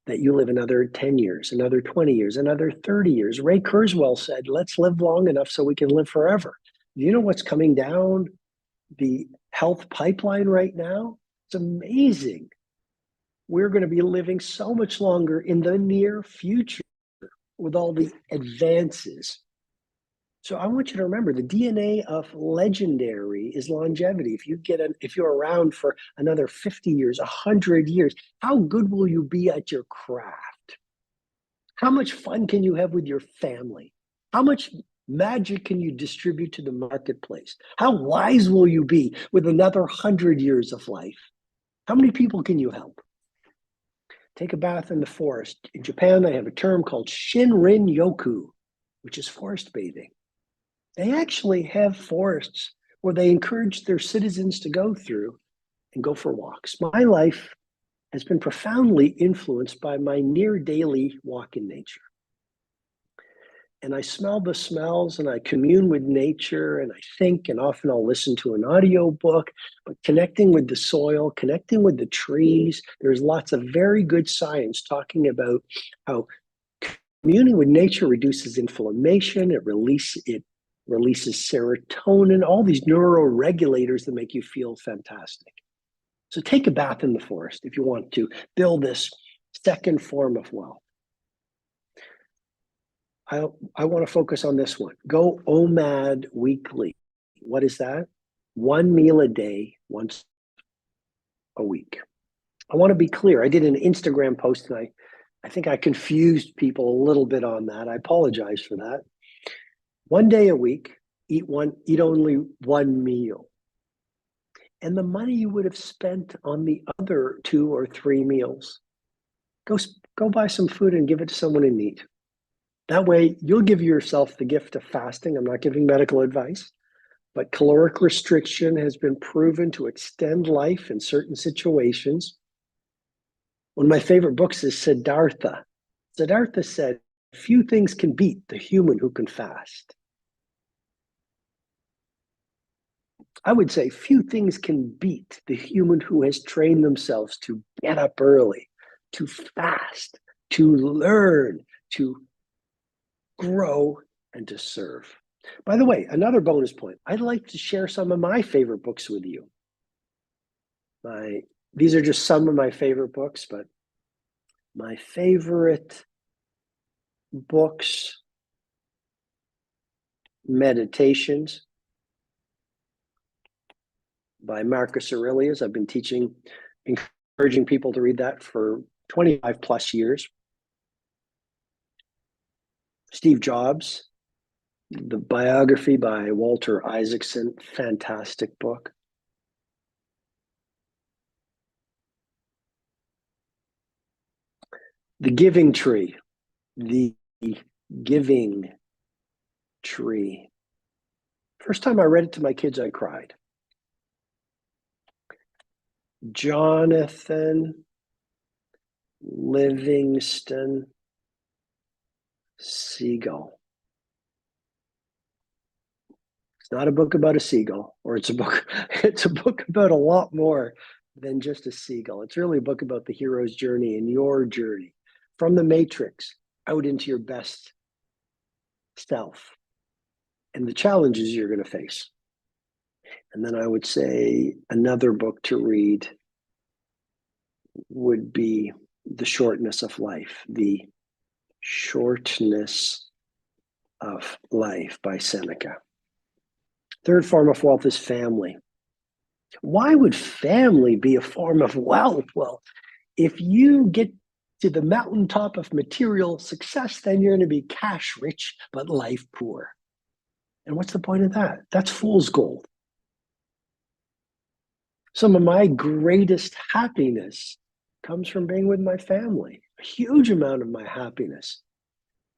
that you live another 10 years, another 20 years, another 30 years. Ray Kurzweil said, let's live long enough so we can live forever. Do you know what's coming down the health pipeline right now? It's amazing. We're going to be living so much longer in the near future with all the advances. So I want you to remember the DNA of legendary is longevity. If you're around for another 50 years, 100 years, how good will you be at your craft? How much fun can you have with your family? How much magic can you distribute to the marketplace? How wise will you be with another 100 years of life? How many people can you help? Take a bath in the forest. In Japan, they have a term called Shinrin Yoku, which is forest bathing. They actually have forests where they encourage their citizens to go through and go for walks. My life has been profoundly influenced by my near daily walk in nature. And I smell the smells and I commune with nature and I think, and often I'll listen to an audio book, but connecting with the soil, connecting with the trees, there's lots of very good science talking about how communing with nature reduces inflammation, it releases serotonin, all these neuroregulators that make you feel fantastic. So take a bath in the forest if you want to build this second form of wealth. I want to focus on this one. Go OMAD weekly. What is that? 1 meal a day, once a week. I want to be clear. I did an Instagram post and I think I confused people a little bit on that. I apologize for that. 1 day a week, eat only one meal. And the money you would have spent on the other 2 or 3 meals, go buy some food and give it to someone in need. That way, you'll give yourself the gift of fasting. I'm not giving medical advice, but caloric restriction has been proven to extend life in certain situations. One of my favorite books is Siddhartha. Siddhartha said, few things can beat the human who can fast. I would say few things can beat the human who has trained themselves to get up early, to fast, to learn, to grow, and to serve. By the way, another bonus point, I'd like to share some of my favorite books with you. These are just some of my favorite books, but my favorite books, Meditations by Marcus Aurelius. I've been encouraging people to read that for 25 plus years. Steve Jobs, the biography by Walter Isaacson, fantastic book. The Giving Tree, The Giving Tree. First time I read it to my kids, I cried. Jonathan Livingston Seagull. It's not a book about a seagull, or it's a book about a lot more than just a seagull. It's really a book about the hero's journey and your journey from the matrix out into your best self and the challenges you're going to face. And then I would say another book to read would be The Shortness of Life, The Shortness of life by Seneca. Third form of wealth is family. Why would family be a form of wealth? Well, if you get to the mountaintop of material success, then you're going to be cash rich, but life poor. And what's the point of that? That's fool's gold. Some of my greatest happiness comes from being with my family. A huge amount of my happiness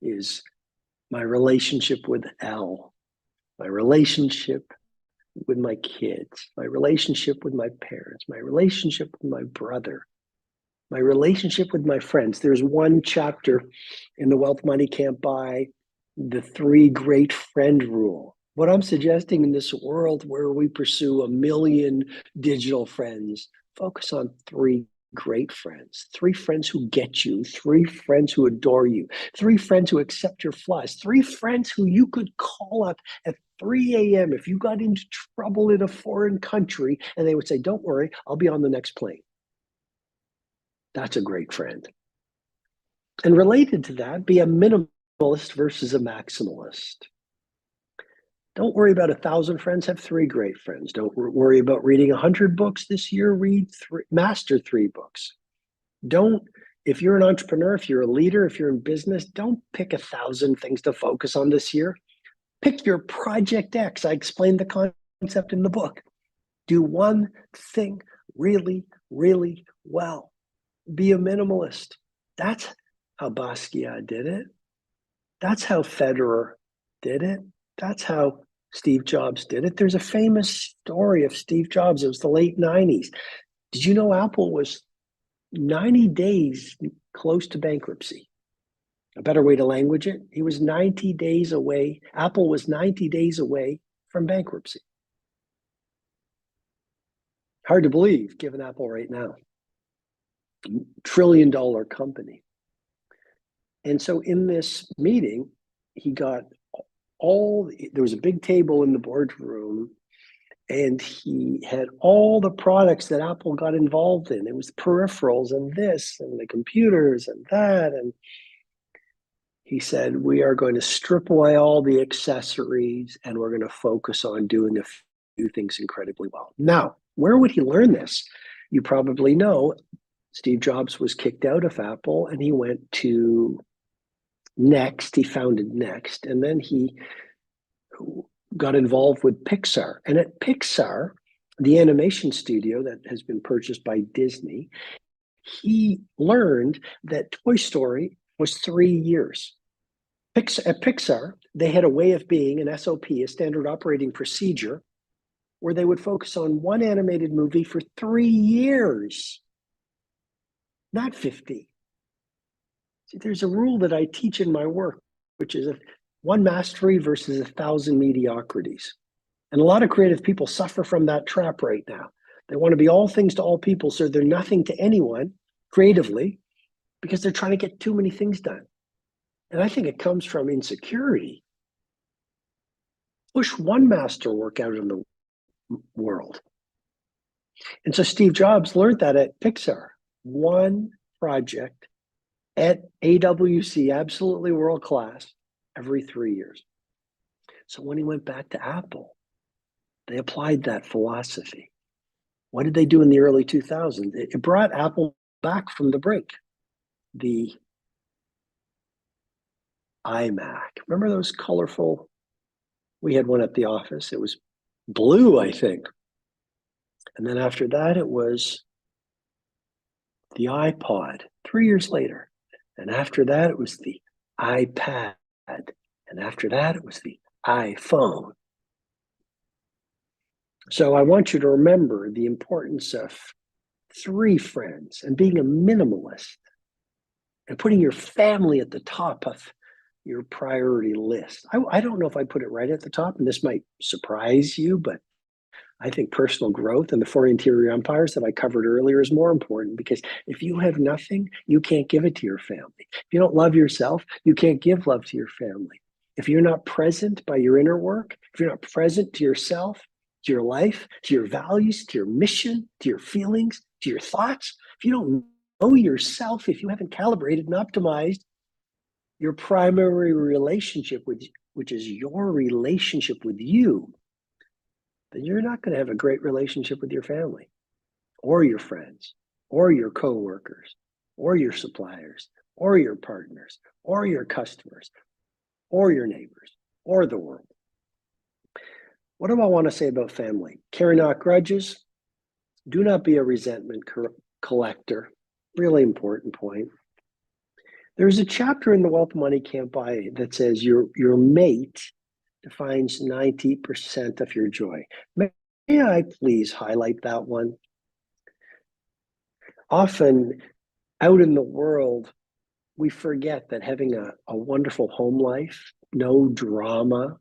is my relationship with Elle, my relationship with my kids, my relationship with my parents, my relationship with my brother, my relationship with my friends. There's one chapter in The Wealth Money Can't Buy, the 3 great friend rule. What I'm suggesting in this world where we pursue 1 million digital friends, focus on 3 great friends, 3 friends who get you, 3 friends who adore you, 3 friends who accept your flaws, 3 friends who you could call up at 3 a.m. if you got into trouble in a foreign country and they would say, don't worry, I'll be on the next plane. That's a great friend. And related to that, be a minimalist versus a maximalist. Don't worry about 1,000 friends, have 3 great friends. Don't worry about reading 100 books this year, master 3 books. If you're an entrepreneur, if you're a leader, if you're in business, don't pick 1,000 things to focus on this year. Pick your Project X. I explained the concept in the book. Do one thing really, really well. Be a minimalist. That's how Basquiat did it. That's how Federer did it. That's how Steve Jobs did it. There's a famous story of Steve Jobs. It was the late 90s. Did you know Apple was 90 days close to bankruptcy? A better way to language it, he was 90 days away. Apple was 90 days away from bankruptcy. Hard to believe, given Apple right now. $1 trillion company. And so in this meeting, there was a big table in the boardroom, and he had all the products that Apple got involved in. It was peripherals and this and the computers and that. And he said, we are going to strip away all the accessories and we're going to focus on doing a few things incredibly well. Now, where would he learn this? You probably know Steve Jobs was kicked out of Apple and he went to Next. He founded Next, and then he got involved with Pixar. And at Pixar, the animation studio that has been purchased by Disney, he learned that Toy Story was 3 years. At Pixar, they had a way of being, an SOP, a standard operating procedure, where they would focus on one animated movie for 3 years, not 50. See, there's a rule that I teach in my work, which is 1 mastery versus 1,000 mediocrities. And a lot of creative people suffer from that trap right now. They want to be all things to all people, so they're nothing to anyone creatively because they're trying to get too many things done. And I think it comes from insecurity. Push 1 masterwork out in the world. And so Steve Jobs learned that at Pixar. 1 project at AWC, absolutely world class, every 3 years. So when he went back to Apple, they applied that philosophy. What did they do in the early 2000s? It brought Apple back from the brink. The iMac. Remember those colorful? We had one at the office. It was blue, I think. And then after that, it was the iPod 3 years later. And after that, it was the iPad. And after that, it was the iPhone. So I want you to remember the importance of 3 friends and being a minimalist and putting your family at the top of your priority list. I don't know if I put it right at the top, and this might surprise you, but I think personal growth and the 4 interior empires that I covered earlier is more important, because if you have nothing, you can't give it to your family. If you don't love yourself, you can't give love to your family. If you're not present by your inner work, if you're not present to yourself, to your life, to your values, to your mission, to your feelings, to your thoughts, if you don't know yourself, if you haven't calibrated and optimized your primary relationship with which is your relationship with you, then you're not going to have a great relationship with your family or your friends or your coworkers or your suppliers or your partners or your customers or your neighbors or the world. What do I want to say about family? Carry not grudges. Do not be a resentment collector. Really important point. There's a chapter in The Wealth Money Can't Buy that says your mate defines 90% of your joy. May I please highlight that one? Often out in the world, we forget that having a wonderful home life, no drama,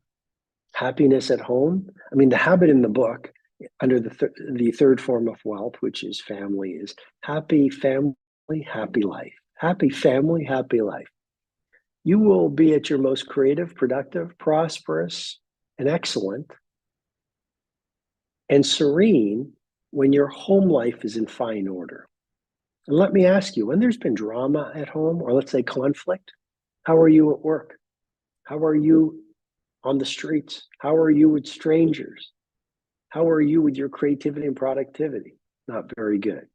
happiness at home. I mean, the habit in the book under the third form of wealth, which is family, is happy family, happy life. Happy family, happy life. You will be at your most creative, productive, prosperous, and excellent, and serene when your home life is in fine order. And let me ask you, when there's been drama at home, or let's say conflict, how are you at work? How are you on the streets? How are you with strangers? How are you with your creativity and productivity? Not very good.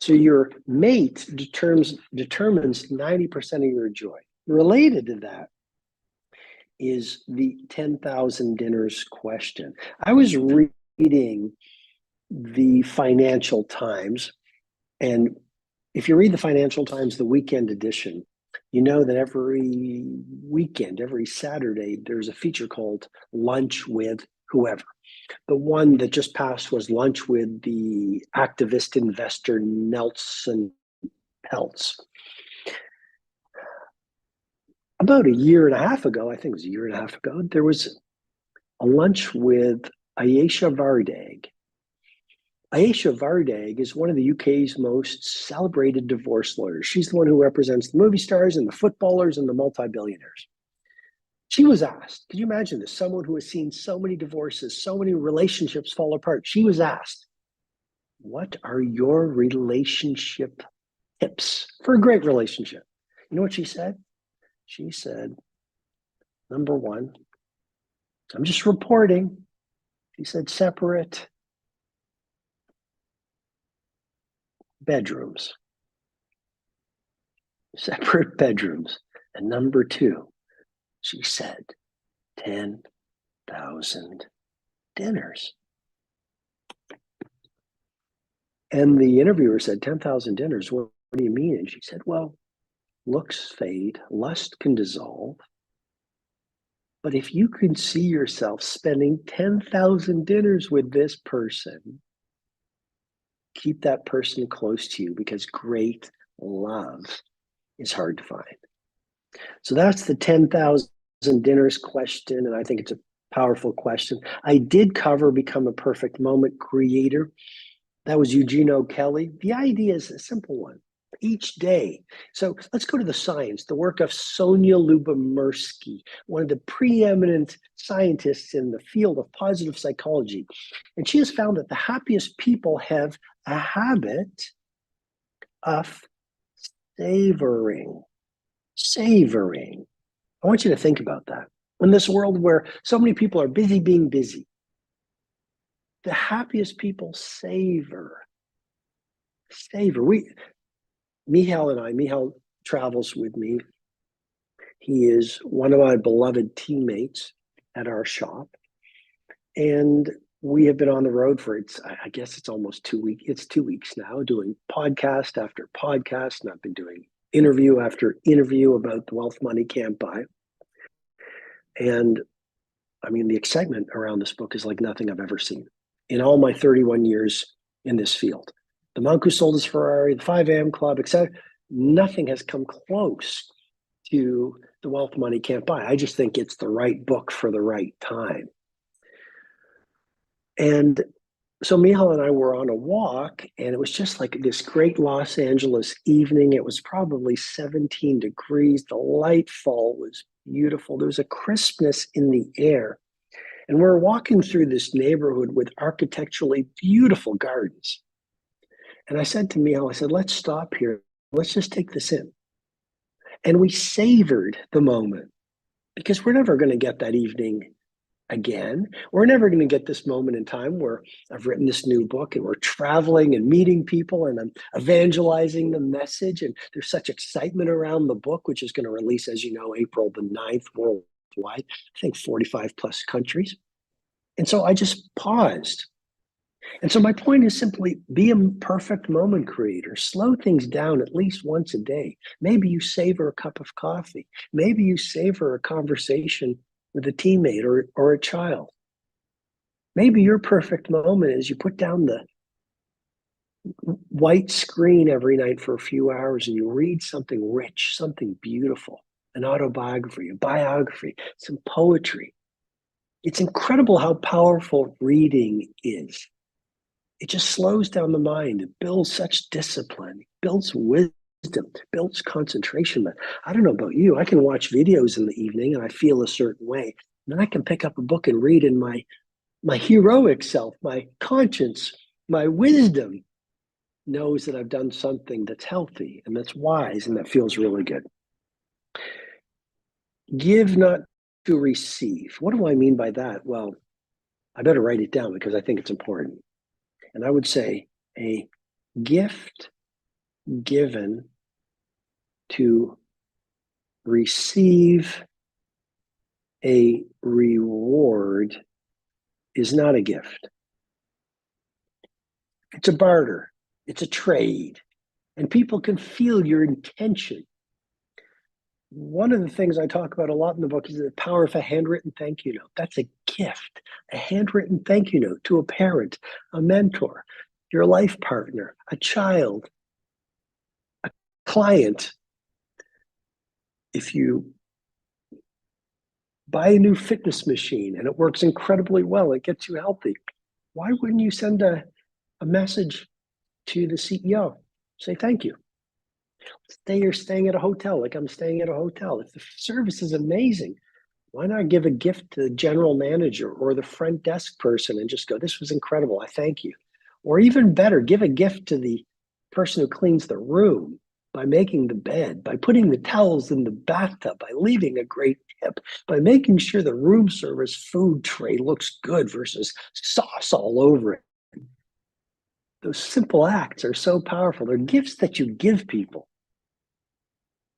So your mate determines 90% of your joy. Related to that is the 10,000 dinners question. I was reading the Financial Times, and if you read the Financial Times, the weekend edition, you know that every weekend, every Saturday, there's a feature called Lunch with Whoever. The one that just passed was Lunch with the activist investor Nelson Peltz. About a year and a half ago, I think it was a year and a half ago, there was a lunch with Ayesha Vardag. Ayesha Vardag is one of the UK's most celebrated divorce lawyers. She's the one who represents the movie stars and the footballers and the multi-billionaires. She was asked, can you imagine this? Someone who has seen so many divorces, so many relationships fall apart. She was asked, what are your relationship tips for a great relationship? You know what she said? She said, number one, I'm just reporting. She said, separate bedrooms. Separate bedrooms. And number two, she said, 10,000 dinners. And the interviewer said, 10,000 dinners, what do you mean? And she said, well, looks fade, lust can dissolve. But if you can see yourself spending 10,000 dinners with this person, keep that person close to you, because great love is hard to find. So that's the 10,000 dinners question, and I think it's a powerful question. I did cover Become a Perfect Moment Creator. That was Eugene O'Kelly. The idea is a simple one. Each day. So let's go to the science, the work of Sonia Lyubomirsky, one of the preeminent scientists in the field of positive psychology. And she has found that the happiest people have a habit of savoring. Savoring. I want you to think about that. In this world where so many people are busy being busy, the happiest people savor. Savor. Michal travels with me. He is one of my beloved teammates at our shop. And we have been on the road for, I guess it's almost 2 weeks. It's 2 weeks now, doing podcast after podcast. And I've been doing interview after interview about The Wealth Money Can't Buy. And I mean, the excitement around this book is like nothing I've ever seen in all my 31 years in this field. The Monk Who Sold His Ferrari, the 5 a.m. Club, etc. Nothing has come close to The Wealth Money Can't Buy. I just think it's the right book for the right time. And so Michal and I were on a walk, and it was just like this great Los Angeles evening. It was probably 17 degrees. The light fall was beautiful. There was a crispness in the air. And we're walking through this neighborhood with architecturally beautiful gardens. And I said to Michal, I said, let's stop here. Let's just take this in. And we savored the moment. because we're never going to get that evening again. We're never going to get this moment in time where I've written this new book and we're traveling and meeting people and I'm evangelizing the message. And there's such excitement around the book, which is going to release, as you know, April the 9th worldwide, I think 45 plus countries. And so I just paused. And so my point is simply be a perfect moment creator. Slow things down at least once a day. Maybe you savor a cup of coffee. Maybe you savor a conversation with a teammate or a child. Maybe your perfect moment is you put down the white screen every night for a few hours and you read something rich, something beautiful, an autobiography, a biography, some poetry. It's incredible how powerful reading is. It just slows down the mind. It builds such discipline, it builds wisdom, it builds concentration. But I don't know about you. I can watch videos in the evening and I feel a certain way. And then I can pick up a book and read in my heroic self, my conscience, my wisdom knows that I've done something that's healthy and that's wise and that feels really good. Give not to receive. What do I mean by that? Well, I better write it down because I think it's important. And I would say a gift given to receive a reward is not a gift. It's a barter. It's a trade. And people can feel your intention. One of the things I talk about a lot in the book is the power of a handwritten thank you note. That's a gift, a handwritten thank you note to a parent, a mentor, your life partner, a child, a client. If you buy a new fitness machine and it works incredibly well, it gets you healthy, why wouldn't you send a message to the CEO? Say thank you. Say you're staying at a hotel, like I'm staying at a hotel. If the service is amazing, why not give a gift to the general manager or the front desk person and just go, this was incredible, I thank you. Or even better, give a gift to the person who cleans the room by making the bed, by putting the towels in the bathtub, by leaving a great tip, by making sure the room service food tray looks good versus sauce all over it. Those simple acts are so powerful. They're gifts that you give people.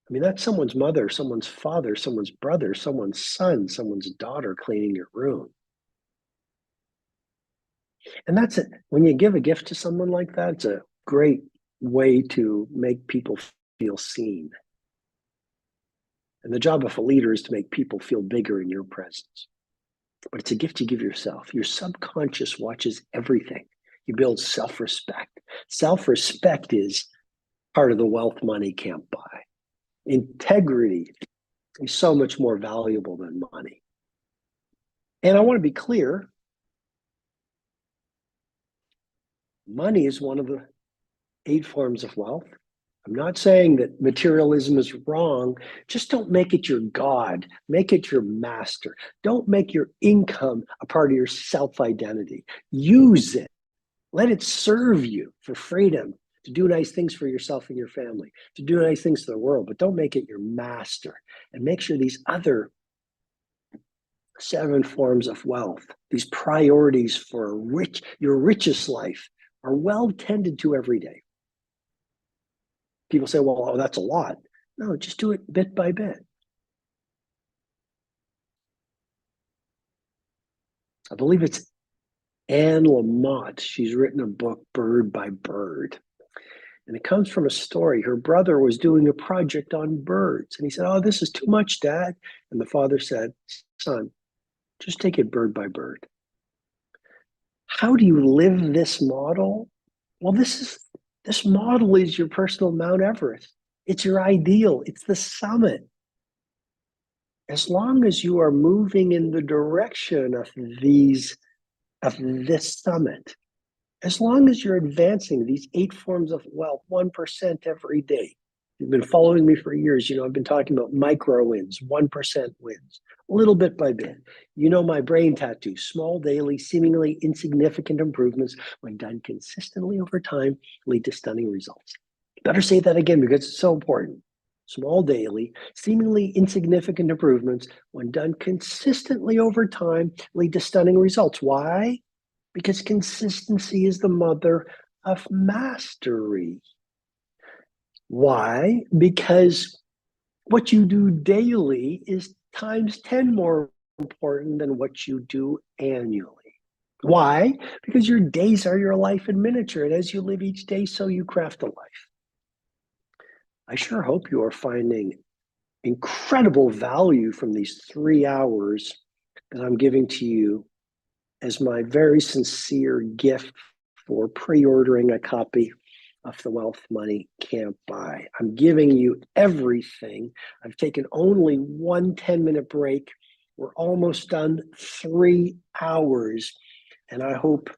I mean, that's someone's mother, someone's father, someone's brother, someone's son, someone's daughter cleaning your room. And that's it. When you give a gift to someone like that, it's a great way to make people feel seen. And the job of a leader is to make people feel bigger in your presence. But it's a gift you give yourself. Your subconscious watches everything. You build self-respect. Self-respect is part of the wealth money can't buy. Integrity is so much more valuable than money. And I want to be clear, money is one of the 8 forms of wealth. I'm not saying that materialism is wrong. Just don't make it your God. Make it your master. Don't make your income a part of your self-identity. Use it. Let it serve you for freedom, to do nice things for yourself and your family, to do nice things to the world, but don't make it your master. And make sure these other 7 forms of wealth, these priorities for your richest life, are well tended to every day. People say, well, that's a lot. No, just do it bit by bit. I believe it's Anne Lamott. She's written a book, Bird by Bird. And it comes from a story. Her brother was doing a project on birds. And he said, oh, this is too much, Dad. And the father said, son, just take it bird by bird. How do you live this model? Well, this model is your personal Mount Everest. It's your ideal. It's the summit. As long as you are moving in the direction of this summit, as long as you're advancing these 8 forms of wealth, 1% every day. You've been following me for years. I've been talking about micro wins, 1% wins, little bit by bit. My brain tattoo, small daily, seemingly insignificant improvements when done consistently over time lead to stunning results. Better say that again because it's so important. small daily, seemingly insignificant improvements, when done consistently over time, lead to stunning results. Why? Because consistency is the mother of mastery. Why? Because what you do daily is times 10 more important than what you do annually. Why? Because your days are your life in miniature, and as you live each day, so you craft a life. I sure hope you are finding incredible value from these 3 hours that I'm giving to you as my very sincere gift for pre-ordering a copy of The Wealth Money Can't Buy. I'm giving you everything. I've taken only one 10-minute break. We're almost done, 3 hours. And I hope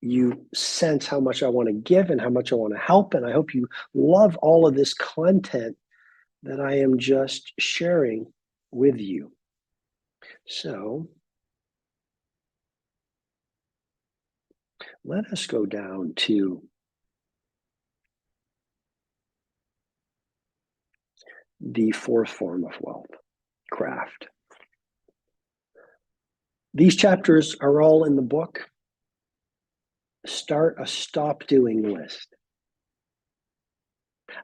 you sense how much I want to give and how much I want to help. And I hope you love all of this content that I am just sharing with you. So let us go down to the fourth form of wealth, craft. These chapters are all in the book. Start a stop doing list.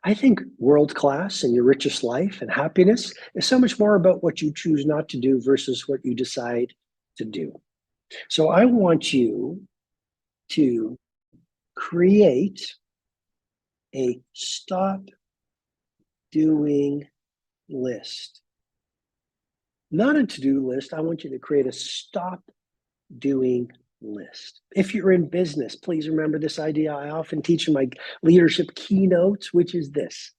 I think world class and your richest life and happiness is so much more about what you choose not to do versus what you decide to do. So I want you to create a stop doing list. Not a to-do list. I want you to create a stop doing list. If you're in business, please remember this idea I often teach in my leadership keynotes, which is this.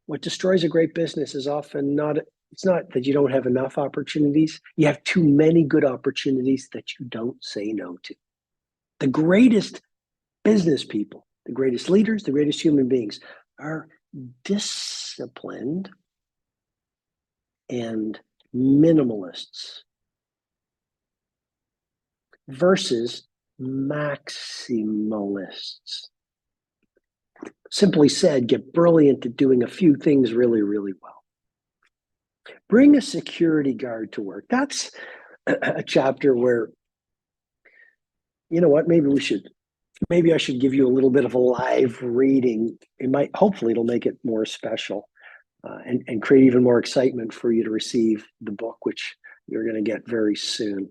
What destroys a great business is often not, it's not that you don't have enough opportunities. You have too many good opportunities that you don't say no to. The greatest business people, the greatest leaders, the greatest human beings are disciplined and minimalists versus maximalists. Simply said, get brilliant at doing a few things really, really well. Bring a security guard to work. That's a chapter where, you know what, maybe I should give you a little bit of a live reading. Hopefully it'll make it more special and create even more excitement for you to receive the book, which you're going to get very soon.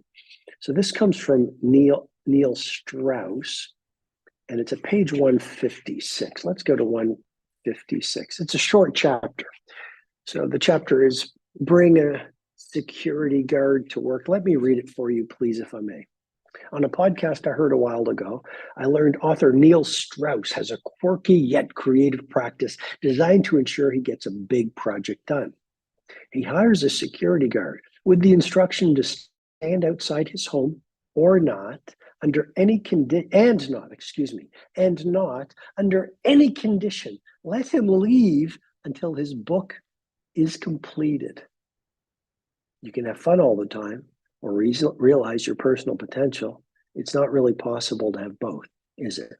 So this comes from Neil Strauss, and it's at page 156. Let's go to 156. It's a short chapter. So the chapter is Bring a Security Guard to Work. Let me read it for you, please, if I may. On a podcast I heard a while ago, I learned author Neil Strauss has a quirky yet creative practice designed to ensure he gets a big project done. He hires a security guard with the instruction to stand outside his home or not under any condition, and not under any condition. Let him leave until his book is completed. You can have fun all the time or realize your personal potential. It's not really possible to have both, is it?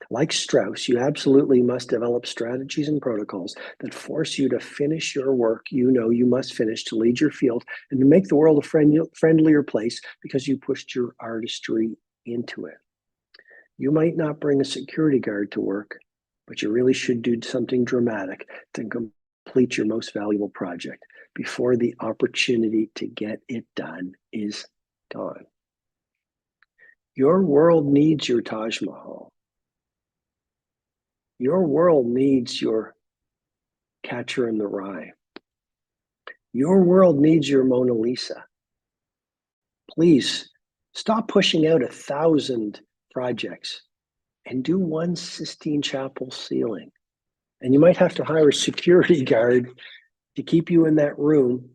Like Strauss, you absolutely must develop strategies and protocols that force you to finish your work you know you must finish to lead your field and to make the world a friendlier place because you pushed your artistry into it. You might not bring a security guard to work, but you really should do something dramatic to complete your most valuable project before the opportunity to get it done is gone. Your world needs your Taj Mahal. Your world needs your Catcher in the Rye. Your world needs your Mona Lisa. Please stop pushing out 1,000 projects and do one Sistine Chapel ceiling. And you might have to hire a security guard to keep you in that room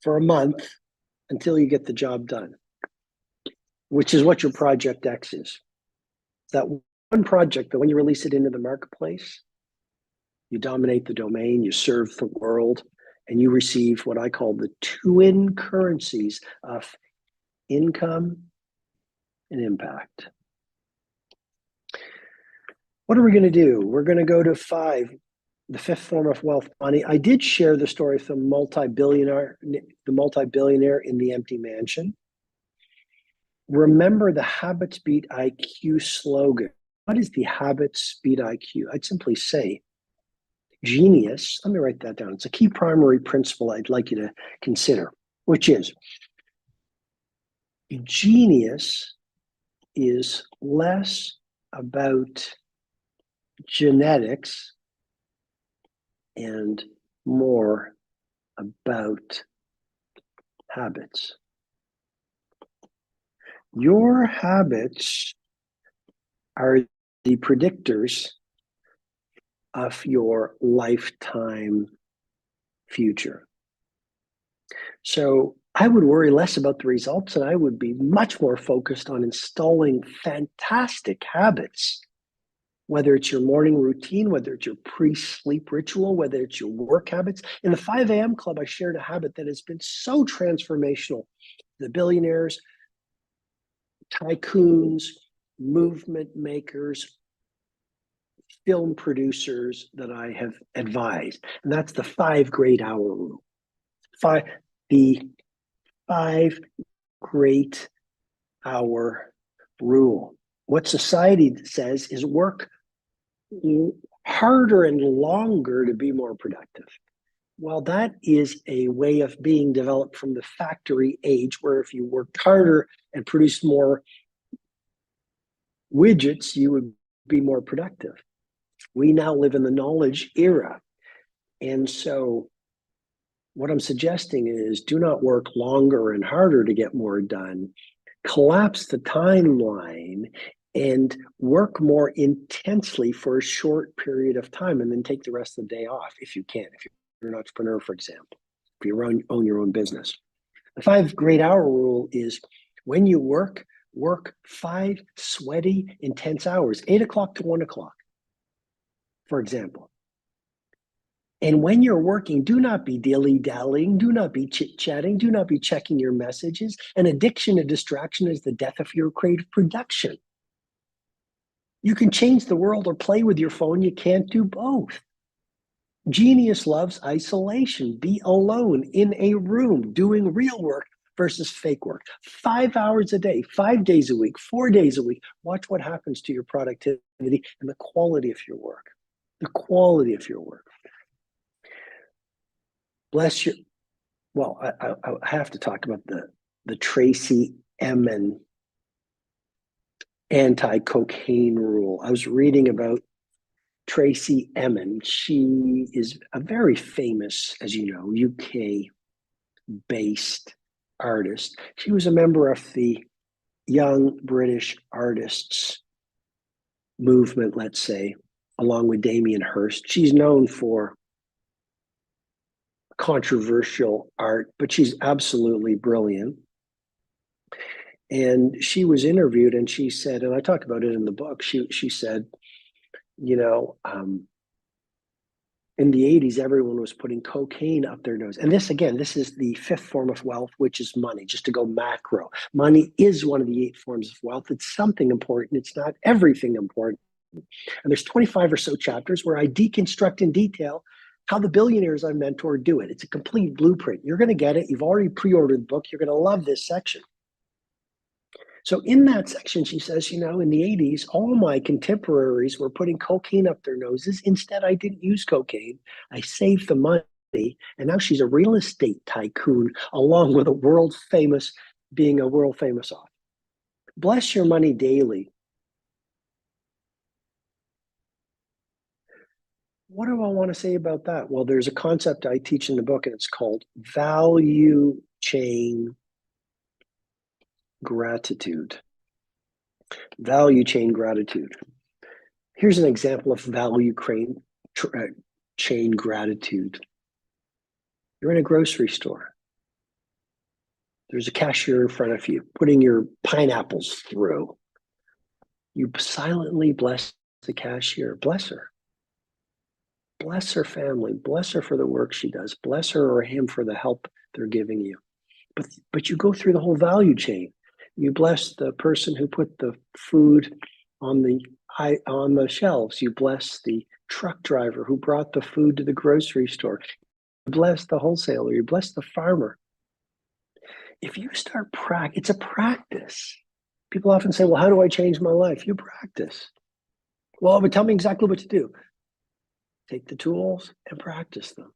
for a month until you get the job done, which is what your Project X is. That one project that when you release it into the marketplace, you dominate the domain, you serve the world, and you receive what I call the twin currencies of income and impact. What are we going to do? We're going to go to 5 the fifth form of wealth, money. I did share the story of the multi-billionaire in the empty mansion. Remember the habits beat IQ slogan. What is the habits beat IQ? I'd simply say genius. Let me write that down. It's a key primary principle I'd like you to consider, which is genius is less about genetics and more about habits. Your habits are the predictors of your lifetime future. So I would worry less about the results, and I would be much more focused on installing fantastic habits, whether it's your morning routine, whether it's your pre-sleep ritual, whether it's your work habits. In the 5 a.m. club, I shared a habit that has been so transformational. The billionaires, tycoons, movement makers, film producers that I have advised. And that's the 5 great hour rule. The 5 great hour rule. What society says is work harder and longer to be more productive. Well, that is a way of being developed from the factory age, where if you worked harder and produced more widgets, you would be more productive. We now live in the knowledge era. And so what I'm suggesting is do not work longer and harder to get more done. Collapse the timeline and work more intensely for a short period of time, and then take the rest of the day off if you can, if you're an entrepreneur, for example, if you own your own business. The 5 great hour rule is when you work 5 sweaty, intense hours, 8 o'clock to 1 o'clock, for example. And when you're working, do not be dilly-dallying, do not be chit-chatting, do not be checking your messages. An addiction, a distraction is the death of your creative production. You can change the world or play with your phone. You can't do both. Genius loves isolation. Be alone in a room doing real work versus fake work. 5 hours a day, 5 days a week, 4 days a week. Watch what happens to your productivity and the quality of your work. The quality of your work. Bless your, well, I have to talk about the Tracey Emin anti-cocaine rule. I was reading about Tracey Emin. She is a very famous, as you know, UK-based artist. She was a member of the Young British Artists movement, let's say, along with Damien Hirst. She's known for controversial art, but she's absolutely brilliant. And she was interviewed and she said, and I talk about it in the book, she said, you know, in the 80s, everyone was putting cocaine up their nose. And this is the 5th form of wealth, which is money, just to go macro. Money is one of the 8 forms of wealth. It's something important. It's not everything important. And there's 25 or so chapters where I deconstruct in detail how the billionaires I mentor do it. It's a complete blueprint. You're going to get it. You've already pre-ordered the book. You're going to love this section. So in that section, she says, you know, in the 80s, all my contemporaries were putting cocaine up their noses. Instead, I didn't use cocaine. I saved the money. And now she's a real estate tycoon, along with being a world famous author. Bless your money daily. What do I want to say about that? Well, there's a concept I teach in the book, and it's called value chain gratitude. Value chain gratitude. Here's an example of value chain gratitude. You're in a grocery store. There's a cashier in front of you putting your pineapples through. You silently bless the cashier. Bless her. Bless her family. Bless her for the work she does. Bless her or him for the help they're giving you. But you go through the whole value chain. You bless the person who put the food on the shelves. You bless the truck driver who brought the food to the grocery store. You bless the wholesaler, you bless the farmer. If you start it's a practice. People often say, well, how do I change my life? You practice. Well, but tell me exactly what to do. Take the tools and practice them.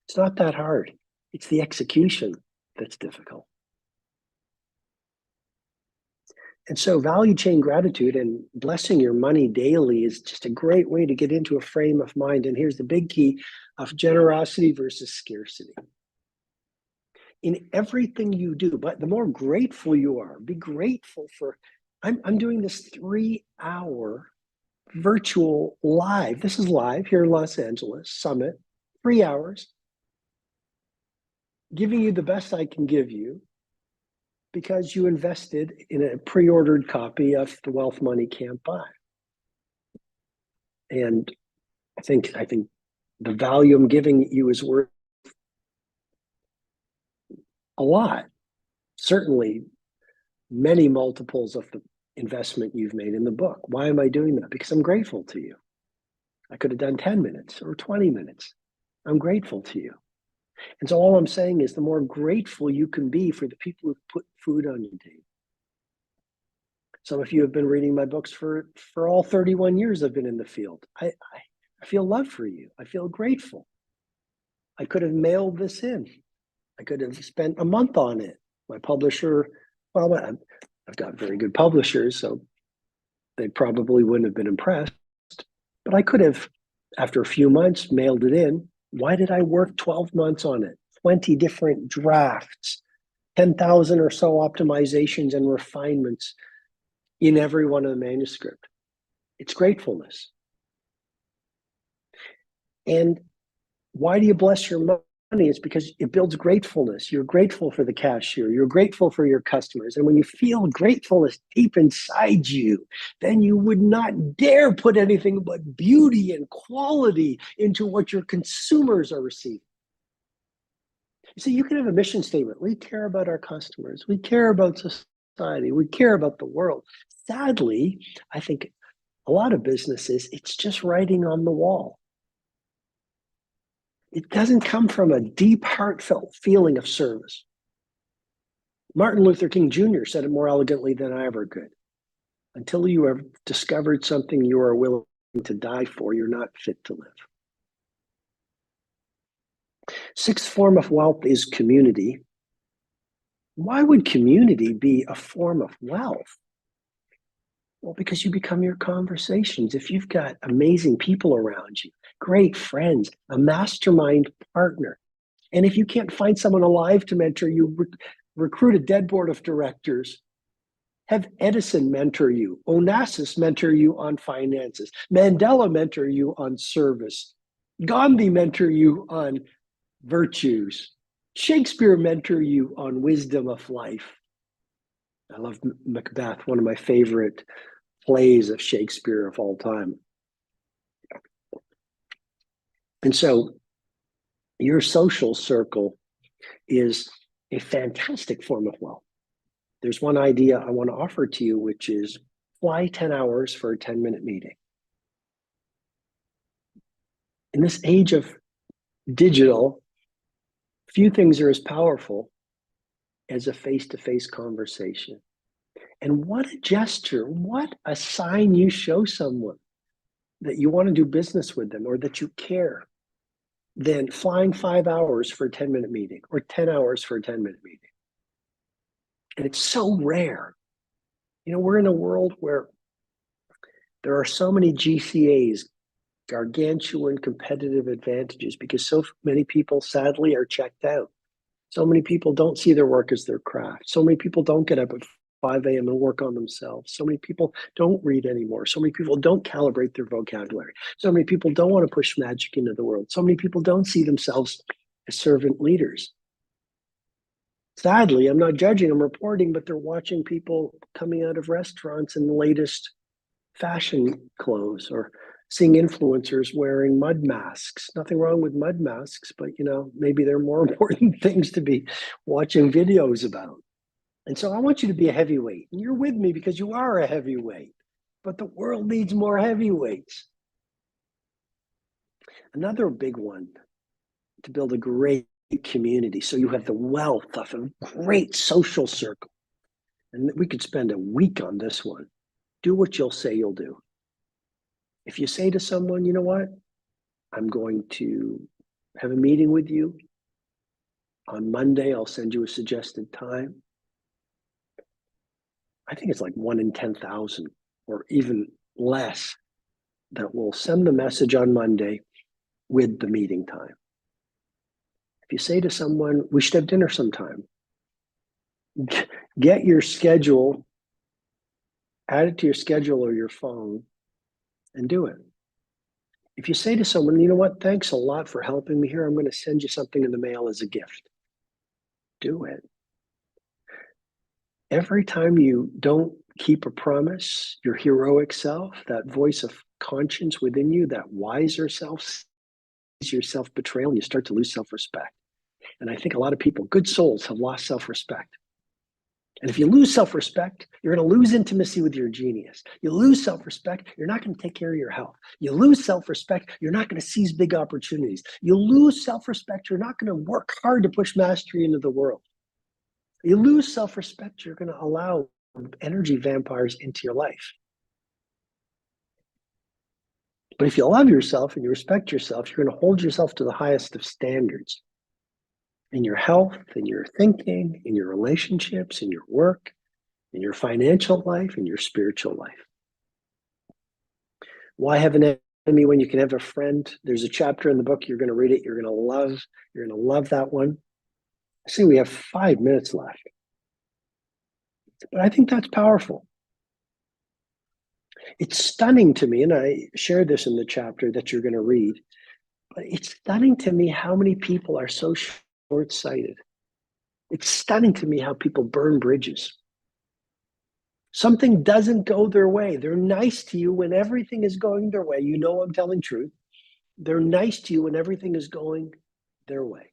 It's not that hard. It's the execution that's difficult. And so value chain gratitude and blessing your money daily is just a great way to get into a frame of mind. And here's the big key of generosity versus scarcity. In everything you do, but the more grateful you are, be grateful for, I'm doing this 3-hour virtual live. This is live here in Los Angeles, Summit, 3 hours, giving you the best I can give you because you invested in a pre-ordered copy of The Wealth Money Can't Buy. And I think the value I'm giving you is worth a lot. Certainly many multiples of the investment you've made in the book. Why am I doing that? Because I'm grateful to you. I could have done 10 minutes or 20 minutes. I'm grateful to you. And so all I'm saying is the more grateful you can be for the people who put food on your table. Some of you have been reading my books for all 31 years I've been in the field. I feel love for you. I feel grateful. I could have mailed this in. I could have spent a month on it. My publisher, well, I've got very good publishers, so they probably wouldn't have been impressed. But I could have, after a few months, mailed it in. Why did I work 12 months on it? 20 different drafts, 10,000 or so optimizations and refinements in every one of the manuscript. It's gratefulness. And why do you bless your money? It's because it builds gratefulness. You're grateful for the cashier. You're grateful for your customers. And when you feel gratefulness deep inside you, then you would not dare put anything but beauty and quality into what your consumers are receiving. So you can have a mission statement. We care about our customers. We care about society. We care about the world. Sadly, I think a lot of businesses, it's just writing on the wall. It doesn't come from a deep, heartfelt feeling of service. Martin Luther King Jr. said it more elegantly than I ever could. Until you have discovered something you are willing to die for, you're not fit to live. Sixth form of wealth is community. Why would community be a form of wealth? Well, because you become your conversations. If you've got amazing people around you, great friends, a mastermind partner, and if you can't find someone alive to mentor you, recruit a dead board of directors. Have Edison mentor you, Onassis mentor you on finances, Mandela mentor you on service, Gandhi mentor you on virtues, Shakespeare mentor you on wisdom of life. I love Macbeth, one of my favorite plays of Shakespeare of all time. And so your social circle is a fantastic form of wealth. There's one idea I want to offer to you, which is fly 10 hours for a 10-minute meeting. In this age of digital, few things are as powerful as a face-to-face conversation. And what a gesture, what a sign you show someone that you want to do business with them or that you care, than flying 5 hours for a 10-minute meeting or 10 hours for a 10-minute meeting. And it's so rare. You know, we're in a world where there are so many GCAs, gargantuan competitive advantages, because so many people sadly are checked out. So many people don't see their work as their craft. So many people don't get up at 5 a.m. and work on themselves. So many people don't read anymore. So many people don't calibrate their vocabulary. So many people don't want to push magic into the world. So many people don't see themselves as servant leaders. Sadly, I'm not judging, I'm reporting, but they're watching people coming out of restaurants in the latest fashion clothes, or seeing influencers wearing mud masks. Nothing wrong with mud masks, but you know, maybe there are more important things to be watching videos about. And so I want you to be a heavyweight. And you're with me because you are a heavyweight. But the world needs more heavyweights. Another big one, to build a great community. So you have the wealth of a great social circle. And we could spend a week on this one. Do what you'll say you'll do. If you say to someone, you know what, I'm going to have a meeting with you on Monday, I'll send you a suggested time. I think it's like 1 in 10,000 or even less that will send the message on Monday with the meeting time. If you say to someone, we should have dinner sometime, get your schedule, add it to your schedule or your phone, and do it. If you say to someone, you know what, thanks a lot for helping me here, I'm going to send you something in the mail as a gift, do it. Every time you don't keep a promise, your heroic self, that voice of conscience within you, that wiser self, sees your self-betrayal, and you start to lose self-respect. And I think a lot of people, good souls, have lost self-respect. And if you lose self-respect, you're going to lose intimacy with your genius. You lose self-respect, you're not going to take care of your health. You lose self-respect, you're not going to seize big opportunities. You lose self-respect, you're not going to work hard to push mastery into the world. You lose self-respect, you're going to allow energy vampires into your life. But if you love yourself and you respect yourself, you're going to hold yourself to the highest of standards in your health, in your thinking, in your relationships, in your work, in your financial life, in your spiritual life. Why have an enemy when you can have a friend? There's a chapter in the book, you're going to read it, you're going to love that one. I see we have 5 minutes left. But I think that's powerful. It's stunning to me, and I shared this in the chapter that you're going to read, but it's stunning to me how many people are so short-sighted. It's stunning to me how people burn bridges. Something doesn't go their way. They're nice to you when everything is going their way. You know I'm telling truth. They're nice to you when everything is going their way.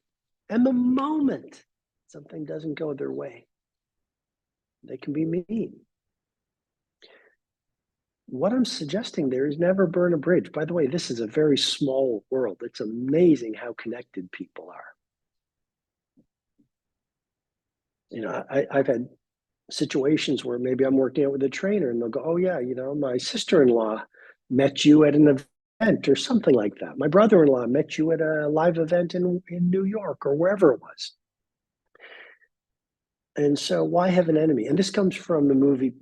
And the moment something doesn't go their way, they can be mean. What I'm suggesting there is never burn a bridge. By the way, this is a very small world. It's amazing how connected people are. You know, I've had situations where maybe I'm working out with a trainer and they'll go, oh yeah, you know, my sister-in-law met you at an event or something like that. My brother-in-law met you at a live event in New York or wherever it was. And so why have an enemy? And this comes from the movie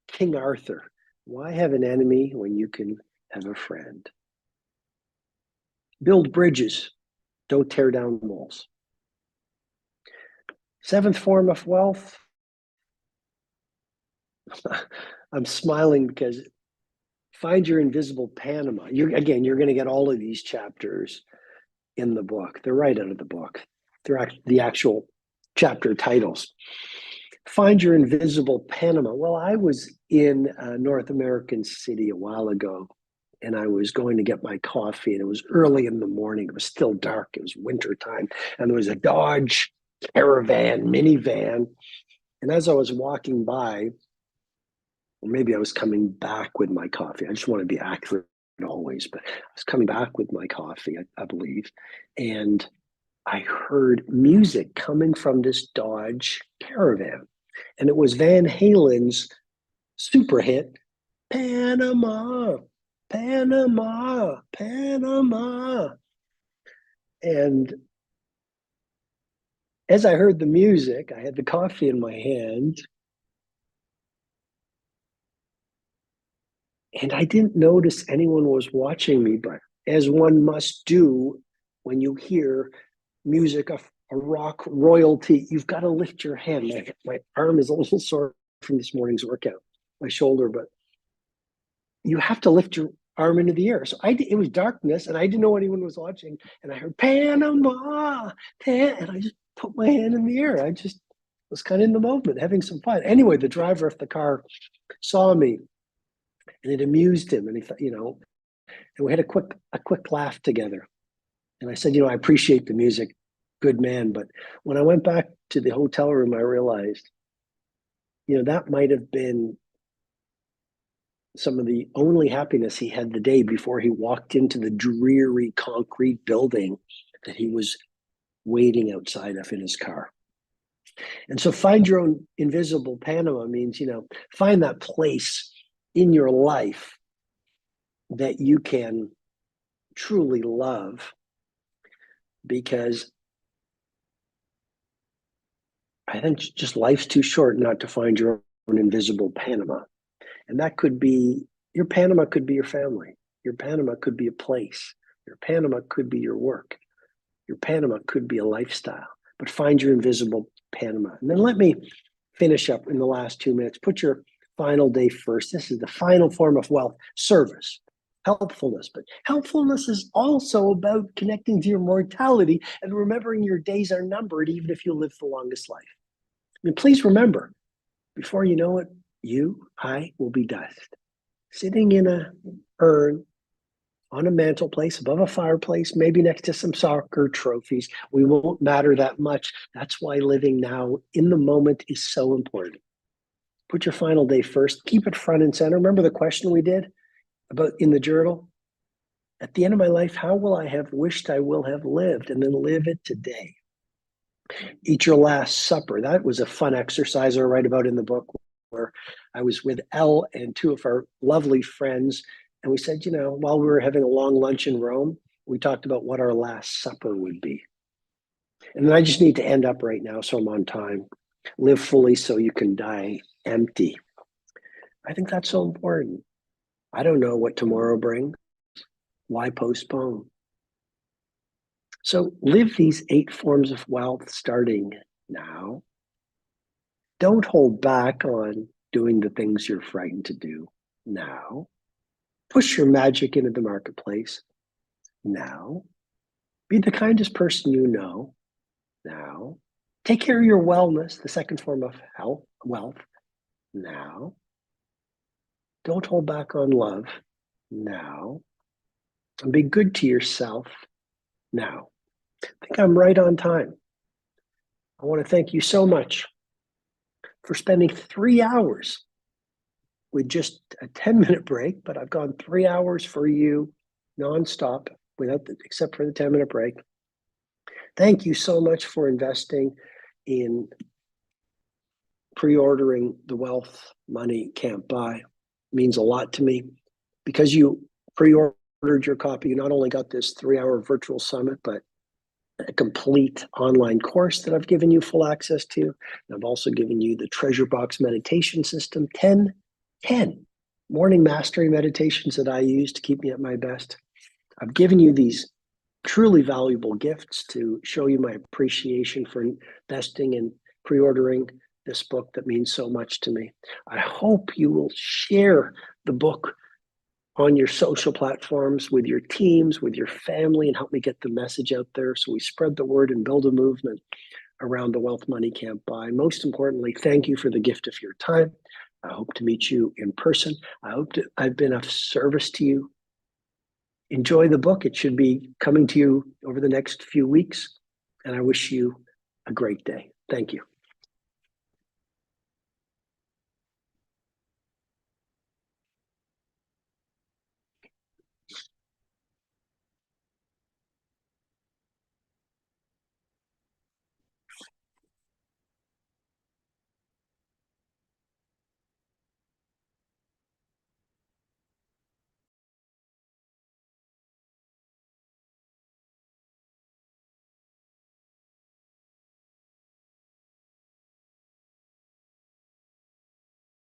King Arthur. Why have an enemy when you can have a friend? Build bridges, don't tear down walls. 7th form of wealth. I'm smiling because find your invisible Panama. You're going to get all of these chapters in the book. They're right out of the book. They're the actual chapter titles. Find your invisible Panama. Well, I was in a North American city a while ago, and I was going to get my coffee, and it was early in the morning. It was still dark. It was winter time, and there was a Dodge Caravan, minivan. And as I was walking by, or maybe I was coming back with my coffee. I just want to be accurate always, but I was coming back with my coffee, I believe. And I heard music coming from this Dodge Caravan. And it was Van Halen's super hit, Panama, Panama, Panama. And as I heard the music, I had the coffee in my hand. And I didn't notice anyone was watching me, but as one must do when you hear music of a rock royalty, you've got to lift your hand. My arm is a little sore from this morning's workout, my shoulder, but you have to lift your arm into the air. So it was darkness and I didn't know anyone was watching. And I heard Panama, and I just put my hand in the air. I just was kind of in the moment, having some fun. Anyway, the driver of the car saw me and it amused him. And he thought, you know, and we had a quick laugh together. And I said, you know, I appreciate the music, good man. But when I went back to the hotel room, I realized, you know, that might have been some of the only happiness he had the day before he walked into the dreary concrete building that he was waiting outside of in his car. And so find your own invisible Panama means, find that place in your life that you can truly love, because I think just life's too short not to find your own invisible Panama. And that could be, your Panama could be your family. Your Panama could be a place. Your Panama could be your work. Your Panama could be a lifestyle. But find your invisible Panama. And then let me finish up in the last 2 minutes. Put your final day first. This is the final form of wealth: service, helpfulness. But helpfulness is also about connecting to your mortality and remembering your days are numbered, even if you live the longest life. I mean, please remember, before you know it, I will be dust, sitting in a urn on a mantelpiece above a fireplace, maybe next to some soccer trophies. We won't matter that much. That's why living now in the moment is so important. Put your final day first. Keep it front and center. Remember the question we did about in the journal? At the end of my life, how will I have wished I will have lived? And then live it today. Eat your last supper. That was a fun exercise I write about in the book, where I was with Elle and two of our lovely friends. And we said, while we were having a long lunch in Rome, we talked about what our last supper would be. And then I just need to end up right now, so I'm on time. Live fully so you can die empty. I think that's so important. I don't know what tomorrow brings. Why postpone? So live these 8 forms of wealth starting now. Don't hold back on doing the things you're frightened to do now. Push your magic into the marketplace now. Be the kindest person you know now. Take care of your wellness, the second form of wealth, now. Don't hold back on love now. And be good to yourself now. I think I'm right on time. I want to thank you so much for spending 3 hours with just a 10-minute break, but I've gone 3 hours for you nonstop except for the 10-minute break. Thank you so much for investing in pre-ordering The Wealth Money Can't Buy. It means a lot to me. Because you pre-ordered your copy, you not only got this 3-hour virtual summit, but a complete online course that I've given you full access to. And I've also given you the Treasure Box meditation system, 10 morning mastery meditations that I use to keep me at my best. I've given you these truly valuable gifts to show you my appreciation for investing and pre-ordering this book that means so much to me. I hope you will share the book on your social platforms, with your teams, with your family, and help me get the message out there so we spread the word and build a movement around The Wealth Money Can't Buy. Most importantly, thank you for the gift of your time. I hope to meet you in person. I hope I've been of service to you. Enjoy the book. It should be coming to you over the next few weeks. And I wish you a great day. Thank you.